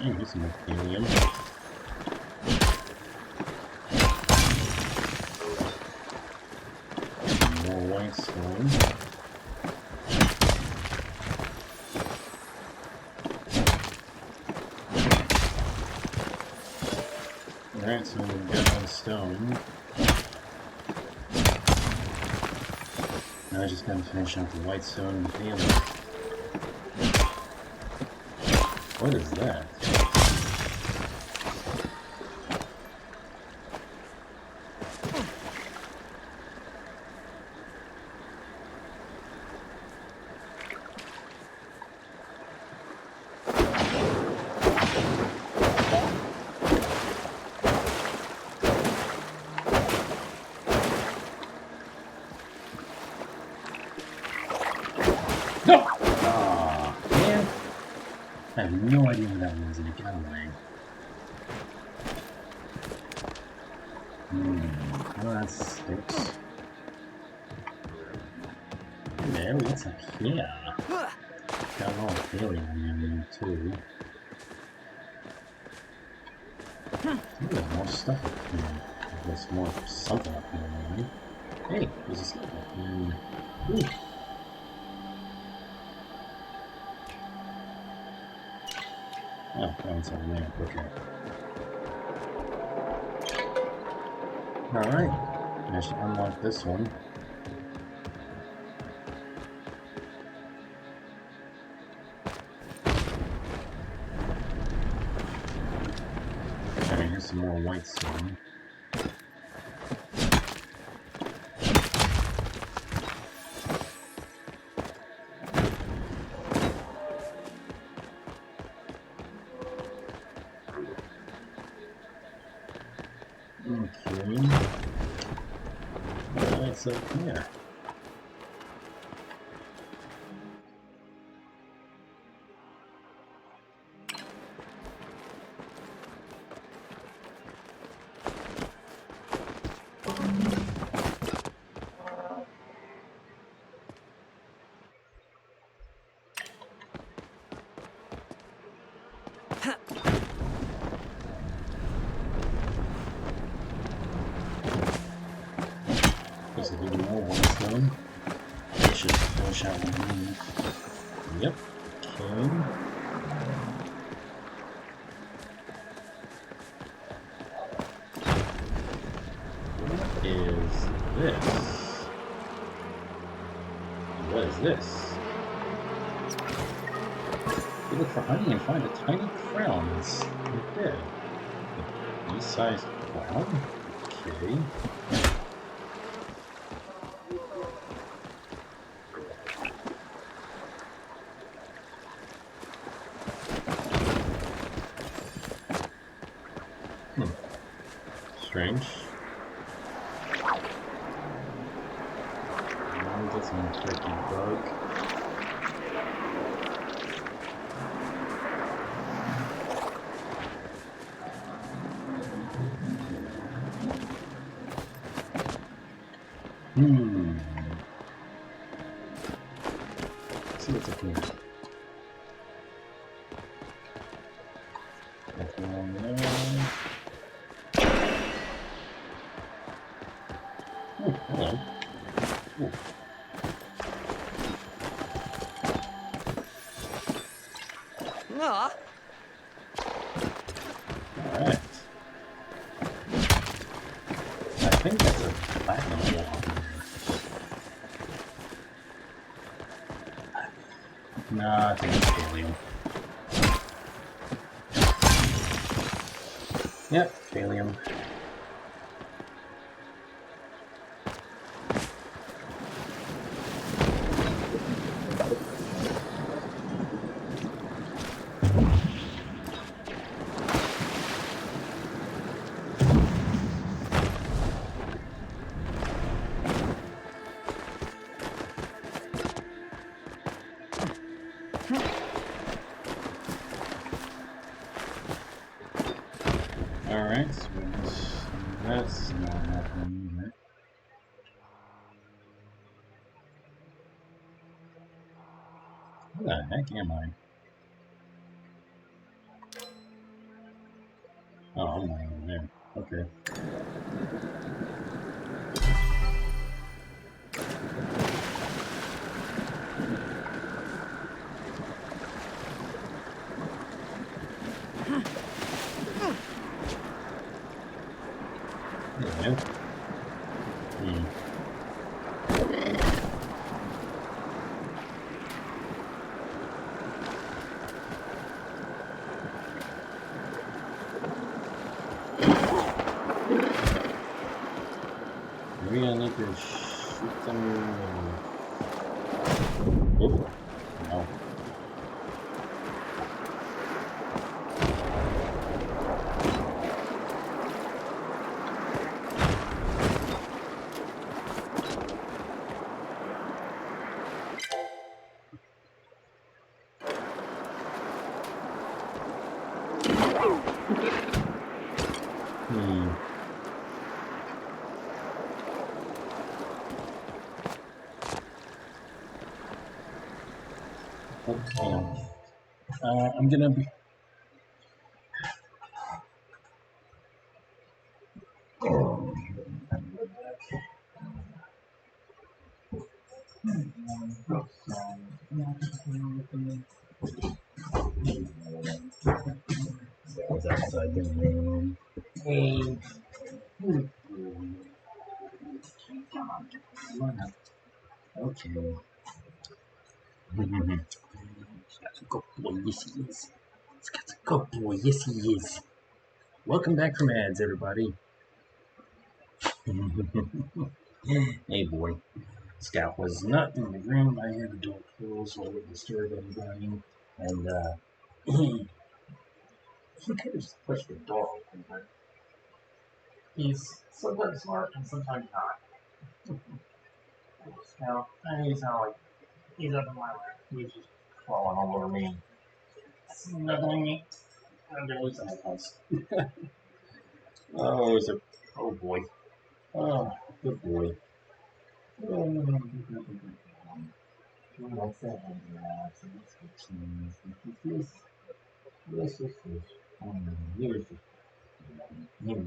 Here's some helium. More white stone. Alright, so we've got one stone. Now I just gotta finish off the white stone and the helium. What is that? No! Aw, man. I have no idea what that was, and it got away. Well, that sticks. There, what's up here? Got a lot of helium in there, too. There's more stuff up here. There's more something up here, maybe. Hey, there's a stuff up here. Ooh. Oh, found something there. Okay. Alright. I should unlock this one. Alright, here's some more white stone. Okay. What's up here? There's a little more white stone. I should finish out one of these. Yep. Okay. What is this? You look for honey and find a tiny crown that's dead. A pea-sized crown? Okay. Strange. That's an tricky bug. Let's see what's up here. Nothing on there. Oh, hello. Ooh. Aw. Alright. I think that's a platinum wall. Nah, I think it's helium. Yep, helium. Alright, so that's not happening either. Where the heck am I? Oh, I'm not over there. Okay. Yeah. Maybe I need to shoot them. Oh, no. Okay. I'm gonna be. That was outside the room. Hey. Come on up. Okay. He's got a good boy, yes he is. He's got a good boy, yes he is. Welcome back from ads, everybody. Hey boy. Scout was not in the room. I had the door closed so I wouldn't disturb anybody. And he could have just pushed the door open, but he's sometimes smart and sometimes not. Scout, he's not like he's up in my lap. He's just crawling all over me. Snuggling me. I'm gonna lose my house. Oh, is it? Oh boy. Oh, good boy. Oh, what's that? Yes, yes, yes. Here's yeah.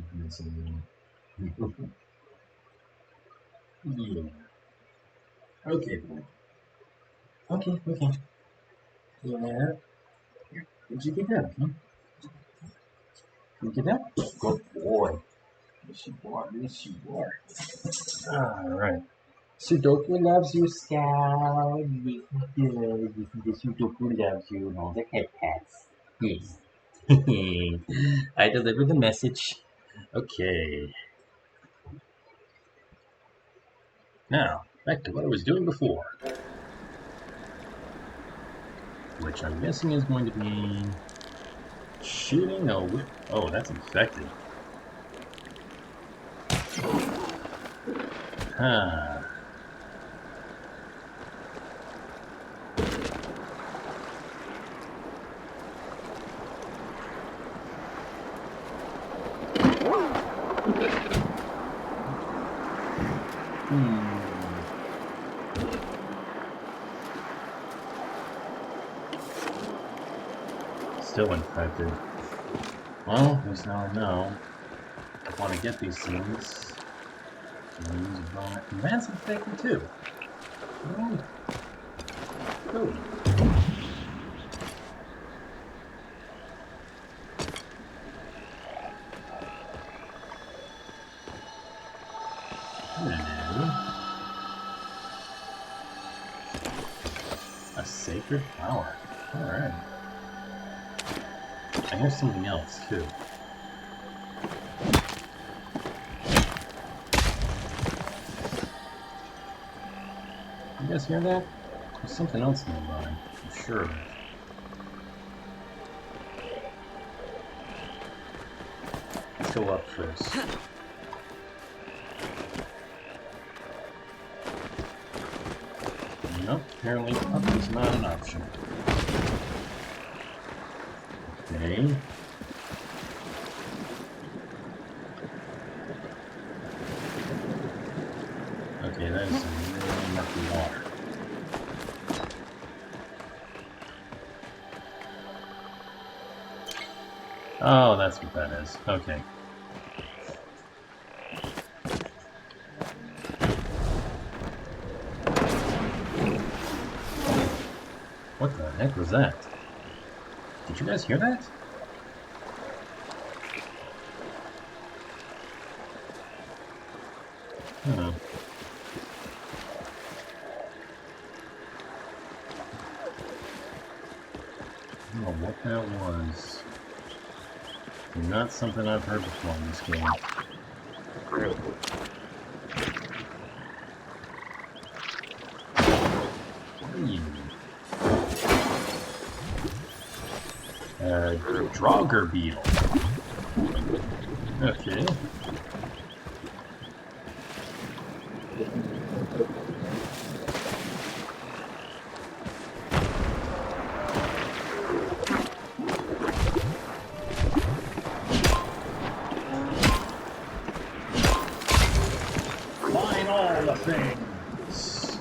Okay, boy. Okay, okay. Yeah. Did you get that? Huh? You get that? Good boy. Yes, you are. Yes, you are. All right. Sudoku loves you, Scout. Sudoku loves you and all the head pats. Yes. I deliver the message. Okay. Now, back to what I was doing before. Which I'm guessing is going to be shooting a whip. Oh, that's infected. Huh. Still infected. Well, at least now I know. I want to get these things. And that's infected too. Oh, cool. Hello. A sacred flower. Alright. I hear something else too. You guys hear that? There's something else nearby. I'm sure of it. Let's go up first. Nope, apparently up is not an option. Okay. Okay, that is some really murky water. Oh, that's what that is. Okay. What the heck was that? Did you guys hear that? Huh. I don't know what that was. Not something I've heard before in this game. Draugr beetle. Okay. Find all the things.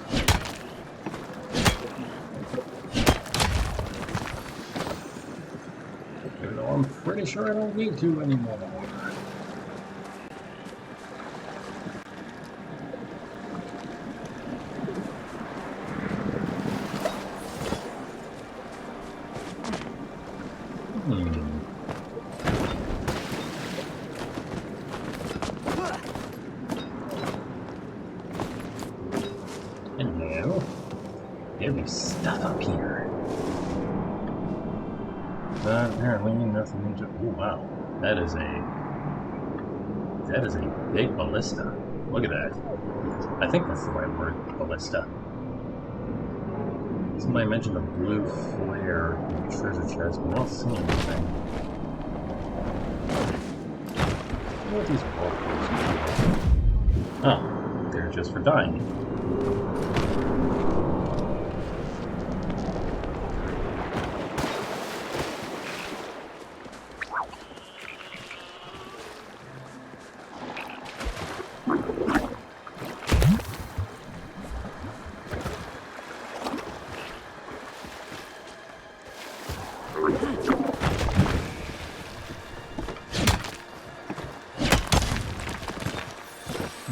Even though I'm pretty sure I don't need to anymore. Hello. There's stuff up here. But apparently nothing to... Oh wow. That is a big ballista. Look at that. I think that's the right word, ballista. Somebody mentioned a blue flare in the treasure chest, but I don't see anything. What are these walkers? Oh, they're just for dying.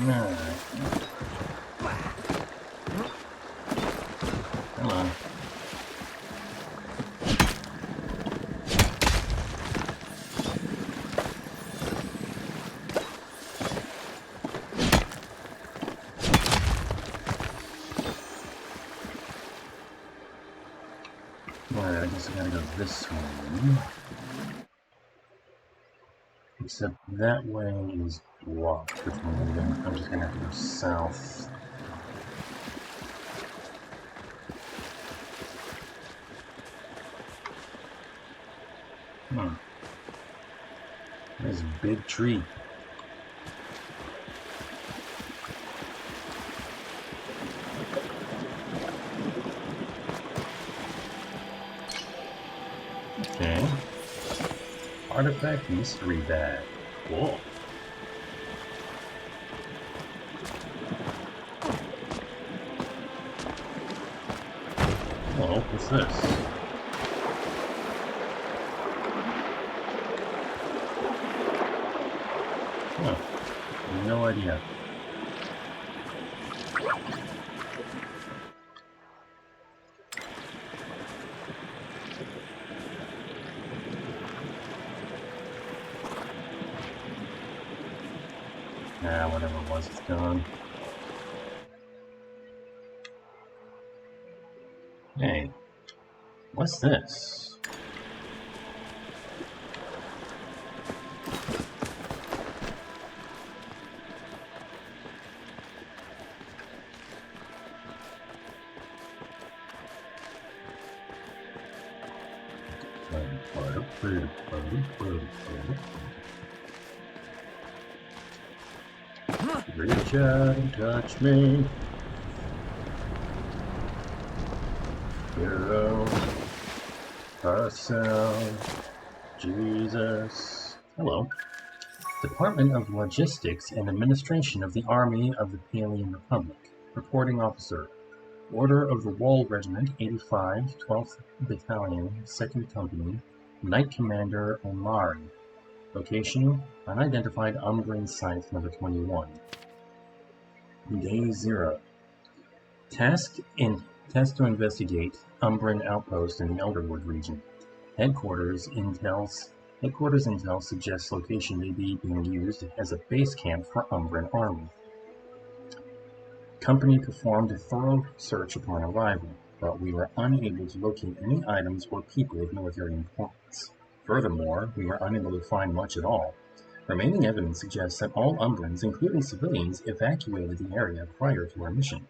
Alright. Come on. Alright, I guess I gotta go this way. Except that way is blocked, which means I'm just gonna have to go south. There's a big tree. Okay. Artifact mystery bag. Cool. Oh, what's this? Huh. No idea. Nah, whatever it was, it's gone. Hey, what's this? Reach out and touch me. Hero, ourselves, Jesus. Hello. Department of Logistics and Administration of the Army of the Palian Republic. Reporting Officer. Order of the Wall Regiment, 85, 12th Battalion, 2nd Company. Knight Commander Omari. Location, unidentified Umbran Site number 21. Day 0. Task to investigate Umbran outpost in the Elderwood region. Headquarters intel suggests location may be being used as a base camp for Umbran army. Company performed a thorough search upon arrival, but we were unable to locate any items or people of military importance. Furthermore, we were unable to find much at all. Remaining evidence suggests that all Umbrans, including civilians, evacuated the area prior to our mission.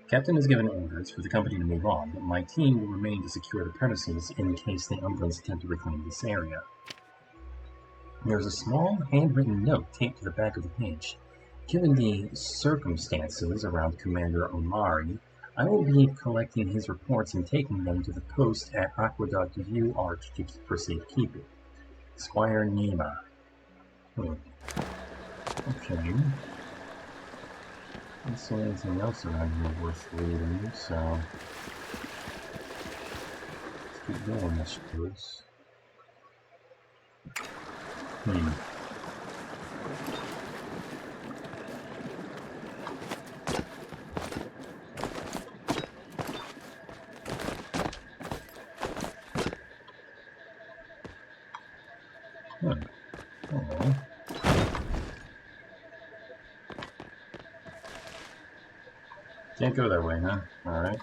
Captain has given orders for the company to move on, but my team will remain to secure the premises in case the Umbrans attempt to reclaim this area. There is a small, handwritten note taped to the back of the page. Given the circumstances around Commander Omari, I will be collecting his reports and taking them to the post at Aqueduct View Arch for safekeeping. Squire Nima. Okay. I don't see anything else around here worth reading, so let's keep going, I suppose. Oh. Can't go that way, huh? Alright.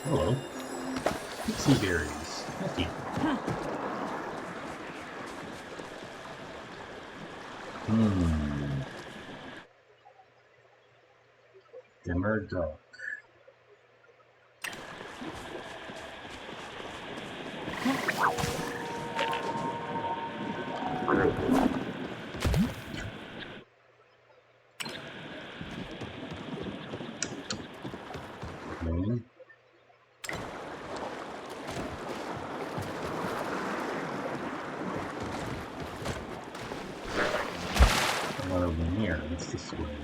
Hello. Pixie berries. Healthy. Dimmer dark. Not over here. It's this way.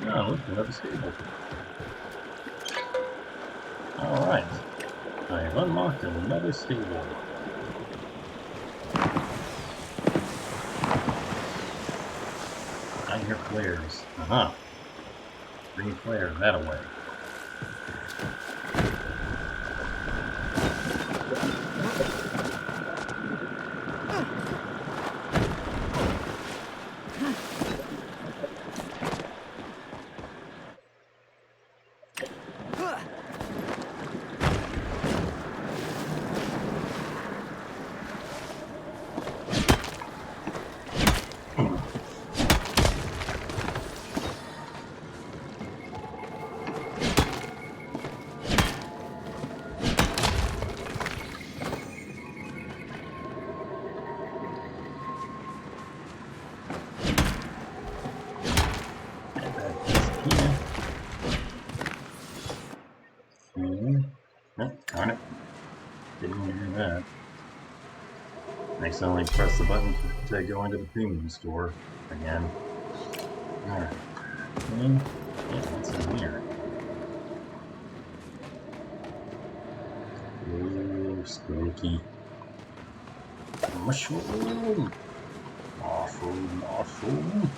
Oh, look, another stable. Alright. I have unlocked another stable. I hear flares. Aha. Green flare, that away. Nope, darn it. Didn't want to do that. I accidentally pressed the button to go into the premium store again. Alright. Yeah, what's in here? Ooh, spooky. Mushroom! Mushroom!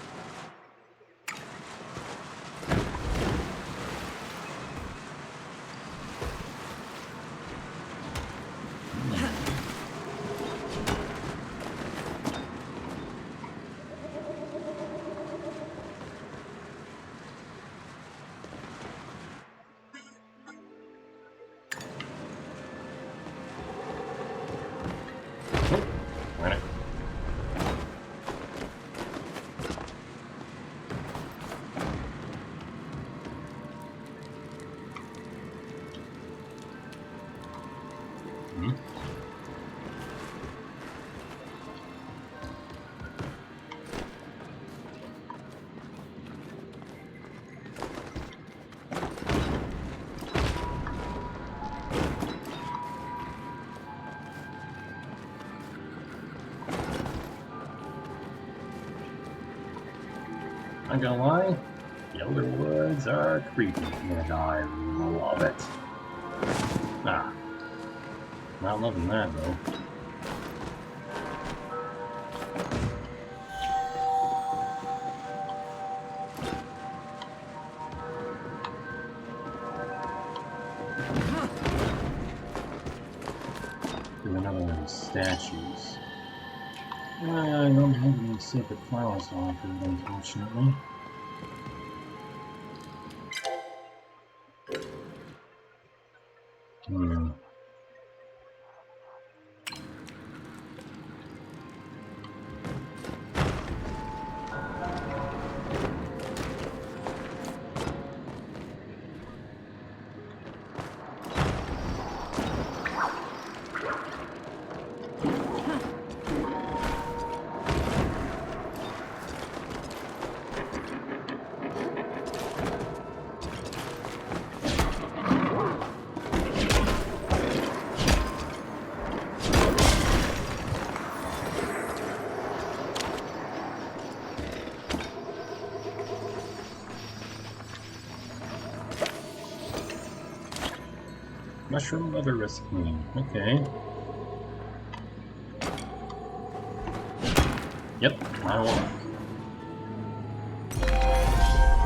I'm gonna lie, the Elderwoods are creepy, and I love it. Ah, not loving that though. Do another one of these statues. I don't have any sacred flowers to offer, unfortunately. Mushroom leather recipe. Okay. Yep, I want.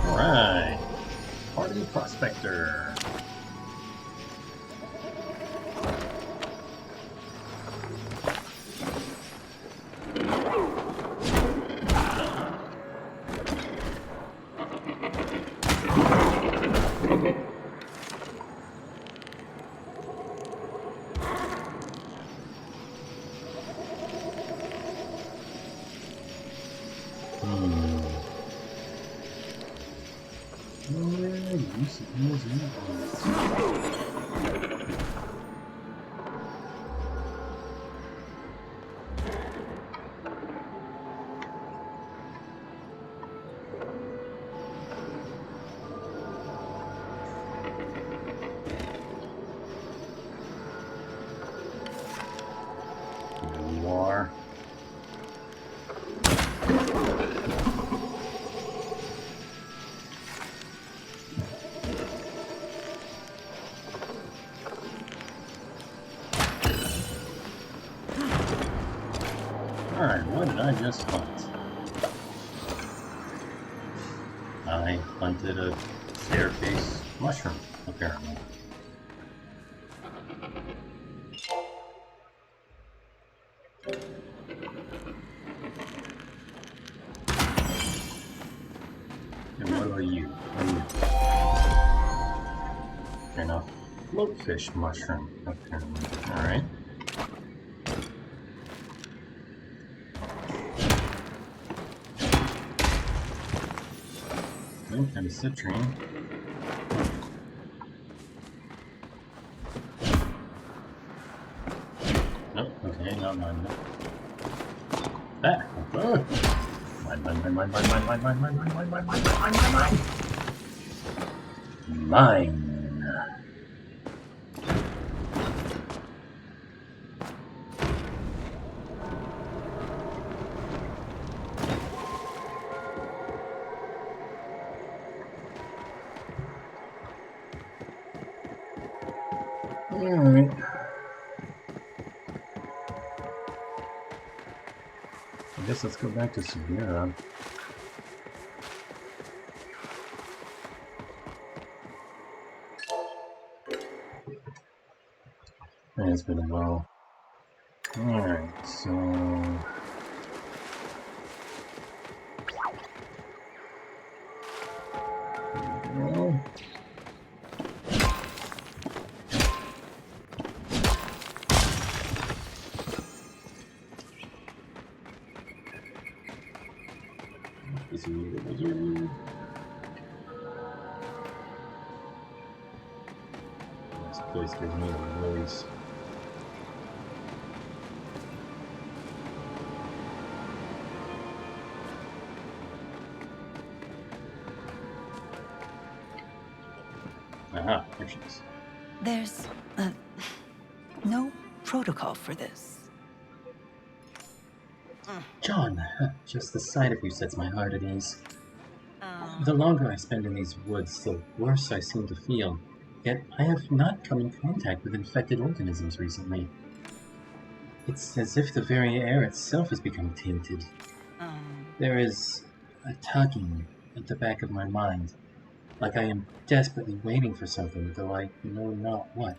Alright. Party Prospector. I just hunt? I hunted a staircase mushroom, apparently. And what are you? What are you? And a floatfish mushroom, apparently. Alright. Oh, and a citrine. Nope, okay, not mine. Ah! Oh. Mine. Mine. Alright. I guess let's go back to Severa. It's been a while. Alright, so... Well... This is the wizard. This place gives me the willies. Aha, there she is. There's no protocol for this. John, just the sight of you sets my heart at ease. The longer I spend in these woods, the worse I seem to feel. Yet I have not come in contact with infected organisms recently. It's as if the very air itself has become tainted. There is a tugging at the back of my mind, like I am desperately waiting for something, though I know not what.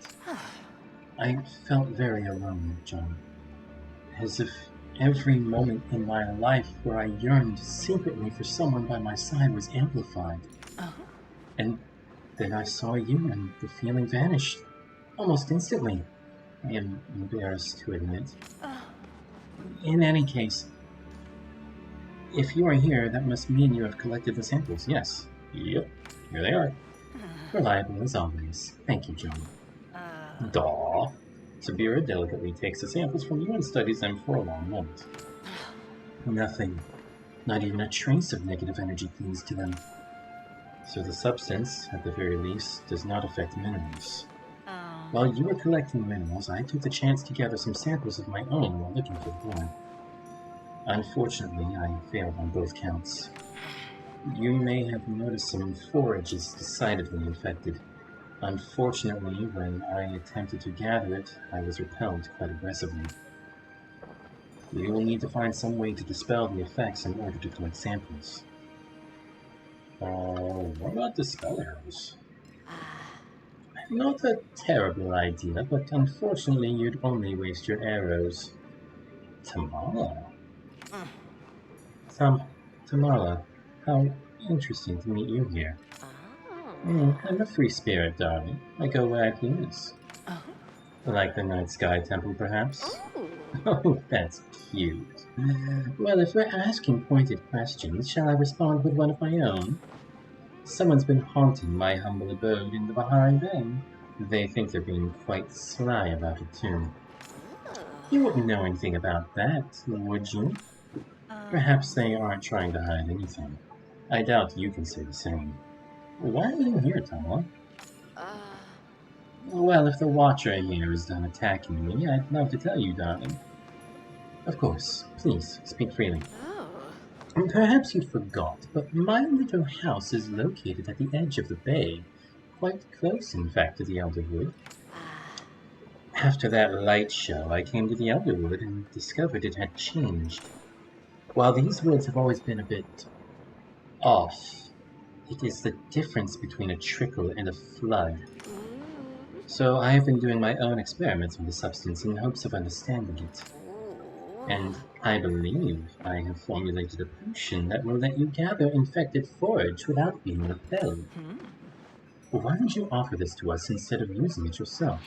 I felt very alone, John, as if every moment in my life where I yearned secretly for someone by my side was amplified. And then I saw you and the feeling vanished, almost instantly, I am embarrassed to admit. In any case, if you are here, that must mean you have collected the samples, yes. Yep, here they are. Reliable as always. Thank you, John. Daw. Severa delicately takes the samples from you and studies them for a long moment. Nothing, not even a trace of negative energy clings to them. So the substance, at the very least, does not affect minerals. While you were collecting minerals, I took the chance to gather some samples of my own while looking for the boy. Unfortunately, I failed on both counts. You may have noticed some forage is decidedly infected. Unfortunately, when I attempted to gather it, I was repelled quite aggressively. You will need to find some way to dispel the effects in order to collect samples. What about dispel arrows? Not a terrible idea, but unfortunately you'd only waste your arrows. Tamala? Tamala, how interesting to meet you here. I'm a free spirit, darling. I go where I please. Like the night sky temple, perhaps? Oh, that's cute. Well, if we're asking pointed questions, shall I respond with one of my own? Someone's been haunting my humble abode in the Bahari Bay. They think they're being quite sly about it, too. You wouldn't know anything about that, would you? Perhaps they aren't trying to hide anything. I doubt you can say the same. Why are you here, Tama? Well, if the Watcher here is done attacking me, I'd love to tell you, darling. Of course, please, speak freely. Perhaps you forgot, but my little house is located at the edge of the bay. Quite close, in fact, to the Elderwood. After that light show, I came to the Elderwood and discovered it had changed. While these woods have always been a bit off, it is the difference between a trickle and a flood. So I have been doing my own experiments with the substance in hopes of understanding it. And I believe I have formulated a potion that will let you gather infected forage without being repelled. Why don't you offer this to us instead of using it yourself?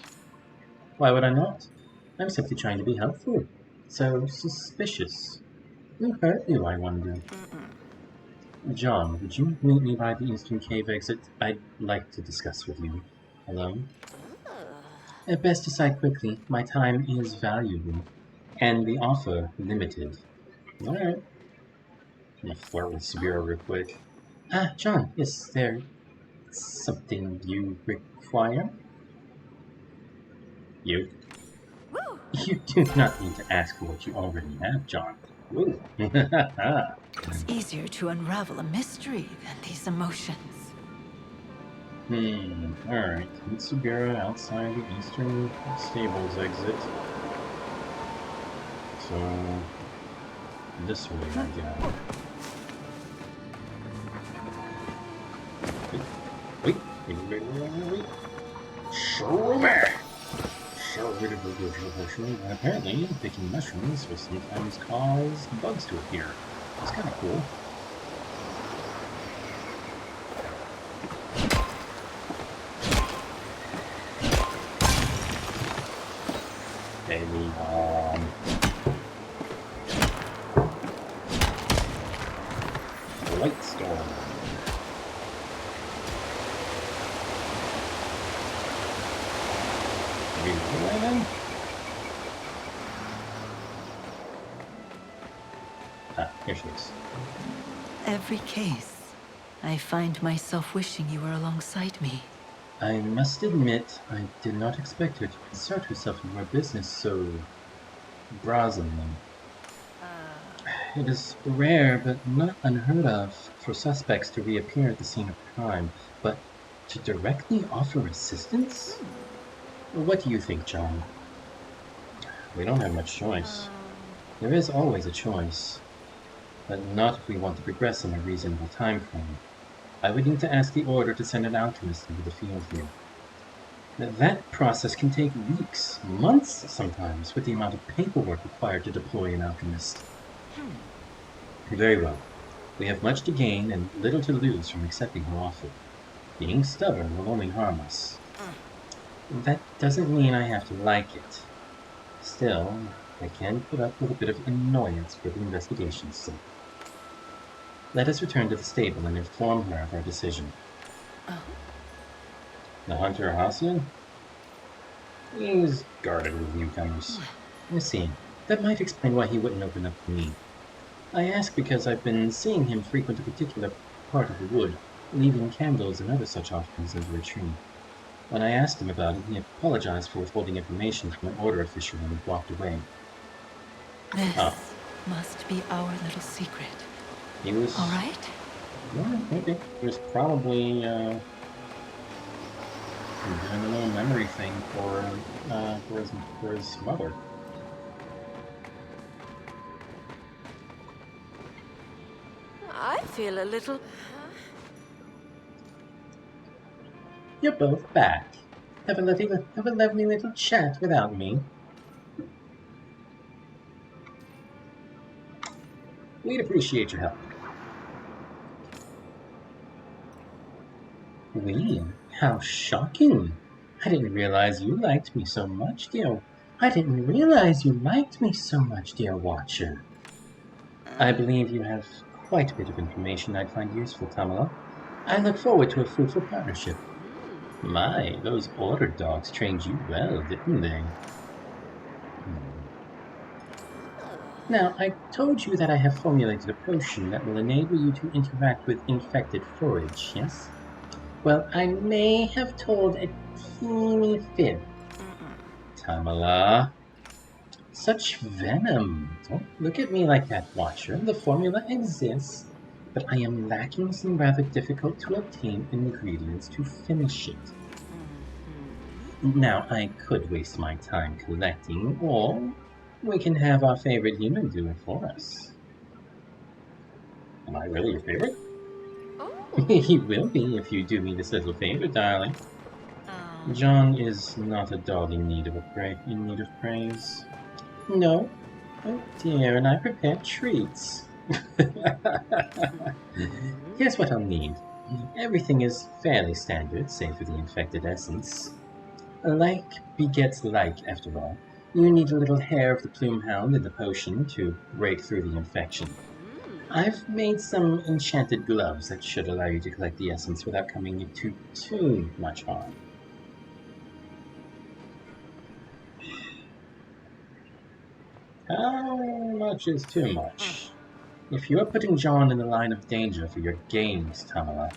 Why would I not? I'm simply trying to be helpful. So suspicious. Who hurt you, I wonder? John, would you meet me by the eastern cave exit? I'd like to discuss with you. Alone? At best decide quickly. My time is valuable. And the offer limited. Alright. I'm gonna flirt with Sabira real quick. Ah, John, is there something you require? You? You do not need to ask for what you already have, John. Woo. It's easier to unravel a mystery than these emotions. Alright. Meet Sabira outside the eastern stables exit. So, this way I go. Wait. Show me! Apparently, picking mushrooms will sometimes cause bugs to appear. It's kind of cool. Baby Light storm. Ah, here she is. Every case, I find myself wishing you were alongside me. I must admit, I did not expect her to insert herself into our business so brazenly. It is rare, but not unheard of, for suspects to reappear at the scene of crime, but to directly offer assistance? What do you think, John? We don't have much choice. There is always a choice, but not if we want to progress in a reasonable time frame. I would need to ask the Order to send an alchemist into the field here. That process can take weeks, months sometimes, with the amount of paperwork required to deploy an alchemist. Very well. We have much to gain and little to lose from accepting her offer. Being stubborn will only harm us. That doesn't mean I have to like it. Still, I can put up with a bit of annoyance for the investigation's sake. Let us return to the stable and inform her of our decision. The hunter Hassian? He's guarded with newcomers. I see. That might explain why he wouldn't open up to me. I ask because I've been seeing him frequent a particular part of the wood, leaving candles and other such offerings under a tree. When I asked him about it, he apologized for withholding information from an Order official and walked away. This must be our little secret. He was... Alright? Yeah, maybe. He was probably, doing a little memory thing for his mother. I feel a little... You're both back. Have a lovely little chat without me. We'd appreciate your help. We? How shocking. I didn't realize you liked me so much, dear. I didn't realize you liked me so much, dear Watcher. I believe you have quite a bit of information I'd find useful, Tamala. I look forward to a fruitful partnership. My, those Order dogs trained you well, didn't they? Now, I told you that I have formulated a potion that will enable you to interact with infected forage, yes? Well, I may have told a teeny fib. Tamala. Such venom. Don't look at me like that, Watcher. The formula exists, but I am lacking some rather difficult to obtain ingredients to finish it. Now, I could waste my time collecting, or we can have our favorite human do it for us. Am I really your favorite? Oh. He will be if you do me this little favor, darling. Oh. John is not a dog in need of praise. No. Oh dear, and I prepared treats. Here's what I'll need. Everything is fairly standard, save for the infected essence. Like begets like, after all. You need a little hair of the plume hound in the potion to break through the infection. I've made some enchanted gloves that should allow you to collect the essence without coming to too much harm. How much is too much? If you're putting John in the line of danger for your games, Tamala.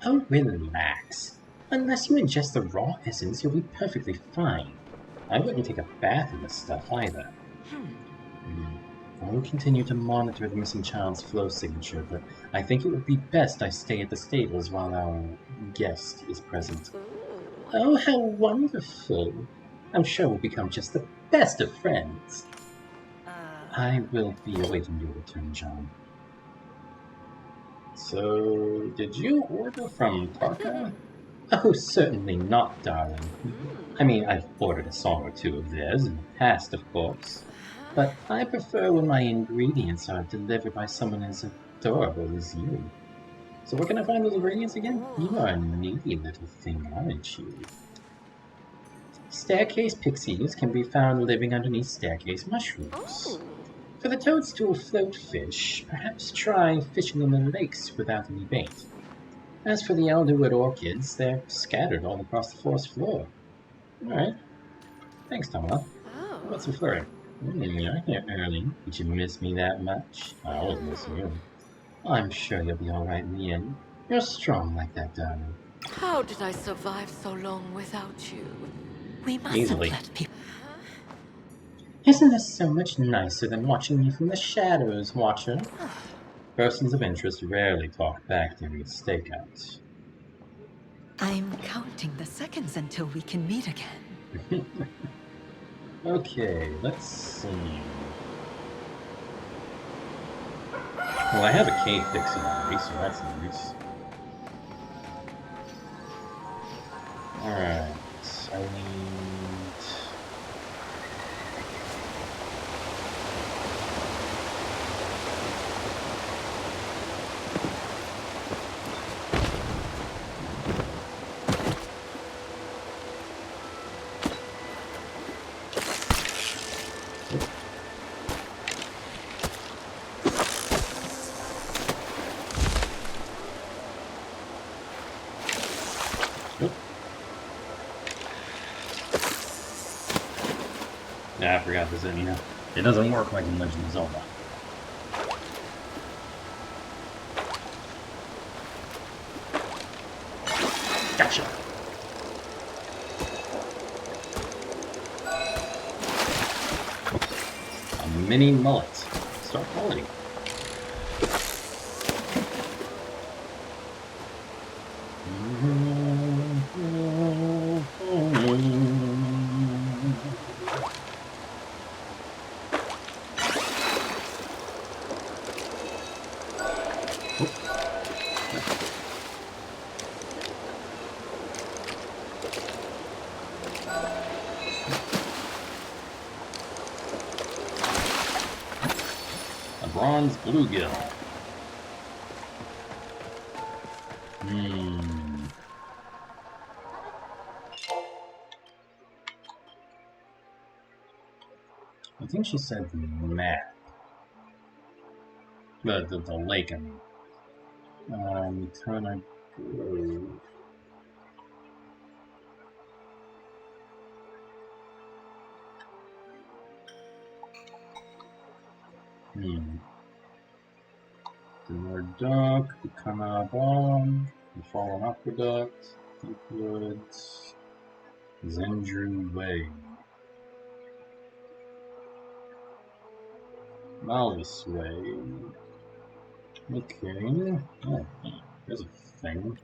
Oh, relax. Unless you ingest the raw essence, you'll be perfectly fine. I wouldn't take a bath in this stuff either. I will continue to monitor the missing child's flow signature, but I think it would be best I stay at the stables while our guest is present. Oh, how wonderful! I'm sure we'll become just the best of friends. I will be awaiting your return, John. So, did you order from Tarka? Oh, certainly not, darling. I mean, I've ordered a song or two of theirs in the past, of course. But I prefer when my ingredients are delivered by someone as adorable as you. So where can I find those ingredients again? You are a needy little thing, aren't you? Staircase pixies can be found living underneath staircase mushrooms. For the toadstool floatfish, perhaps try fishing in the lakes without any bait. As for the Elderwood orchids, they're scattered all across the forest floor. Alright. Thanks, Tamala. What's your flurry? You're here early. Did you miss me that much? I always miss you. I'm sure you'll be alright in the end. You're strong like that, darling. How did I survive so long without you? We mustn't Easily. let people. Isn't this so much nicer than watching you from the shadows, Watcher? Persons of interest rarely talk back during a stakeout. I'm counting the seconds until we can meet again. Okay, let's see. Well, I have a cave pixie already, so that's nice. Alright, I need... Yeah, I forgot this in, it doesn't work like in Legend of Zelda. Gotcha! A mini mullet. Start quality. Bronze bluegill. I think she said the map. The lake, I mean. Turner Grove. The Word Duck, the Canal Bomb, the Fallen Aqueduct, Deepwood, Zendrew Way, Malvis Way. Okay. Oh, there's a thing.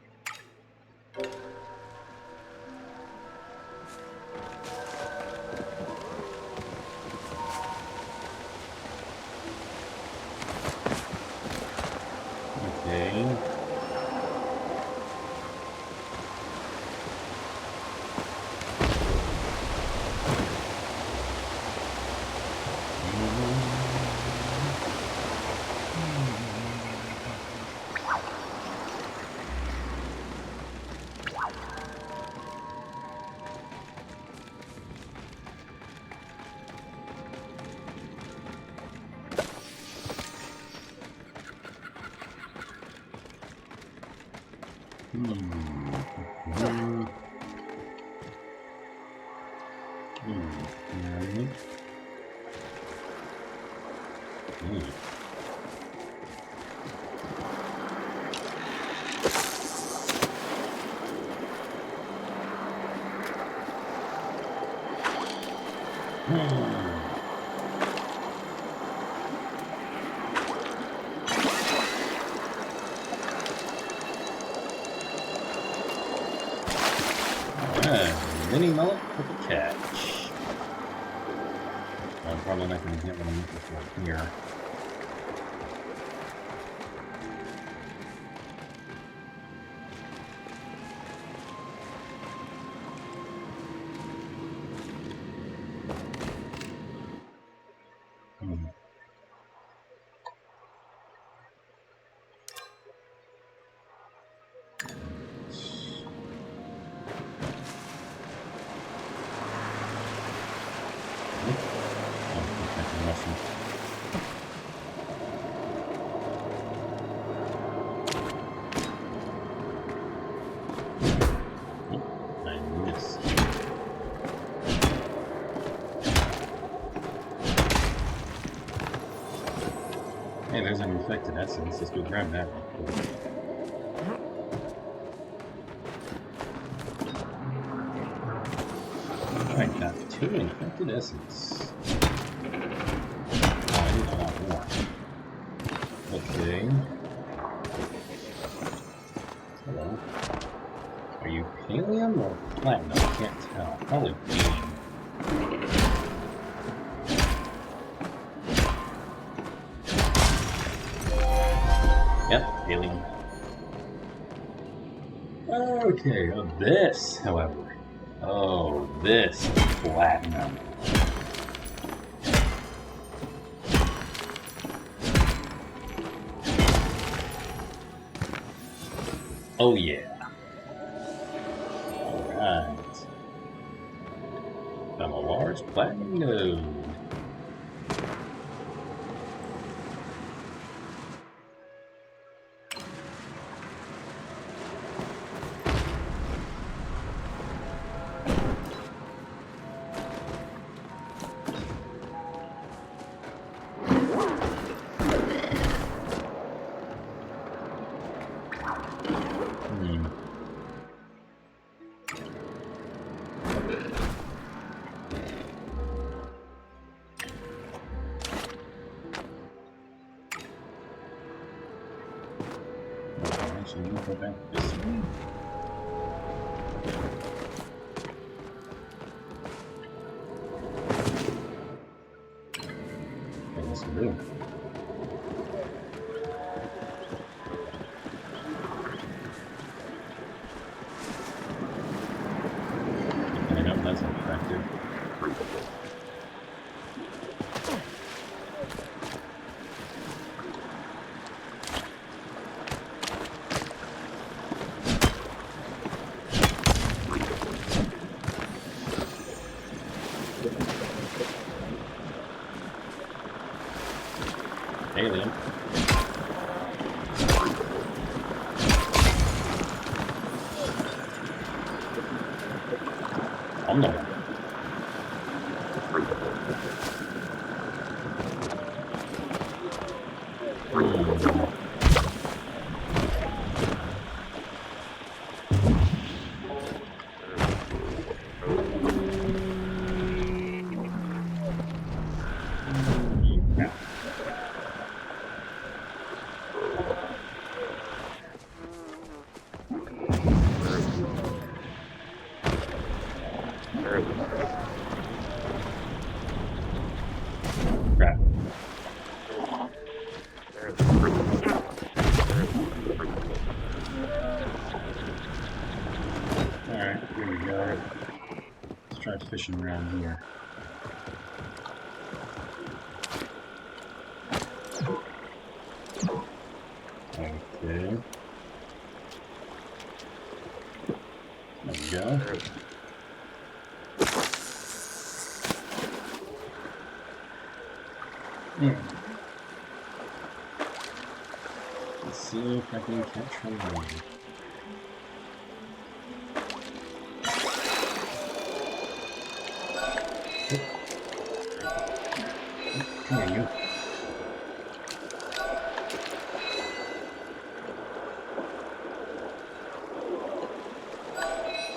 Alright. Mini mullet with a catch. I'm probably not going to get what I'm looking for here. Hey, there's an infected essence. Let's go grab that real quick. Alright, got 2 infected essence. Oh, I need a lot more. Okay. Hello. Are you Helium or Platinum? I can't tell. Probably Helium. Yep, Helium. Okay, this, however. Oh, this is Platinum. Oh yeah. Alright. From a large platinum node. Actually, we'll go back this way. Okay, this will do. I know that's effective. Alien. I'm the one. Crap. Alright, here we go. Let's try fishing around here. Okay. There we go. Let's see if I can catch one.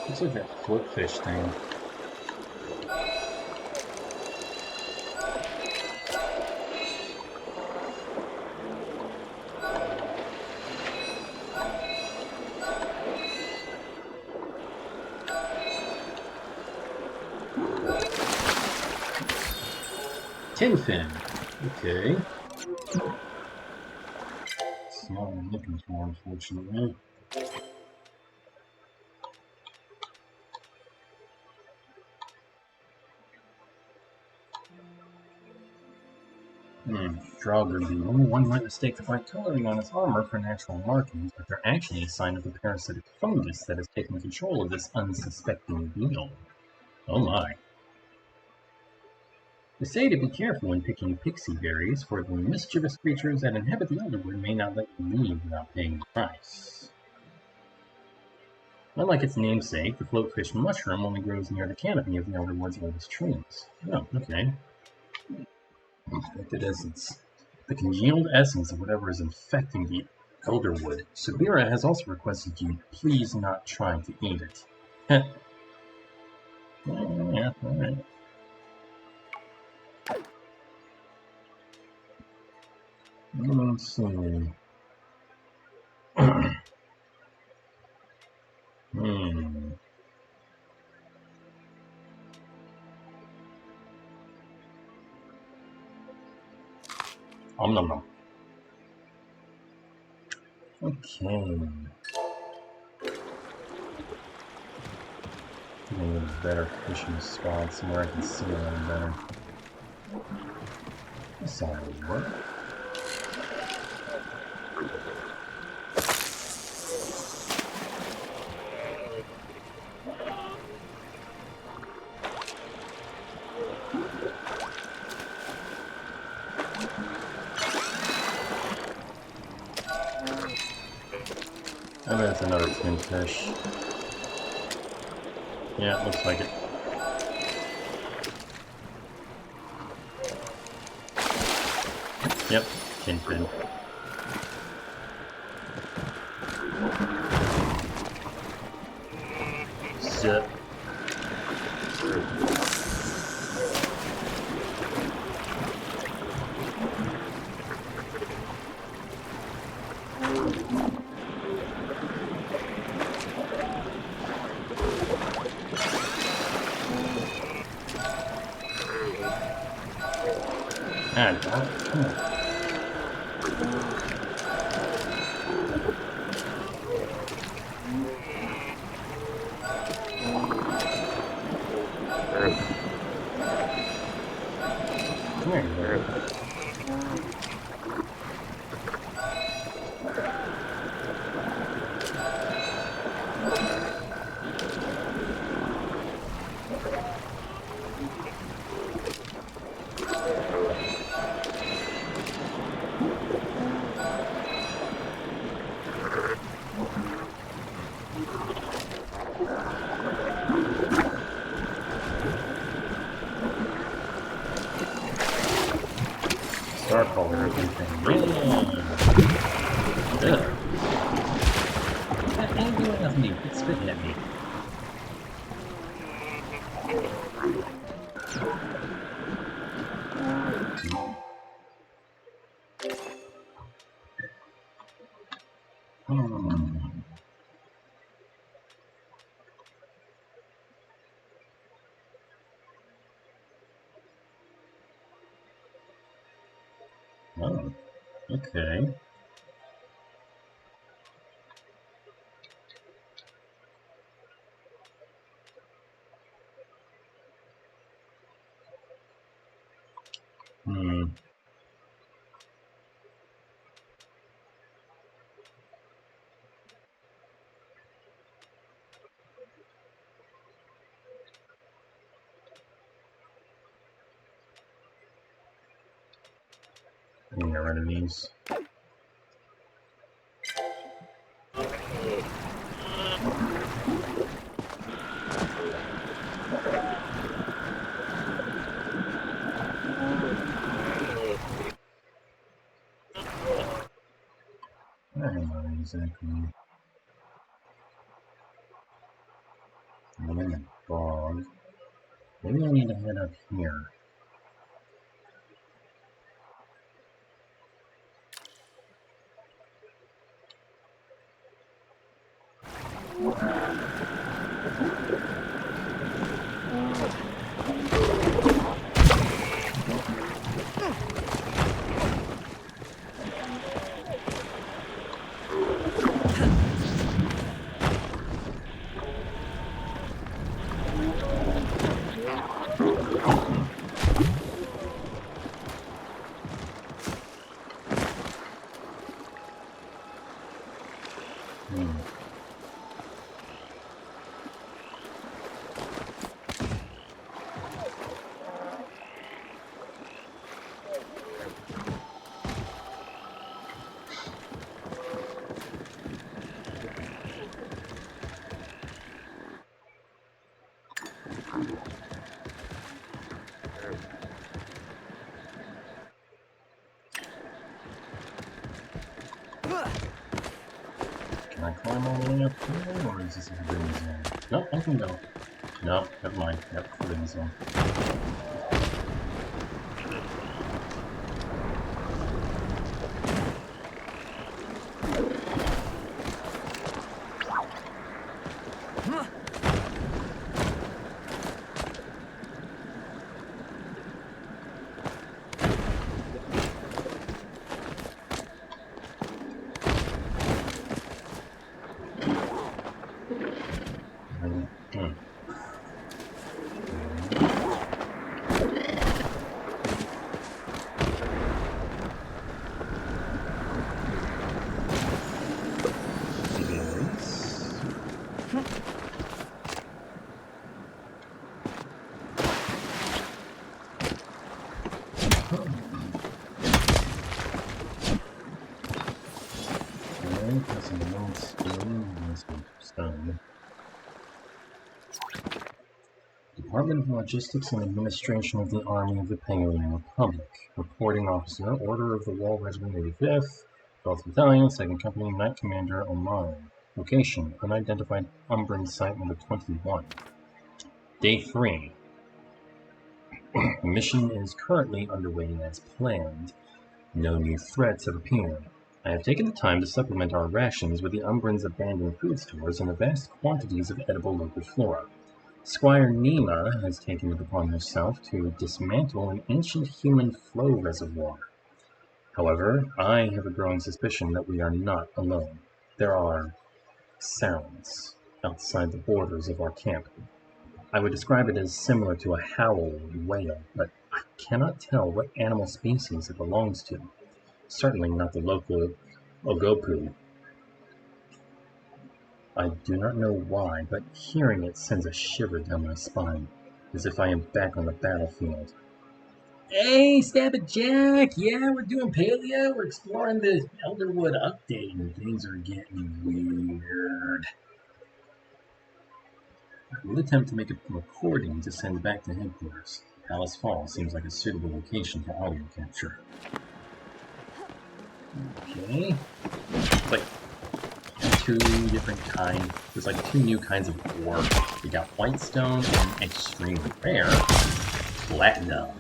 Looks like that floatfish thing. Tin fin. Okay. It's not what I'm looking for, unfortunately. Strawberry. One might mistake the bright coloring on its armor for natural markings, but they're actually a sign of the parasitic fungus that has taken control of this unsuspecting beetle. Oh my. They say to be careful when picking pixie berries, for the mischievous creatures that inhabit the Elderwood may not let you leave without paying the price. Unlike its namesake, the floatfish mushroom only grows near the canopy of the Elderwood's oldest trees. Oh, okay. Infected essence. The congealed essence of whatever is infecting the Elderwood. Sabira has also requested you please not try to eat it. Yeah, alright. Let's see. Nom nom nom. Okay. Getting a better fishing spot somewhere I can see a little better. This ought to work. I bet it's another tin fish. Yeah, it looks like it. Yep, tin fin. Zip. Ah, come on. Come here, bird. Star color everything. Yeah. Ugh. That ain't doing nothing to me. It's spitting at me. Oh, okay. Let me get rid of these. I don't know exactly. I'm in the bog. Maybe I need to head up here. Can I climb all the way up here, or is this a forbidden zone? Nope, I can go. Nope, never mind. Yep, forbidden zone. Department of Logistics and Administration of the Army of the Penguin Republic. Reporting Officer, Order of the Wall Regiment 85th, 12th Battalion, 2nd Company, Knight Commander, Oman. Location, unidentified Umbran Site number 21. Day 3. The mission is currently underway as planned. No new threats have appeared. I have taken the time to supplement our rations with the Umbran's abandoned food stores and the vast quantities of edible local flora. Squire Nima has taken it upon herself to dismantle an ancient human flow reservoir. However, I have a growing suspicion that we are not alone. There are sounds outside the borders of our camp. I would describe it as similar to a howl or wail, but I cannot tell what animal species it belongs to. Certainly not the local Ogopu. I do not know why, but hearing it sends a shiver down my spine, as if I am back on the battlefield. Hey, Stab It Jack! Yeah, we're doing paleo. We're exploring the Elderwood update, and things are getting weird. I will attempt to make a recording to send back to headquarters. Palace Falls seems like a suitable location for audio capture. Okay. Like, two different kinds. There's like two new kinds of ore. We got whitestone and extremely rare platinum.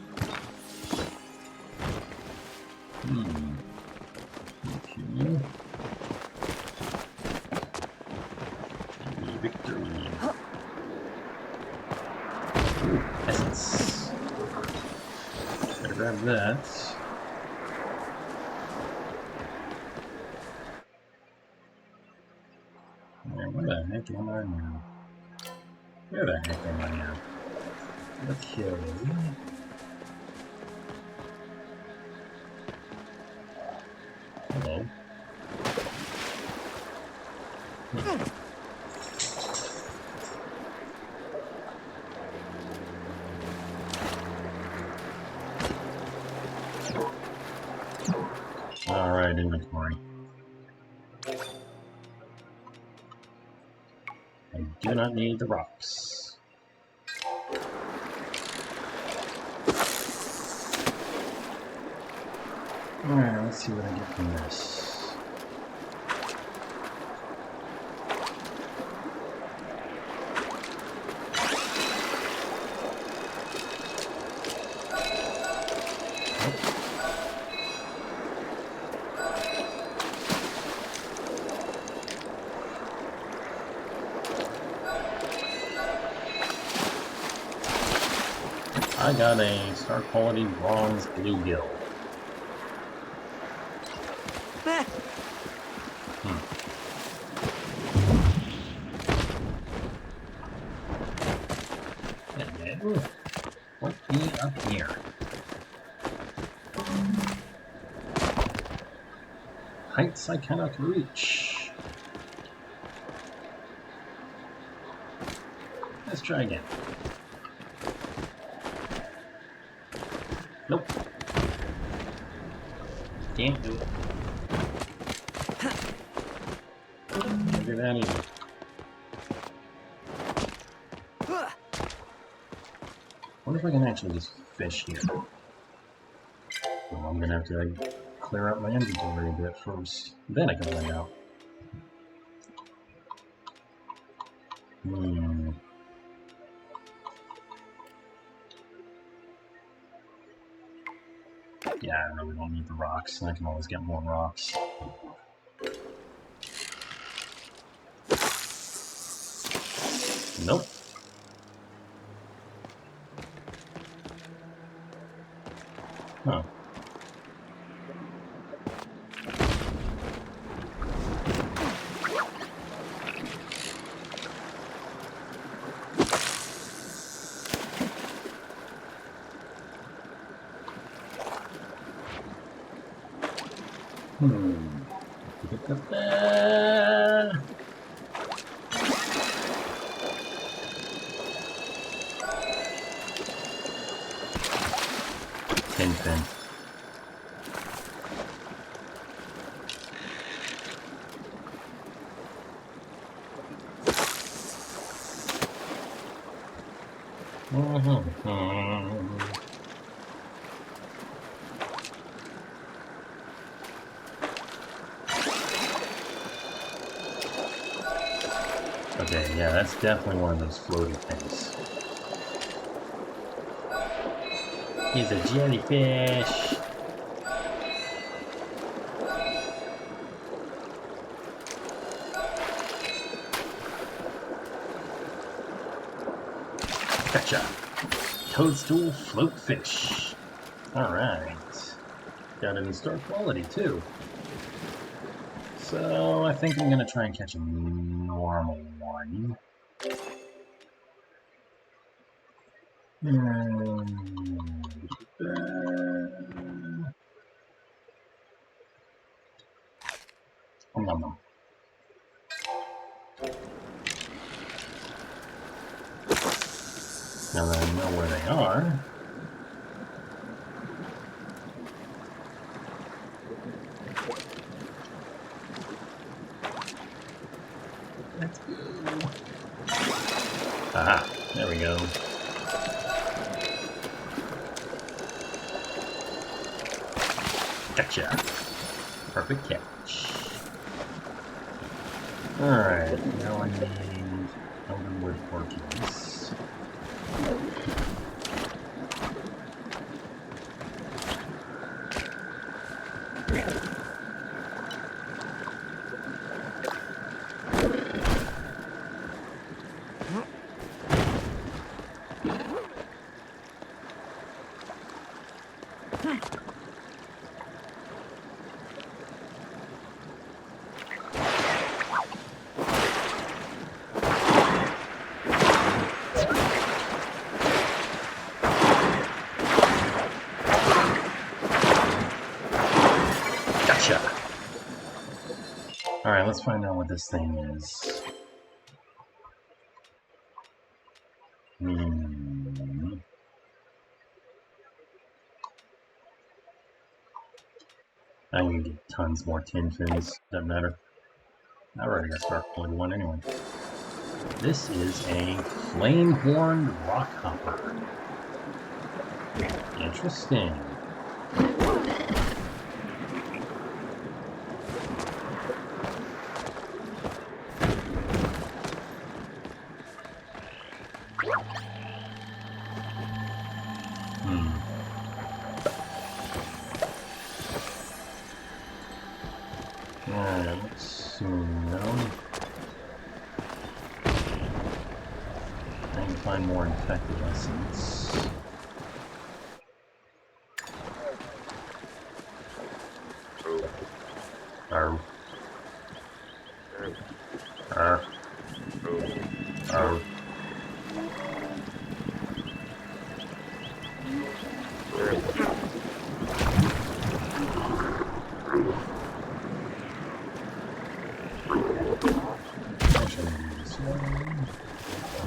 Okay. Victory. Ooh, essence. Better grab that. Where the heck am I now? Where the heck am I now? Okay. Hello. Alright, inventory. I do not need the rocks. Alright, let's see what I get from this. I got a star quality bronze bluegill. Meh. Hello. What be up here? Heights I cannot reach. Let's try again. Nope. Can't do it. Can't do that either. Wonder if I can actually just fish here. Well, I'm gonna have to like, clear out my inventory a bit first. Then I can find out. Yeah, I really don't need the rocks. I can always get more rocks. Nope. Huh. Fin fin. Okay, yeah, that's definitely one of those floaty things. He's a jellyfish. Gotcha. Toadstool float fish. Alright. Got it in star quality too. So I think I'm gonna try and catch a normal one. Now that I know where they are. Let's go. Aha, there we go. Gotcha. Perfect catch. Alright, now I need Elderwood orchids. Alright, let's find out what this thing is. I can get tons more tin fins. Doesn't matter. I already got star quality one anyway. This is a flame-horned rockhopper. Interesting. Alright, let's see now. I need to find more infected essence.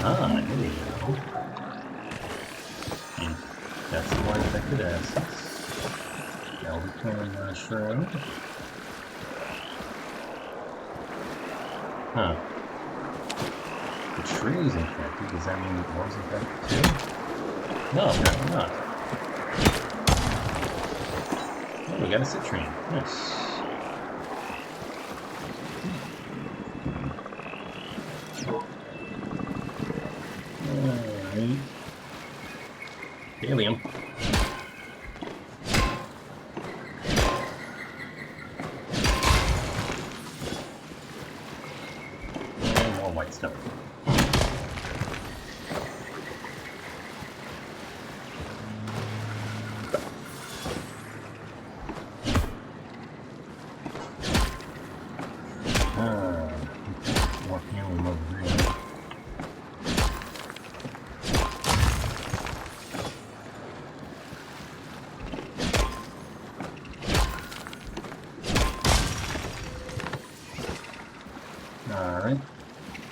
Ah, here we go. And that's the one infected essence. Elderwood mushroom. Huh. The tree is infected. Does that mean the one's infected too? No, apparently not. Oh, we got a citrine. Nice. Alright. Helium. And more white stuff. More helium over here. Alright,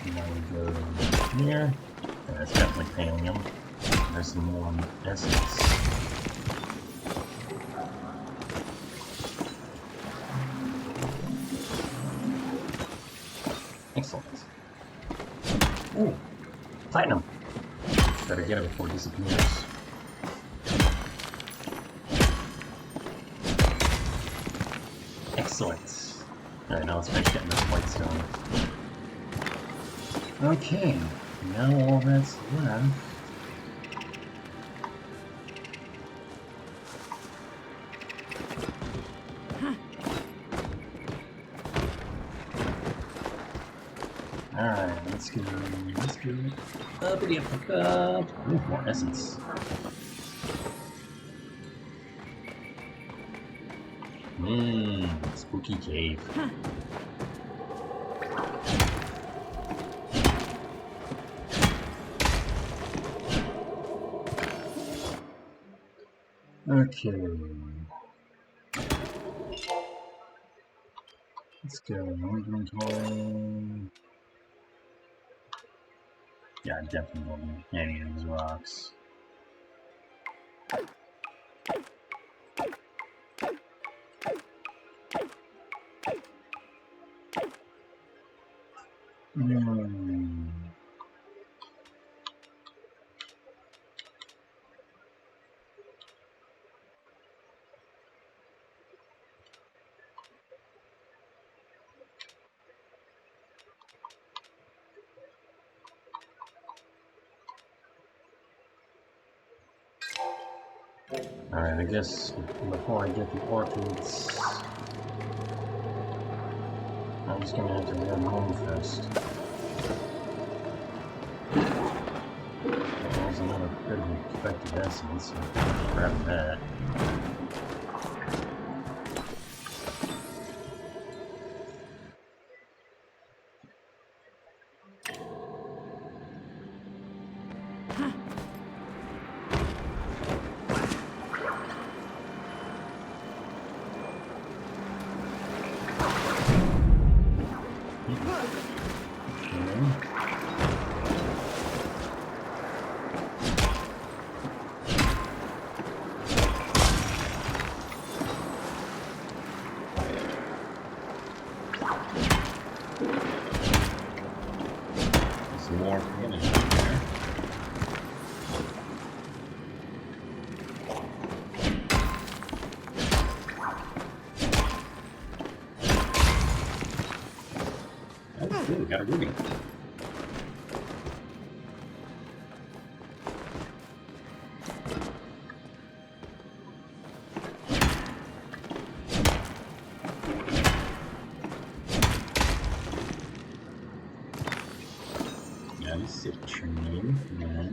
now we go here. That's definitely helium. There's some more essence. Excellent. Ooh, platinum. Better get it before it disappears. Excellent. Alright, now let's finish getting this white stone. Okay, now all that's left. Alright, let's go up. Ooh, more essence. Spooky cave. Okay. Let's go. Inventory. Yeah, definitely don't need any of these rocks. Alright, I guess before I get the orchids, I'm just gonna have to run home first. There's another bit of infected essence, so grab that. More finish there. Oh, cool, got a ruby. Citrine, yeah.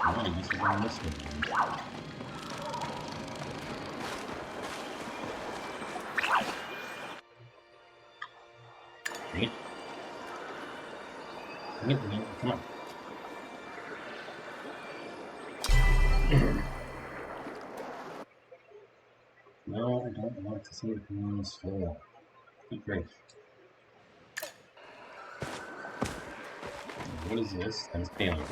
I want to use it on this one. Great. Come on. No, I don't want to see the convenience store. Good grief. What is this? That's failing.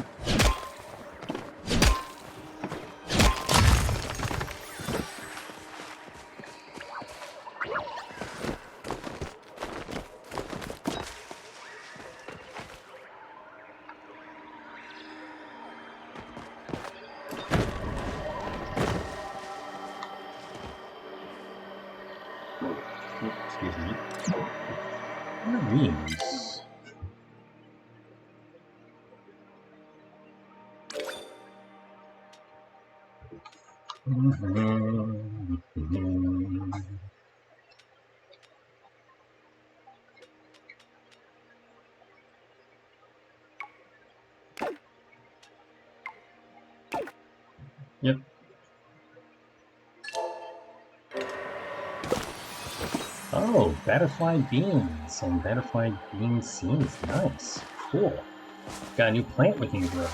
Excuse me. What are these? Yep. Oh, butterfly beans and butterfly bean seeds. Nice. Cool. Got a new plant we can grow.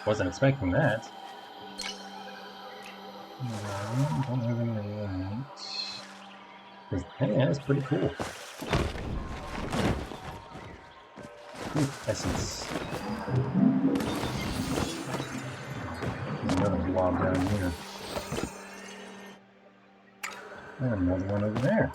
Wasn't expecting that. No, don't have any of that. Hey, that's pretty cool. Ooh, essence. There's another blob down here. And another one over there.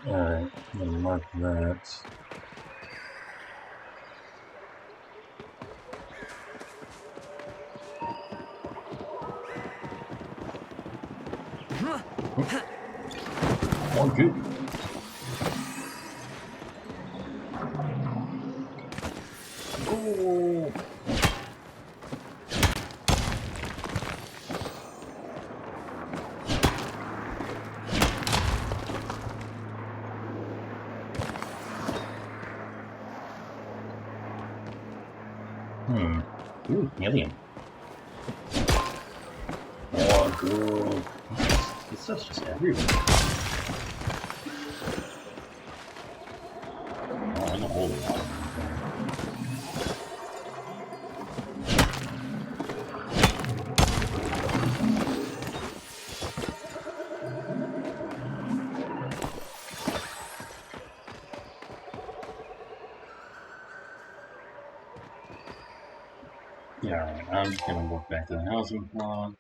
Alright, I'm gonna mark that. Oh, good. Oh. Ooh, helium. Oh, good. This stuff's just everywhere. Oh, I'm a whole lot. Yeah, alright, I'm just gonna walk back to the housing plot.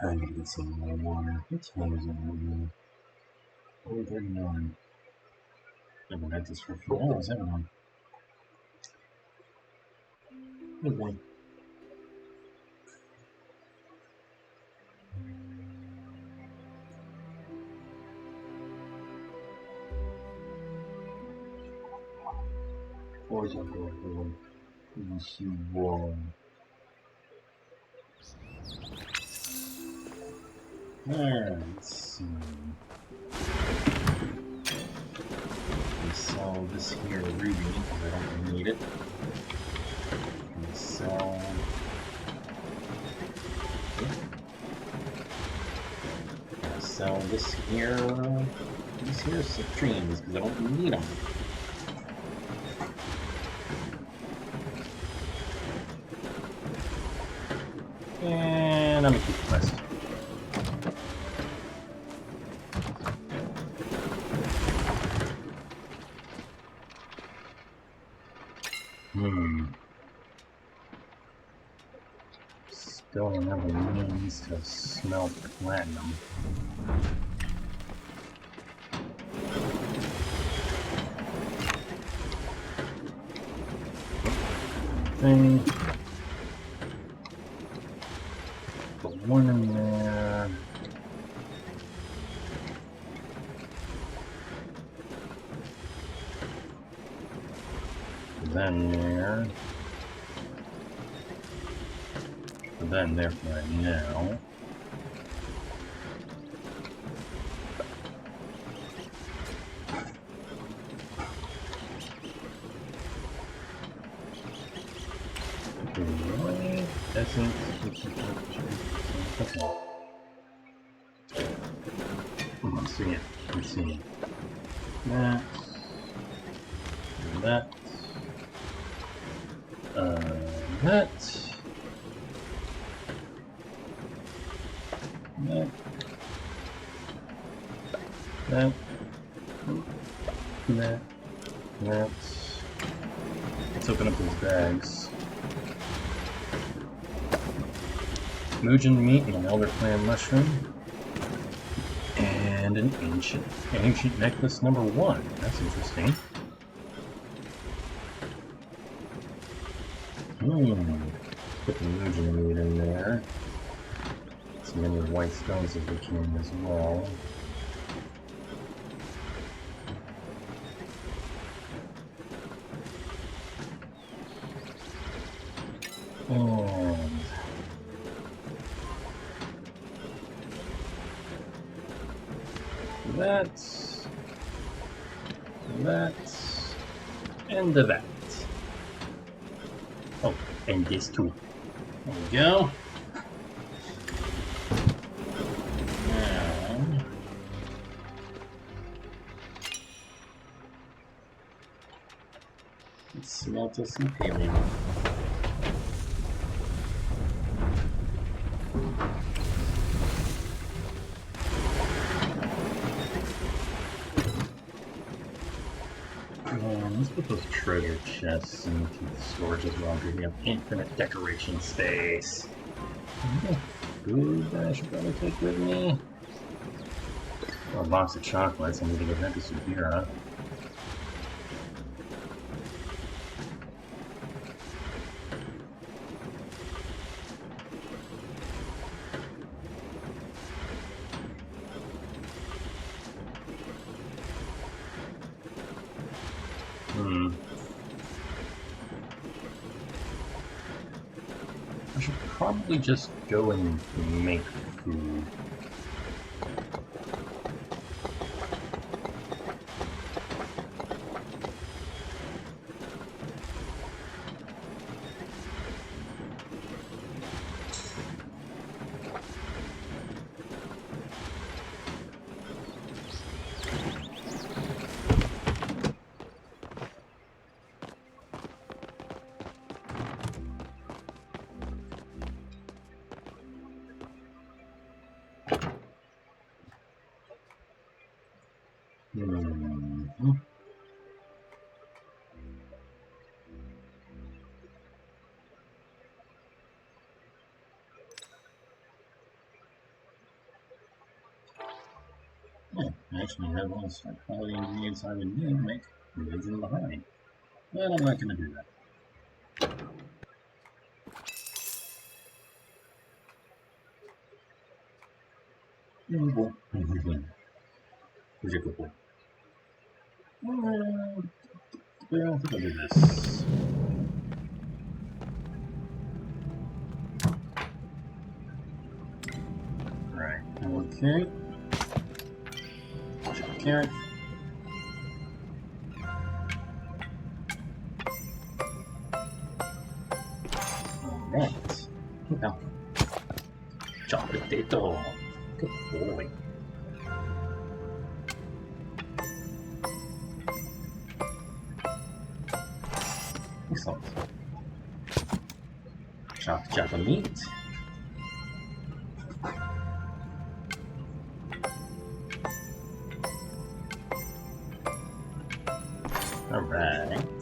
I need to get some more water. What time is it right now? 4:39. I've been at this for a few hours, haven't I? Good boy. Boys are good. You see one. Alright, let's see. We sell this here ruby because I don't need it. We sell. I sell this here. These here citrines because I don't need them. And I'm gonna keep the quest. Still don't have the means to smelt platinum. Thing. Put one in there. Put that in there. Put that in there for right now. That's all. Let's see it. Let's see. That. That. That. That. That. That. That. Let's open up those bags. Mugen meat and an elder clan mushroom. And an ancient necklace number 1. That's interesting. Put the Mugen meat in there. As many white stones as we can as well. And that, and that. Oh, and this too. There we go. Now, let's smelt us some helium. Let's put those treasure chests into the storage as well, because we have infinite decoration space. Food that I should probably take with me. Oh, a box of chocolates. I need to get that to Subira. I should probably just go and make food. I actually have all the quality ingredients I would need to make religion behind. But I'm not going to do that. Yeah, I think I'll do this. Right, okay. Carrot. Alright. Okay. Chocolate potato. Good boy. Excellent. Chopped java meat. Alright.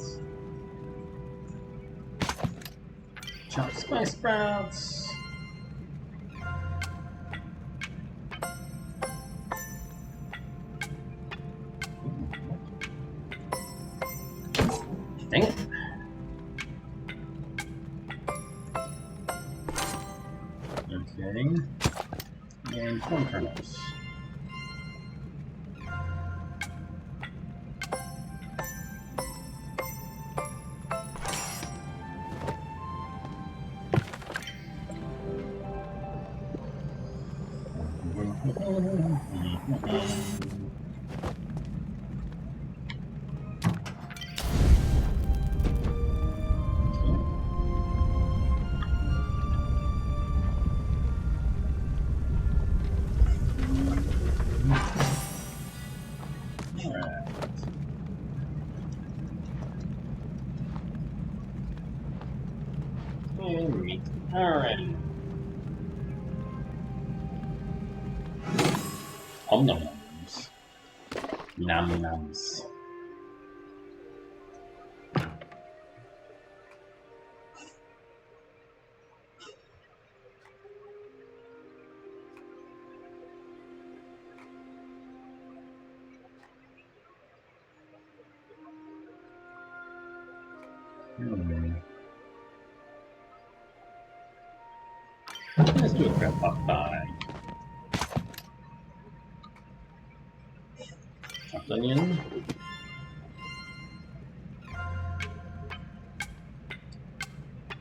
Chopped spice sprouts. Dang it. Okay. And corn kernels. Alright. Om nom noms. Nom noms. Let's do a crab pot pie. Chopped onion.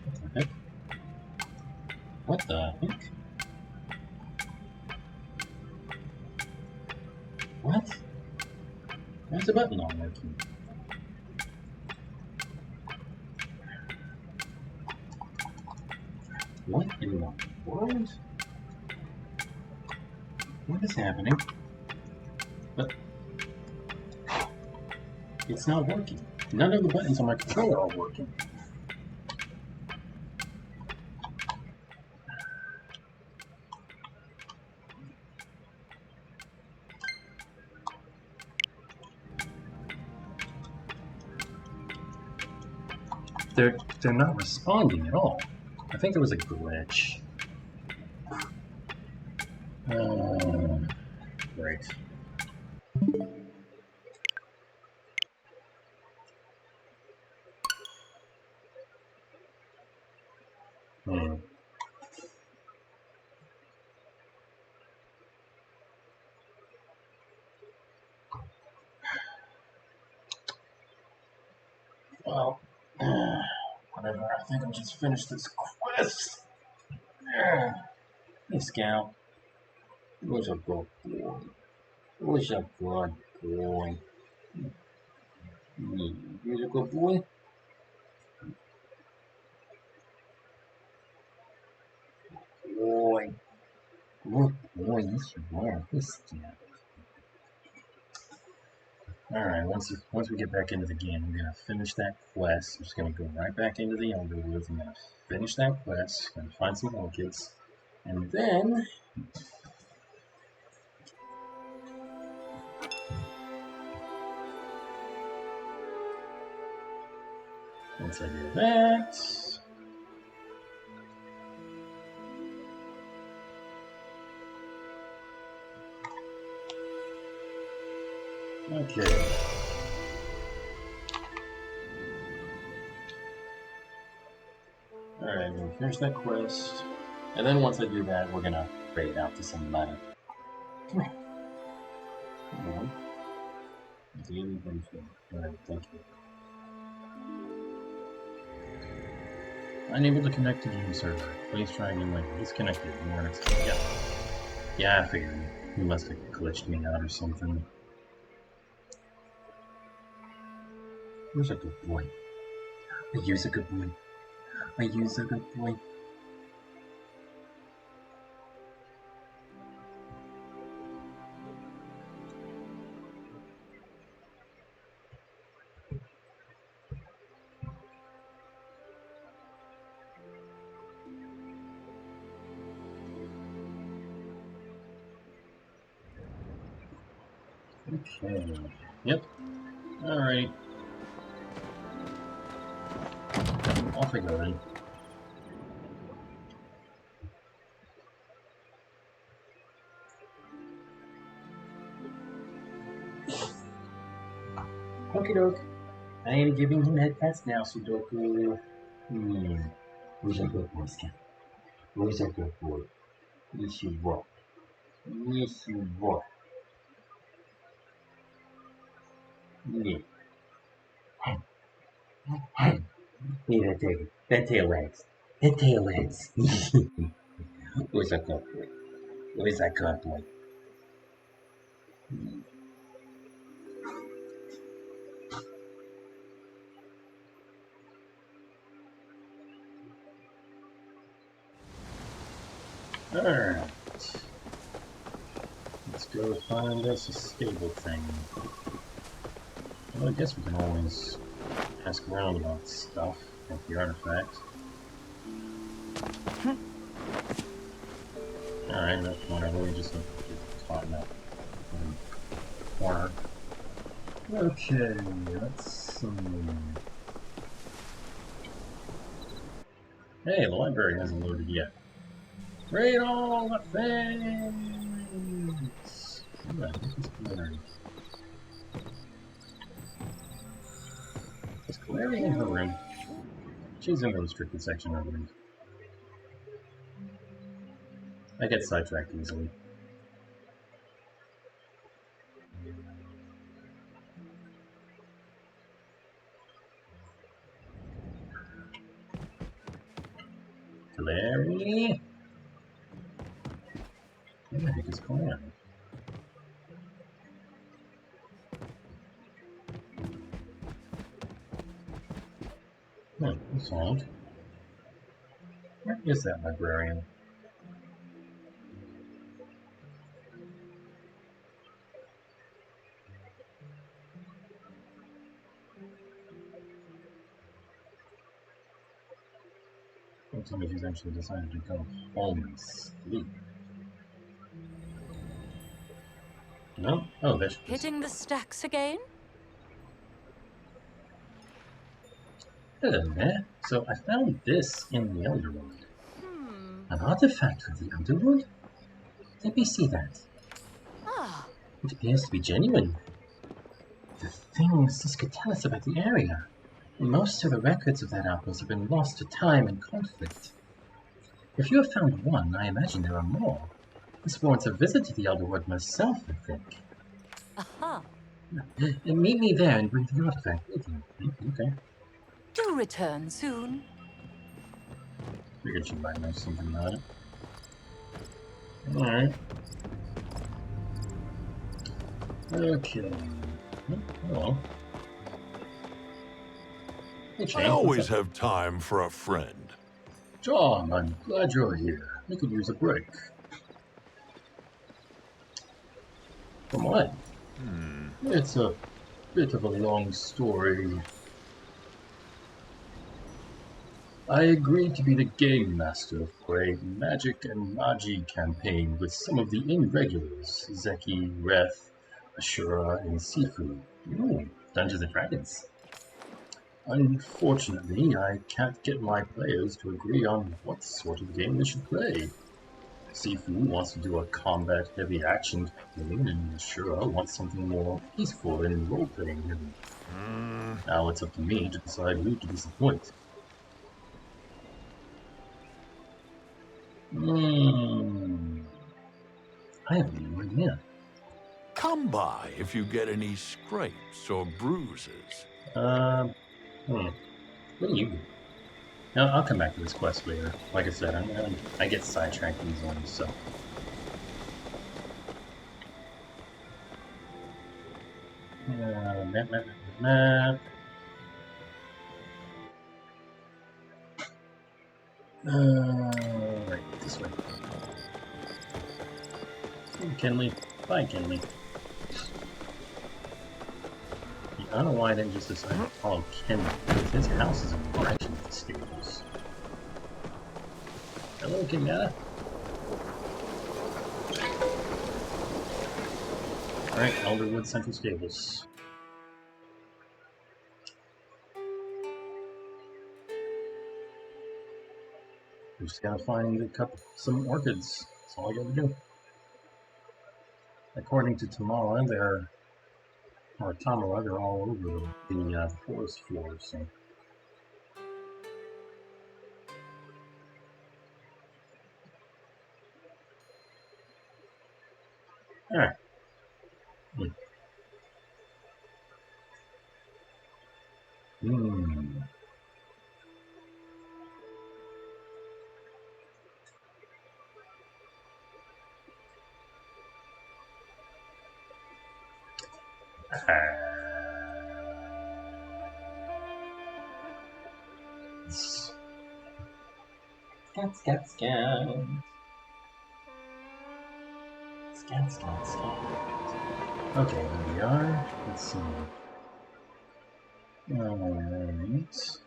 What the heck? What the heck? What? Why's the button not working? What in the world? What is happening? But it's not working. None of the buttons on my controller are working. They're not responding at all. I think there was a glitch. Great. Well, whatever. I think I'll just finish this quest. Hey, Scout. Who's a good boy? Who's a good boy? Who's a good boy? Boy. Good boy, yes you are. Hey, Scout. Alright, once we get back into the game, we're gonna finish that quest. I'm just gonna go right back into the Elderwood. I'm gonna finish that quest. Gonna find some orchids. And then once I do that, okay. Alright, I'm gonna finish that quest. And then once I do that, we're gonna raid out to some money. Come on. Come on. Daily benefit. Alright, thank you. Unable to connect to game server. Please try again later. Disconnected. More next. Yeah. Yeah, I figured. He must have glitched me out or something. Who's a good boy? Are you a good boy? Are you a good boy? Okay. Yep. Alright. Off I go then. Okie doke. I ain't giving him head pats now, Sudoku. Who's a good boy, Scout? Who's a good boy? Yes, you will. Yes, you will. Yeah. Yeah, that tail wags. That tail wags. Where's that good boy? Where's that good boy? Alright. Let's go find us a stable thing. Well, I guess we can always ask around about stuff, like the artifact. Alright, that's whatever, we just get caught in that corner. Okay, let's see. Hey, the library hasn't loaded yet. Read all the things! Ooh, I think it's Clary. Is Clary in her room? She's in the restricted section, I believe. I get sidetracked easily. Clary? Where the heck is Clary? What's odd? Where is that librarian? Don't tell me she's actually decided to go home and sleep. No? Oh, there she is. Hitting the stacks again? Hello there. So I found this in the Elderwood. An artifact of the Elderwood? Let me see that. Ah, It appears to be genuine. The things this could tell us about the area. Most of the records of that outpost have been lost to time and conflict. If you have found one, I imagine there are more. This warrants a visit to the Elderwood myself, I think. aha. And meet me there and bring the artifact with you. Okay. Do return soon. Figured she might know something about it. Alright. Okay. Hello. Hey, I Shane. always have time for a friend. John, I'm glad you're here. We could use a break. From what? It's a bit of a long story. I agreed to be the game master for a magic and magi campaign with some of the irregulars, Zeki, Reth, Ashura, and Sifu. Ooh, Dungeons and Dragons. Unfortunately, I can't get my players to agree on what sort of game we should play. Sifu wants to do a combat-heavy action campaign, and Ashura wants something more peaceful and role-playing heavy. Now it's up to me to decide who to disappoint. I have no idea. Come by if you get any scrapes or bruises. What do you do? No, I'll come back to this quest later. Like I said, I get sidetracked easily, so. Map. Right, this way. Kenley. Bye, Kenley. I don't know why I didn't just decide to follow Kenley, because his house is in direction of the stables. Hello, Kenyatta. Alright, Elderwood Central Stables. We just gotta find some orchids. That's all I gotta do. According to Tamara, they're all over the forest floor, so. Alright. Scat. Okay, here we are. Let's see. Alright.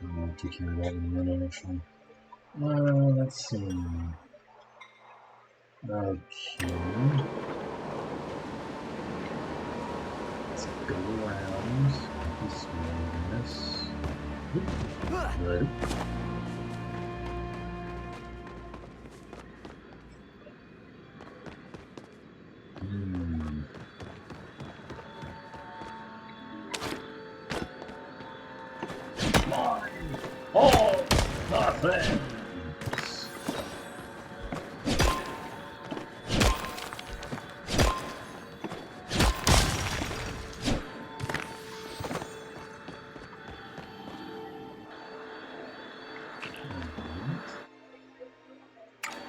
I'll take care of that in a minute, actually. Let's see. Okay. Let's go around this way. Good. Come on! Oh! Nothing!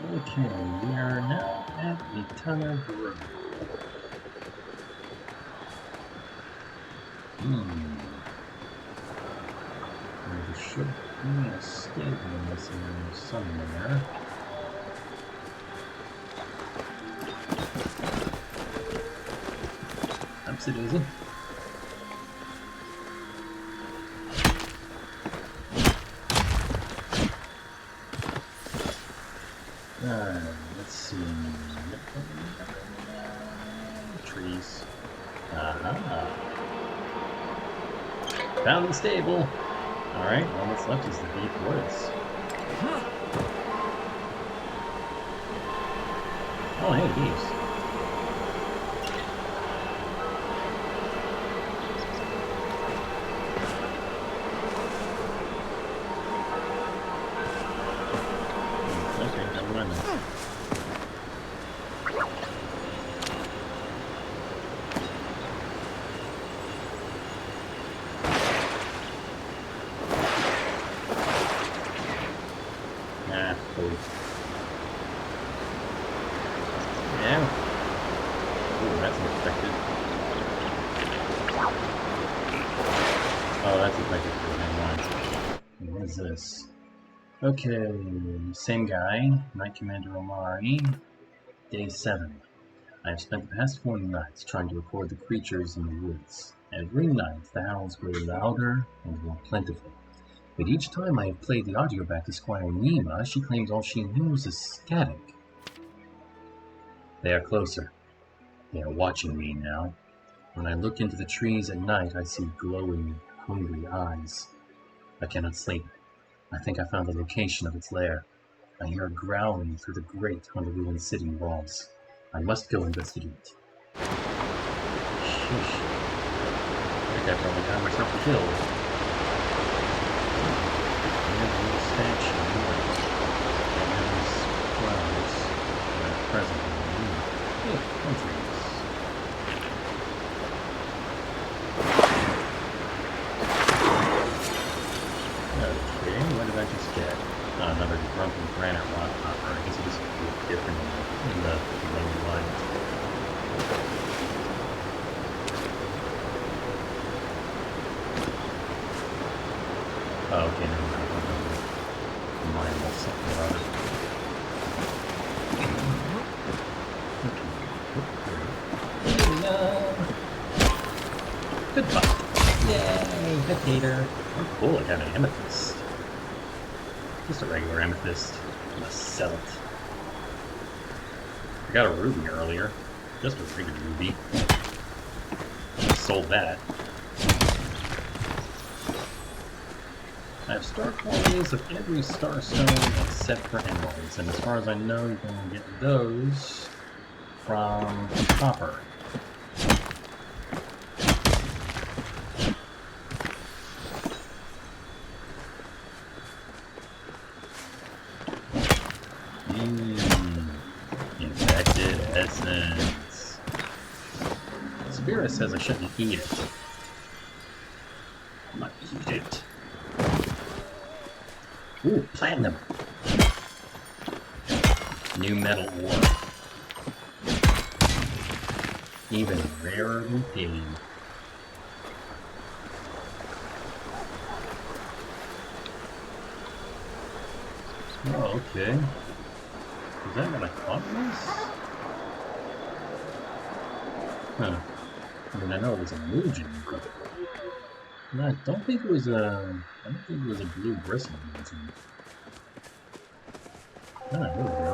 Okay, we are now at the tunnel road. There should be a stable in this area somewhere. Oopsie daisy. Let's see. Trees. Found the stable. Alright, all that's left is the deep woods. Oh, hey, leaves. Okay, never mind then. Yeah. Ooh, that's unexpected. Oh, that's expected. Hang on. What is this? Okay, same guy. Knight Commander Omari. Day 7. I have spent the past 4 nights trying to record the creatures in the woods. Every night, the howls grow louder and more plentiful. But each time I have played the audio back to Squire Nima, she claims all she knows is static. They are closer. They are watching me now. When I look into the trees at night, I see glowing, hungry eyes. I cannot sleep. I think I found the location of its lair. I hear it growling through the grate on the ruined city walls. I must go investigate. Sheesh. I think I probably got myself killed. Statue and these clouds that are present in the room. Hey, countries. Okay, what did I just get? Another grumpy granite rock hopper. I guess it just looks different in the low light. Oh, okay, never mind. Mindless something or other. Good fight. Yay, potato. Oh, cool, I got an amethyst. Just a regular amethyst. I'm gonna sell it. I got a ruby earlier. Just a regular ruby. Sold that. I have star qualities of every star stone except for emeralds, and as far as I know, you can get those from copper. essence. Spirit says I shouldn't eat it. I'm gonna eat it. Ooh, platinum. New metal ore. Even rarer than pain. Oh, okay. Is that what I thought it was? Huh. I mean, I know it was a Mugen, but no, I don't think it was a. I don't think it was a blue bristle Mugen. Ah, there we go.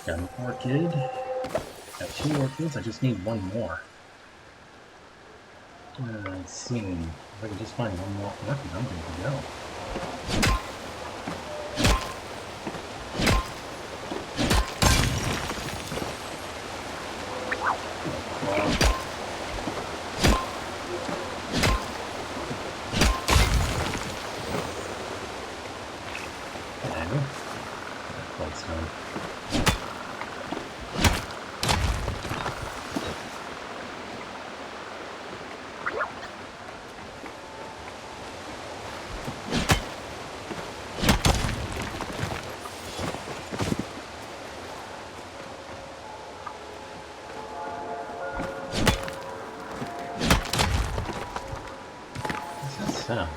Got an orchid. Got 2 orchids. I just need 1 more. Let's see. If I can just find 1 more orchid, I'm good to go. Sound.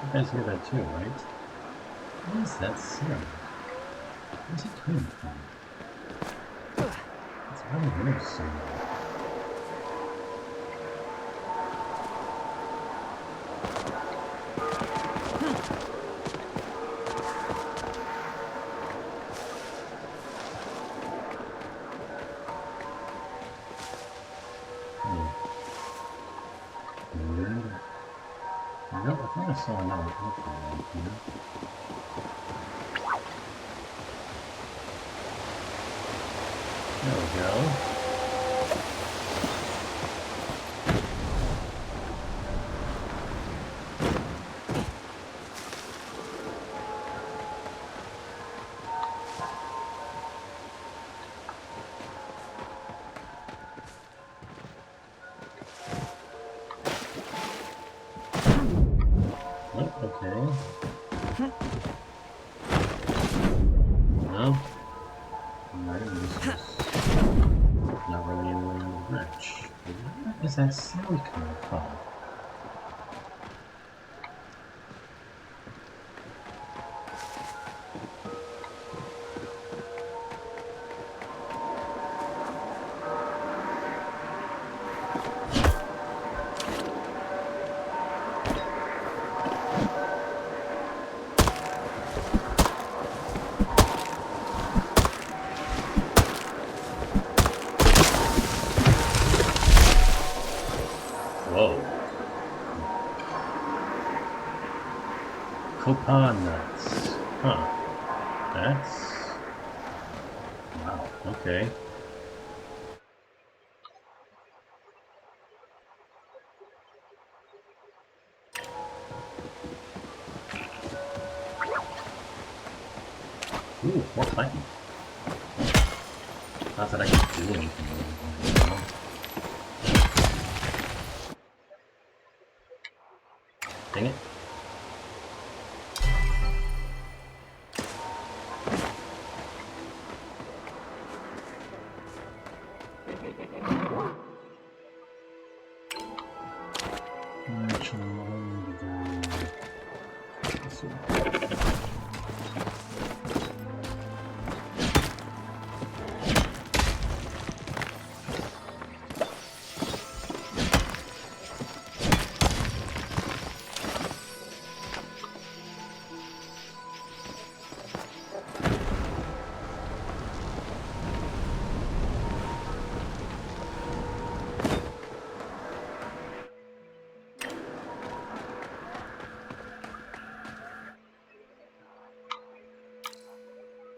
You guys hear that too, right? What is that sound? Where's it coming from? It's really weird sound. I thought I saw another orchid right here. There we go. Okay. No. Alright, this is not really anywhere in the bridge. Where is that sound coming from? Whoa. Copan nuts. Huh. That's... wow, okay. Ooh, more platinum. Not that I can do anything with it. Dang it.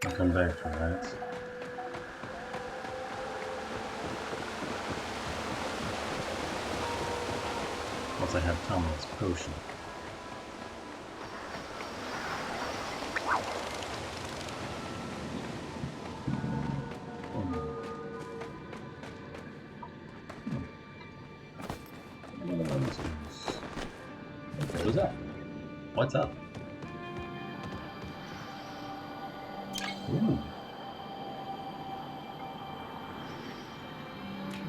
I'll come back for that. once I have Tomo's potion. What goes up? What's up? Ooh.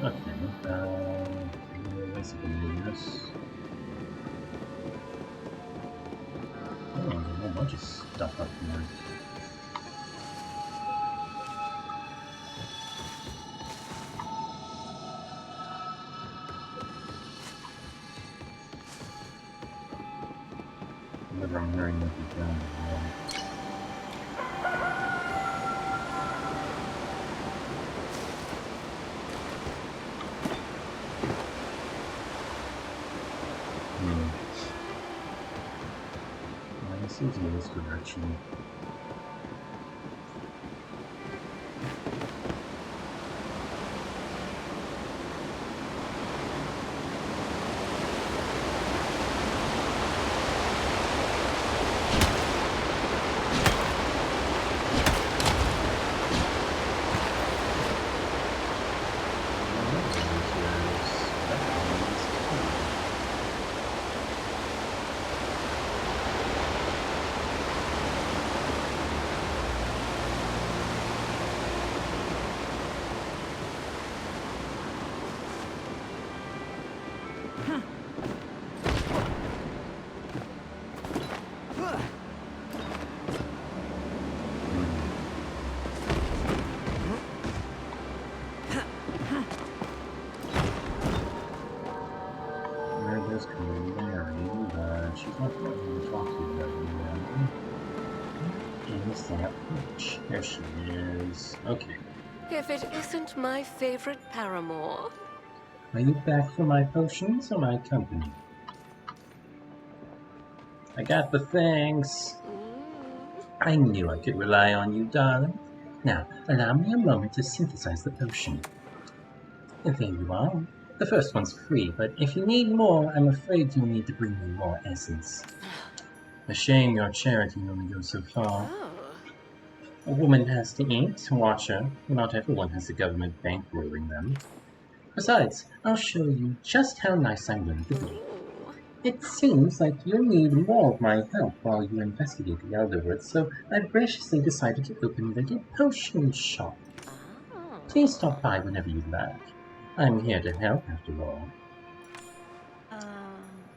Okay, this. Oh, there's a whole bunch of stuff up here. Whatever I'm hearing might be down below. This is in this direction. She's not letting me talk to you right now. Is that witch? There she is. Okay. If it isn't my favorite paramour. Are you back for my potions or my company? I got the things. I knew I could rely on you, darling. Now, allow me a moment to synthesize the potion. And there you are. The first one's free, but if you need more, I'm afraid you'll need to bring me more essence. A shame your charity only goes so far. Oh. A woman has to eat, watch her. Not everyone has the government bankrolling them. Besides, I'll show you just how nice I'm willing to be. It seems like you'll need more of my help while you investigate the Elderwood, so I've graciously decided to open a little potion shop. Please stop by whenever you like. I'm here to help, after all.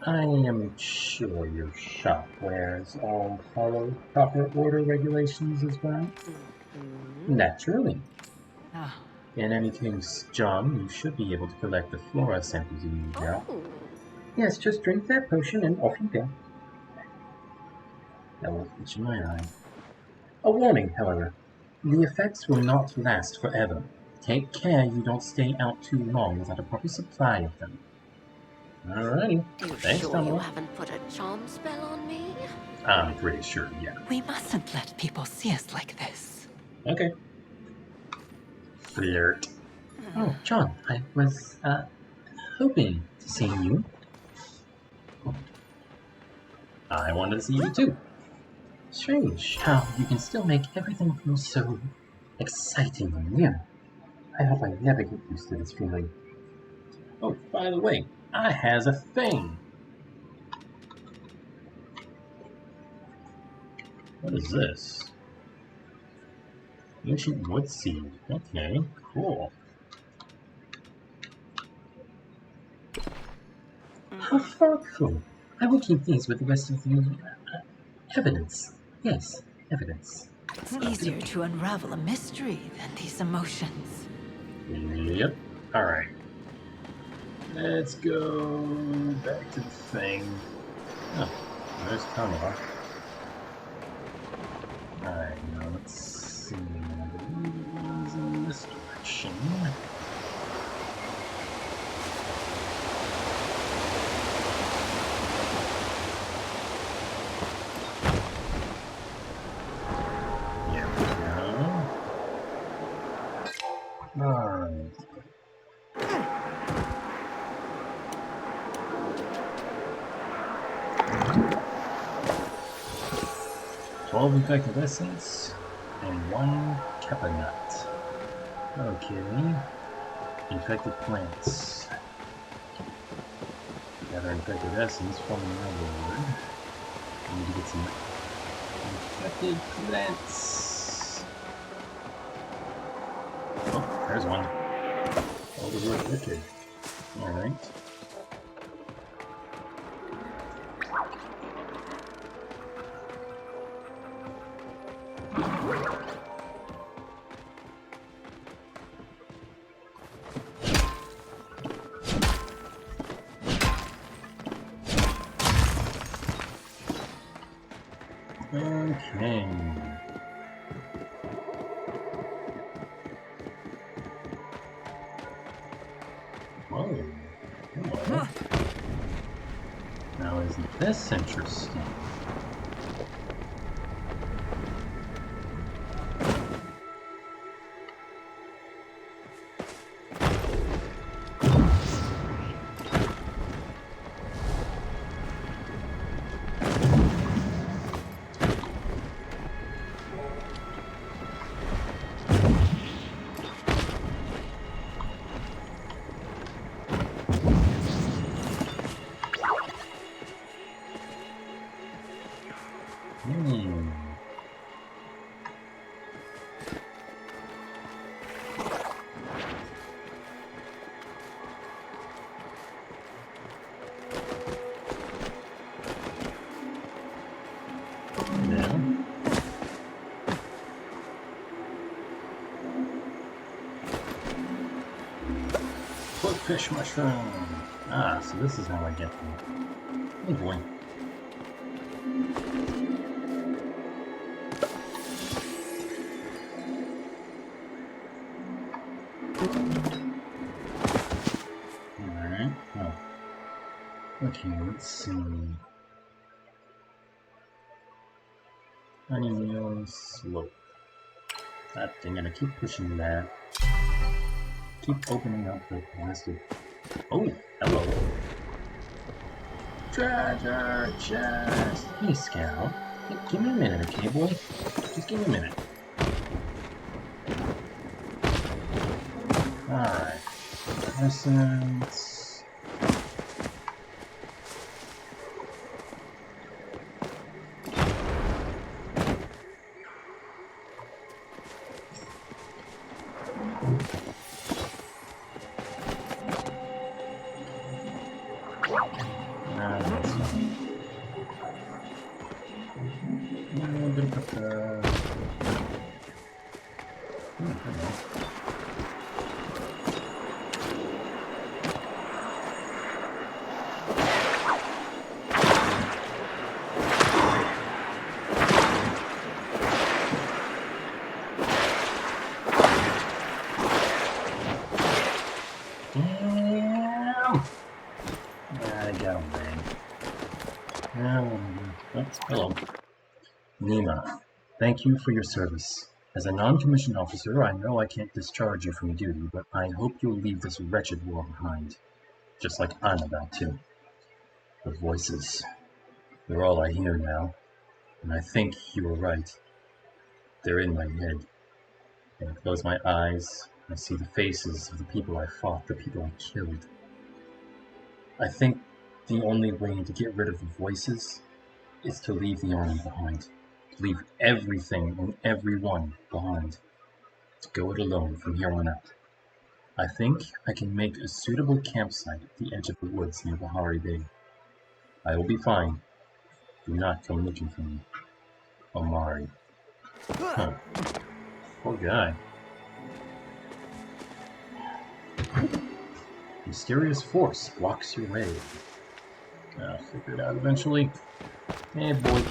I am sure your shop wears all follow proper order regulations as well. Naturally. In any case, John, you should be able to collect the flora samples you need now. Yes, just drink that potion and off you go. That will itch in my eye. A warning, however. The effects will not last forever. Take care you don't stay out too long without a proper supply of them. Alrighty. You Thanks, sure Tomo. you haven't put a charm spell on me? I'm pretty sure, yeah. We mustn't let people see us like this. Okay. Flirt. Oh, John, I was, hoping to see you. I wanted to see you too. Strange how you can still make everything feel so exciting and new. I hope I never get used to this feeling. Oh, by the way, I has a thing. What is this? Ancient wood seed. Okay, cool. How thoughtful. I will keep these with the rest of the evidence. Yes, evidence. It's easier to unravel a mystery than these emotions. Yep. Alright. Let's go back to the thing. Oh, there's Tomo. Alright, now let's see. He's in this direction. Here we go. Alright. 12 infected essence and 1 kappa nut. Okay. Infected plants. Gather infected essence from the Elderwood. We need to get some infected plants. Oh, there's one. Elderwood orchid. Alright. Okay. Whoa. Hello. Now isn't this interesting? Fish mushroom. Ah, so this is how I get them. Oh boy. Alright, well. Okay, let's see. Honey meal slope. That thing, gonna keep pushing that. Keep opening up the plastic. Oh, hello. Treasure chest. Hey, Scout. Hey, give me a minute, okay, boy? Just give me a minute. Alright. Essence. Hello. Nima, thank you for your service. As a non-commissioned officer, I know I can't discharge you from duty, but I hope you'll leave this wretched world behind. Just like I'm about to. The voices. They're all I hear now. And I think you were right. They're in my head. When I close my eyes, I see the faces of the people I fought, the people I killed. I think the only way to get rid of the voices is to leave the army behind. To leave everything and everyone behind. To go it alone from here on out. I think I can make a suitable campsite at the edge of the woods near Bahari Bay. I will be fine. Do not come looking for me. Omari. Huh. Poor guy. Mysterious force blocks your way. I'll figure it out eventually. Hey, boy.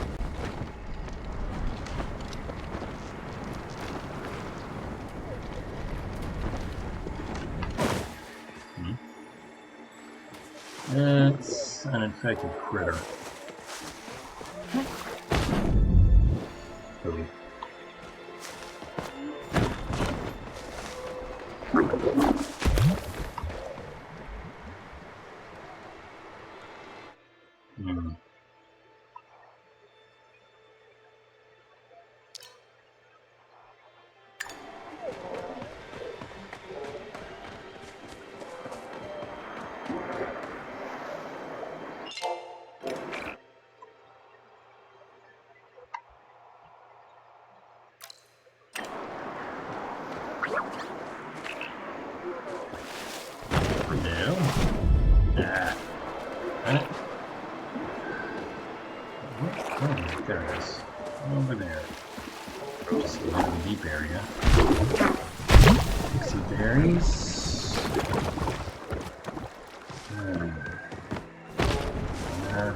It's an infected critter. Okay.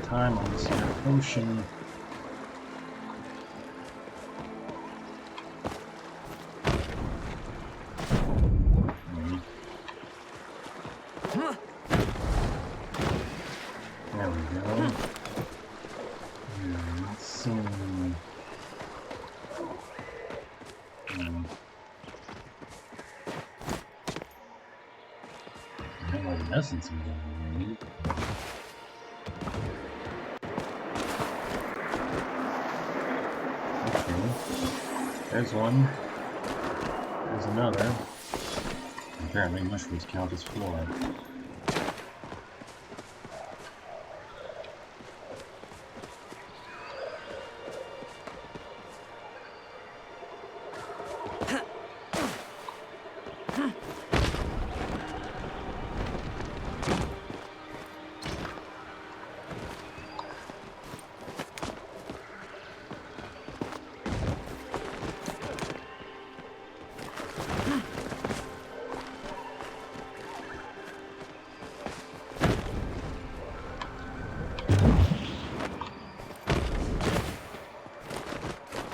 time on this here potion. There we go. Let's see. Essence we need. Okay. There's one. There's another. Apparently mushrooms count as flora.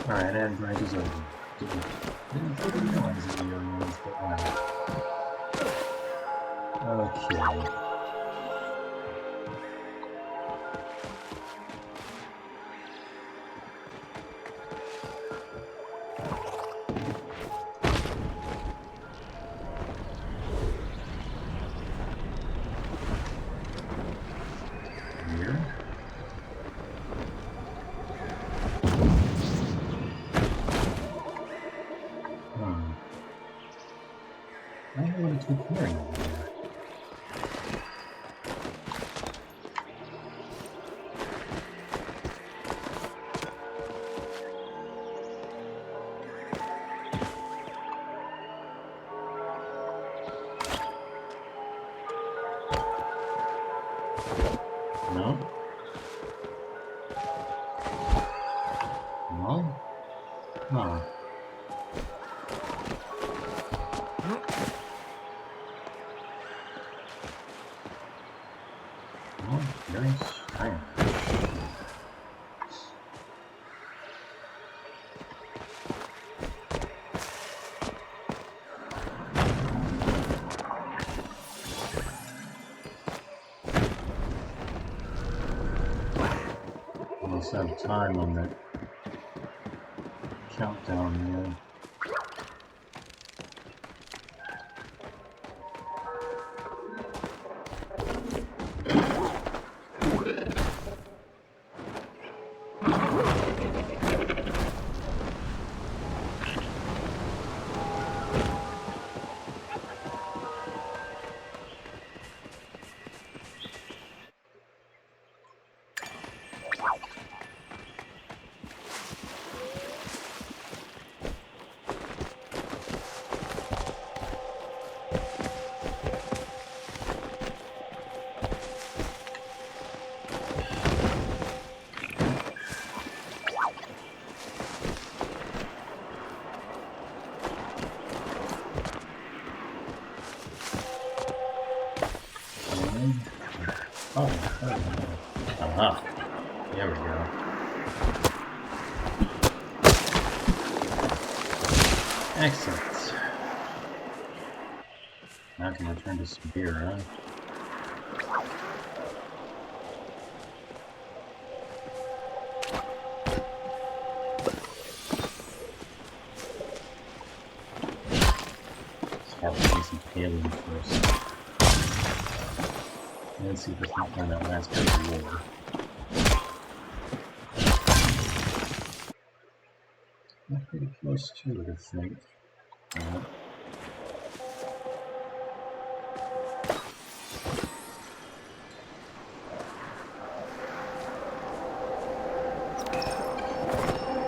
Alright, and break is over. Didn't really realize that we were used, but wow. Okay. Here. I don't know what it's recording over there. No? No? Huh. Very strange. Almost out of time on that countdown here. Oh, aha. There we go. Excellent. Now I can return to Spear, huh? Let's have a decent paling first. And see if it's not on that last bit of war. I'm pretty close to it, I think.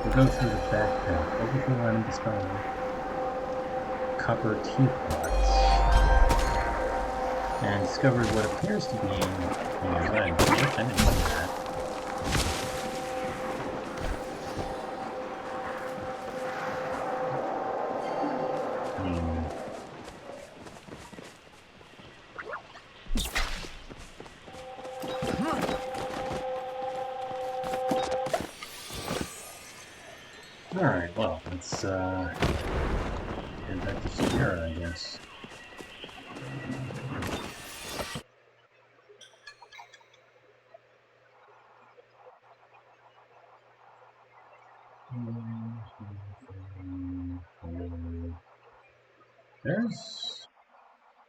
We go through the backpack, over the line of discovery. Copper teapots. And discovered what appears to be a red. I didn't know that. let's head back to Sierra, I guess. There's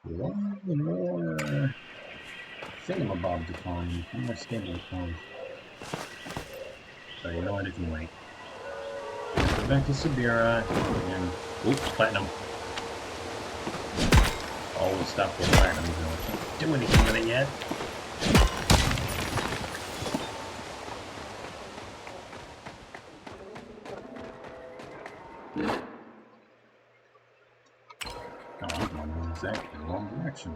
one more thingamabob to find. One more stable to find. So you know what, it can wait. Go back to Sibira and... Oops, platinum. Always stop for platinum, even though I can't do anything with it yet. Oh, I'm going in exactly the wrong direction.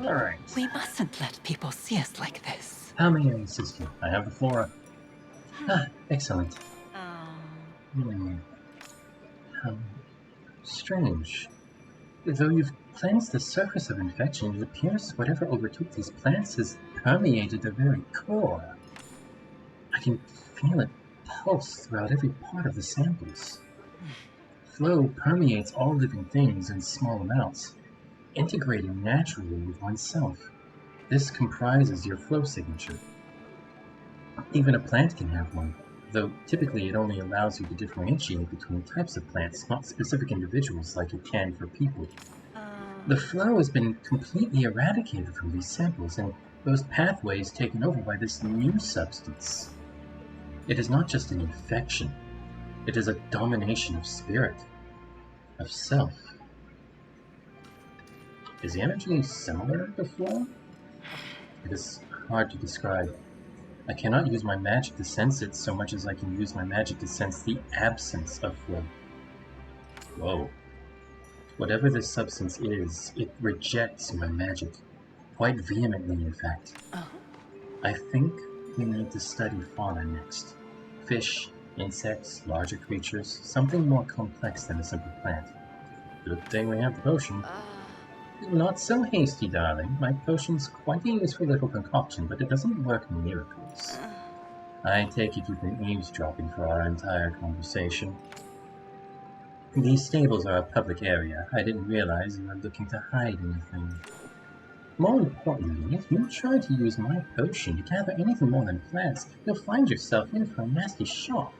Alright. We mustn't let people see us like this. How may I assist you? I have the flora. Ah, excellent. How strange. Though you've cleansed the surface of infection, it appears whatever overtook these plants has permeated their very core. I can feel it pulse throughout every part of the samples. Flow permeates all living things in small amounts, integrating naturally with oneself. This comprises your flow signature. Even a plant can have one, though typically it only allows you to differentiate between types of plants, not specific individuals like it can for people. The flow has been completely eradicated from these samples, and those pathways taken over by this new substance. It is not just an infection, it is a domination of spirit, of self. Is the energy similar to flow? It is hard to describe. I cannot use my magic to sense it so much as I can use my magic to sense the absence of flow. Whoa. Whatever this substance is, it rejects my magic. Quite vehemently, in fact. I think we need to study fauna next. Fish, insects, larger creatures, something more complex than a simple plant. Good thing we have the potion. Not so hasty, darling. My potion's quite a useful little concoction, but it doesn't work miracles. I take it you've been eavesdropping for our entire conversation. These stables are a public area. I didn't realize you were looking to hide anything. More importantly, if you try to use my potion to gather anything more than plants, you'll find yourself in for a nasty shock.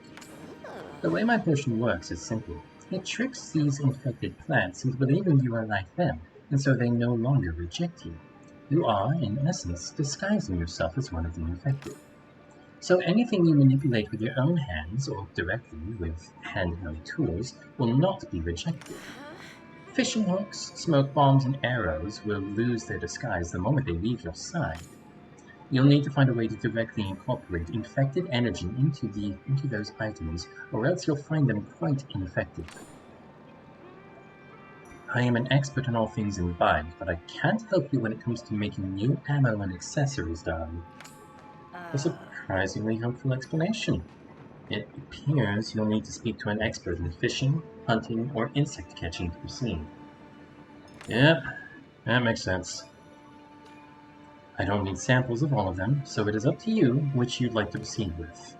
The way my potion works is simple. It tricks these infected plants into believing you are like them, and so they no longer reject you. You are, in essence, disguising yourself as one of the infected. So anything you manipulate with your own hands, or directly with handheld tools, will not be rejected. Fishing hooks, smoke bombs, and arrows will lose their disguise the moment they leave your side. You'll need to find a way to directly incorporate infected energy into those items, or else you'll find them quite ineffective. I am an expert in all things imbibed, but I can't help you when it comes to making new ammo and accessories, darling. A surprisingly helpful explanation. It appears you'll need to speak to an expert in fishing, hunting, or insect catching to proceed. Yep, that makes sense. I don't need samples of all of them, so it is up to you which you'd like to proceed with.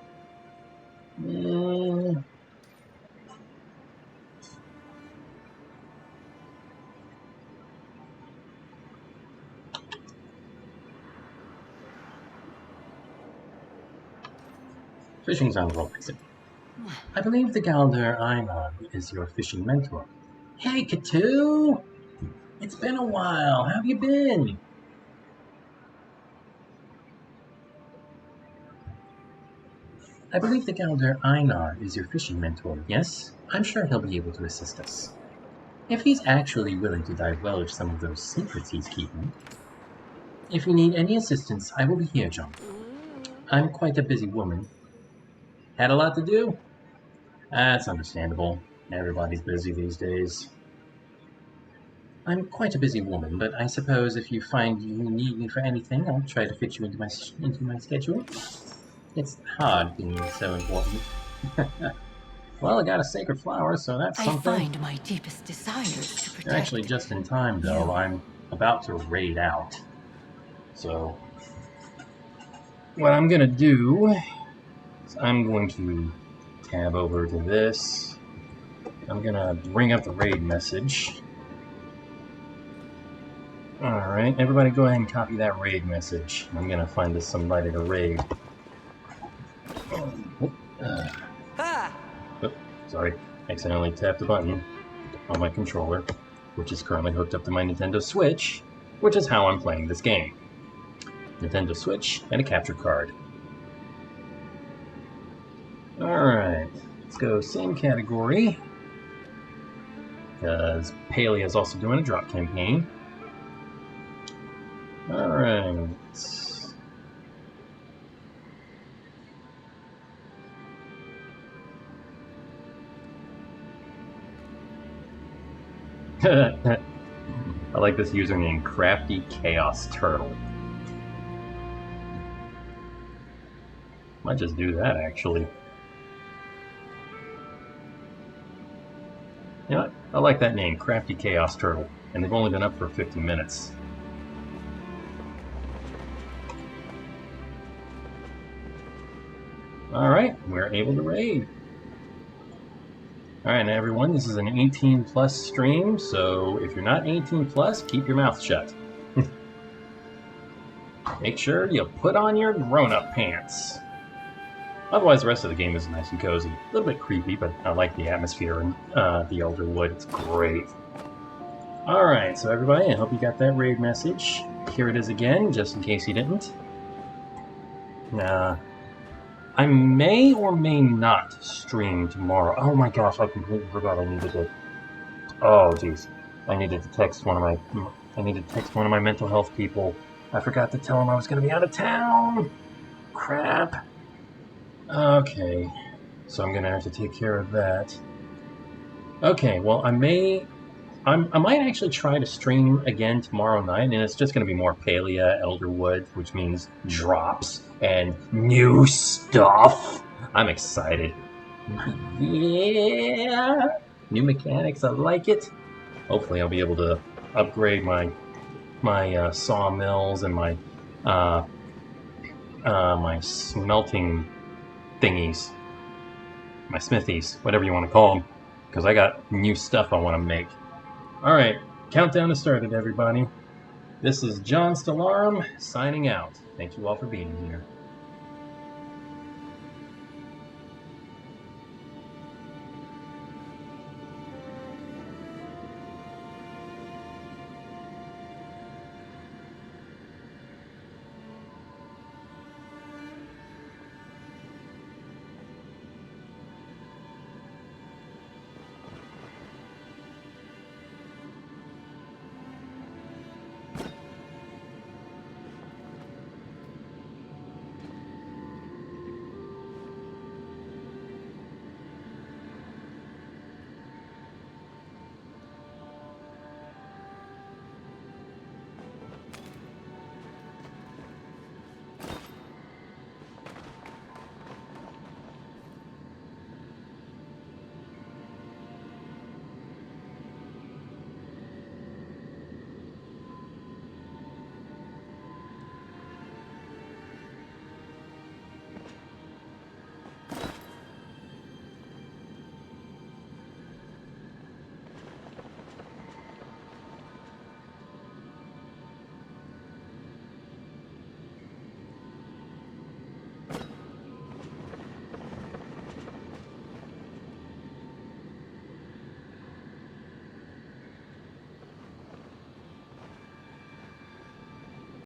Fishing sounds relaxing. I believe the Galder Einar is your fishing mentor. Hey, Katu! It's been a while. How have you been? I believe the Galder Einar is your fishing mentor, yes? I'm sure he'll be able to assist us. If he's actually willing to divulge some of those secrets he's keeping. If you need any assistance, I will be here, John. I'm quite a busy woman. Had a lot to do? That's understandable. Everybody's busy these days. I'm quite a busy woman, but I suppose if you find you need me for anything, I'll try to fit you into my schedule. It's hard being so important. Well, I got a sacred flower, so that's I something. find my deepest desires to protect. You're actually just in time, though. you. I'm about to raid out. So, what I'm gonna do is I'm going to tab over to this. I'm gonna bring up the raid message. Alright, everybody go ahead and copy that raid message. I'm gonna find us somebody to raid. Ha! Oh, sorry, accidentally tapped the button on my controller, which is currently hooked up to my Nintendo Switch, which is how I'm playing this game. Nintendo Switch and a capture card. Alright, let's go same category, because Paley is also doing a drop campaign. Alright. I like this username, Crafty Chaos Turtle. Might just do that, actually. You know what? I like that name, Crafty Chaos Turtle. And they've only been up for 50 minutes. Alright, we're able to raid. Alright, now everyone, this is an 18 plus stream, so if you're not 18 plus, keep your mouth shut. Make sure you put on your grown-up pants. Otherwise, the rest of the game is nice and cozy. A little bit creepy, but I like the atmosphere in the Elderwood. It's great. Alright, so everybody, I hope you got that raid message. Here it is again, just in case you didn't. I may or may not stream tomorrow. Oh my gosh, I completely forgot I needed to... Oh, jeez. I needed to text one of my mental health people. I forgot to tell them I was going to be out of town. Crap. Okay. So I'm going to have to take care of that. Okay, well, I might actually try to stream again tomorrow night, and it's just going to be more Palia, Elderwood, which means drops and new stuff. I'm excited. Yeah! New mechanics, I like it. Hopefully I'll be able to upgrade my sawmills and my smelting thingies. My smithies, whatever you want to call them. Because I got new stuff I want to make. Alright, countdown has started, everybody. This is John Stellarum signing out. Thank you all for being here.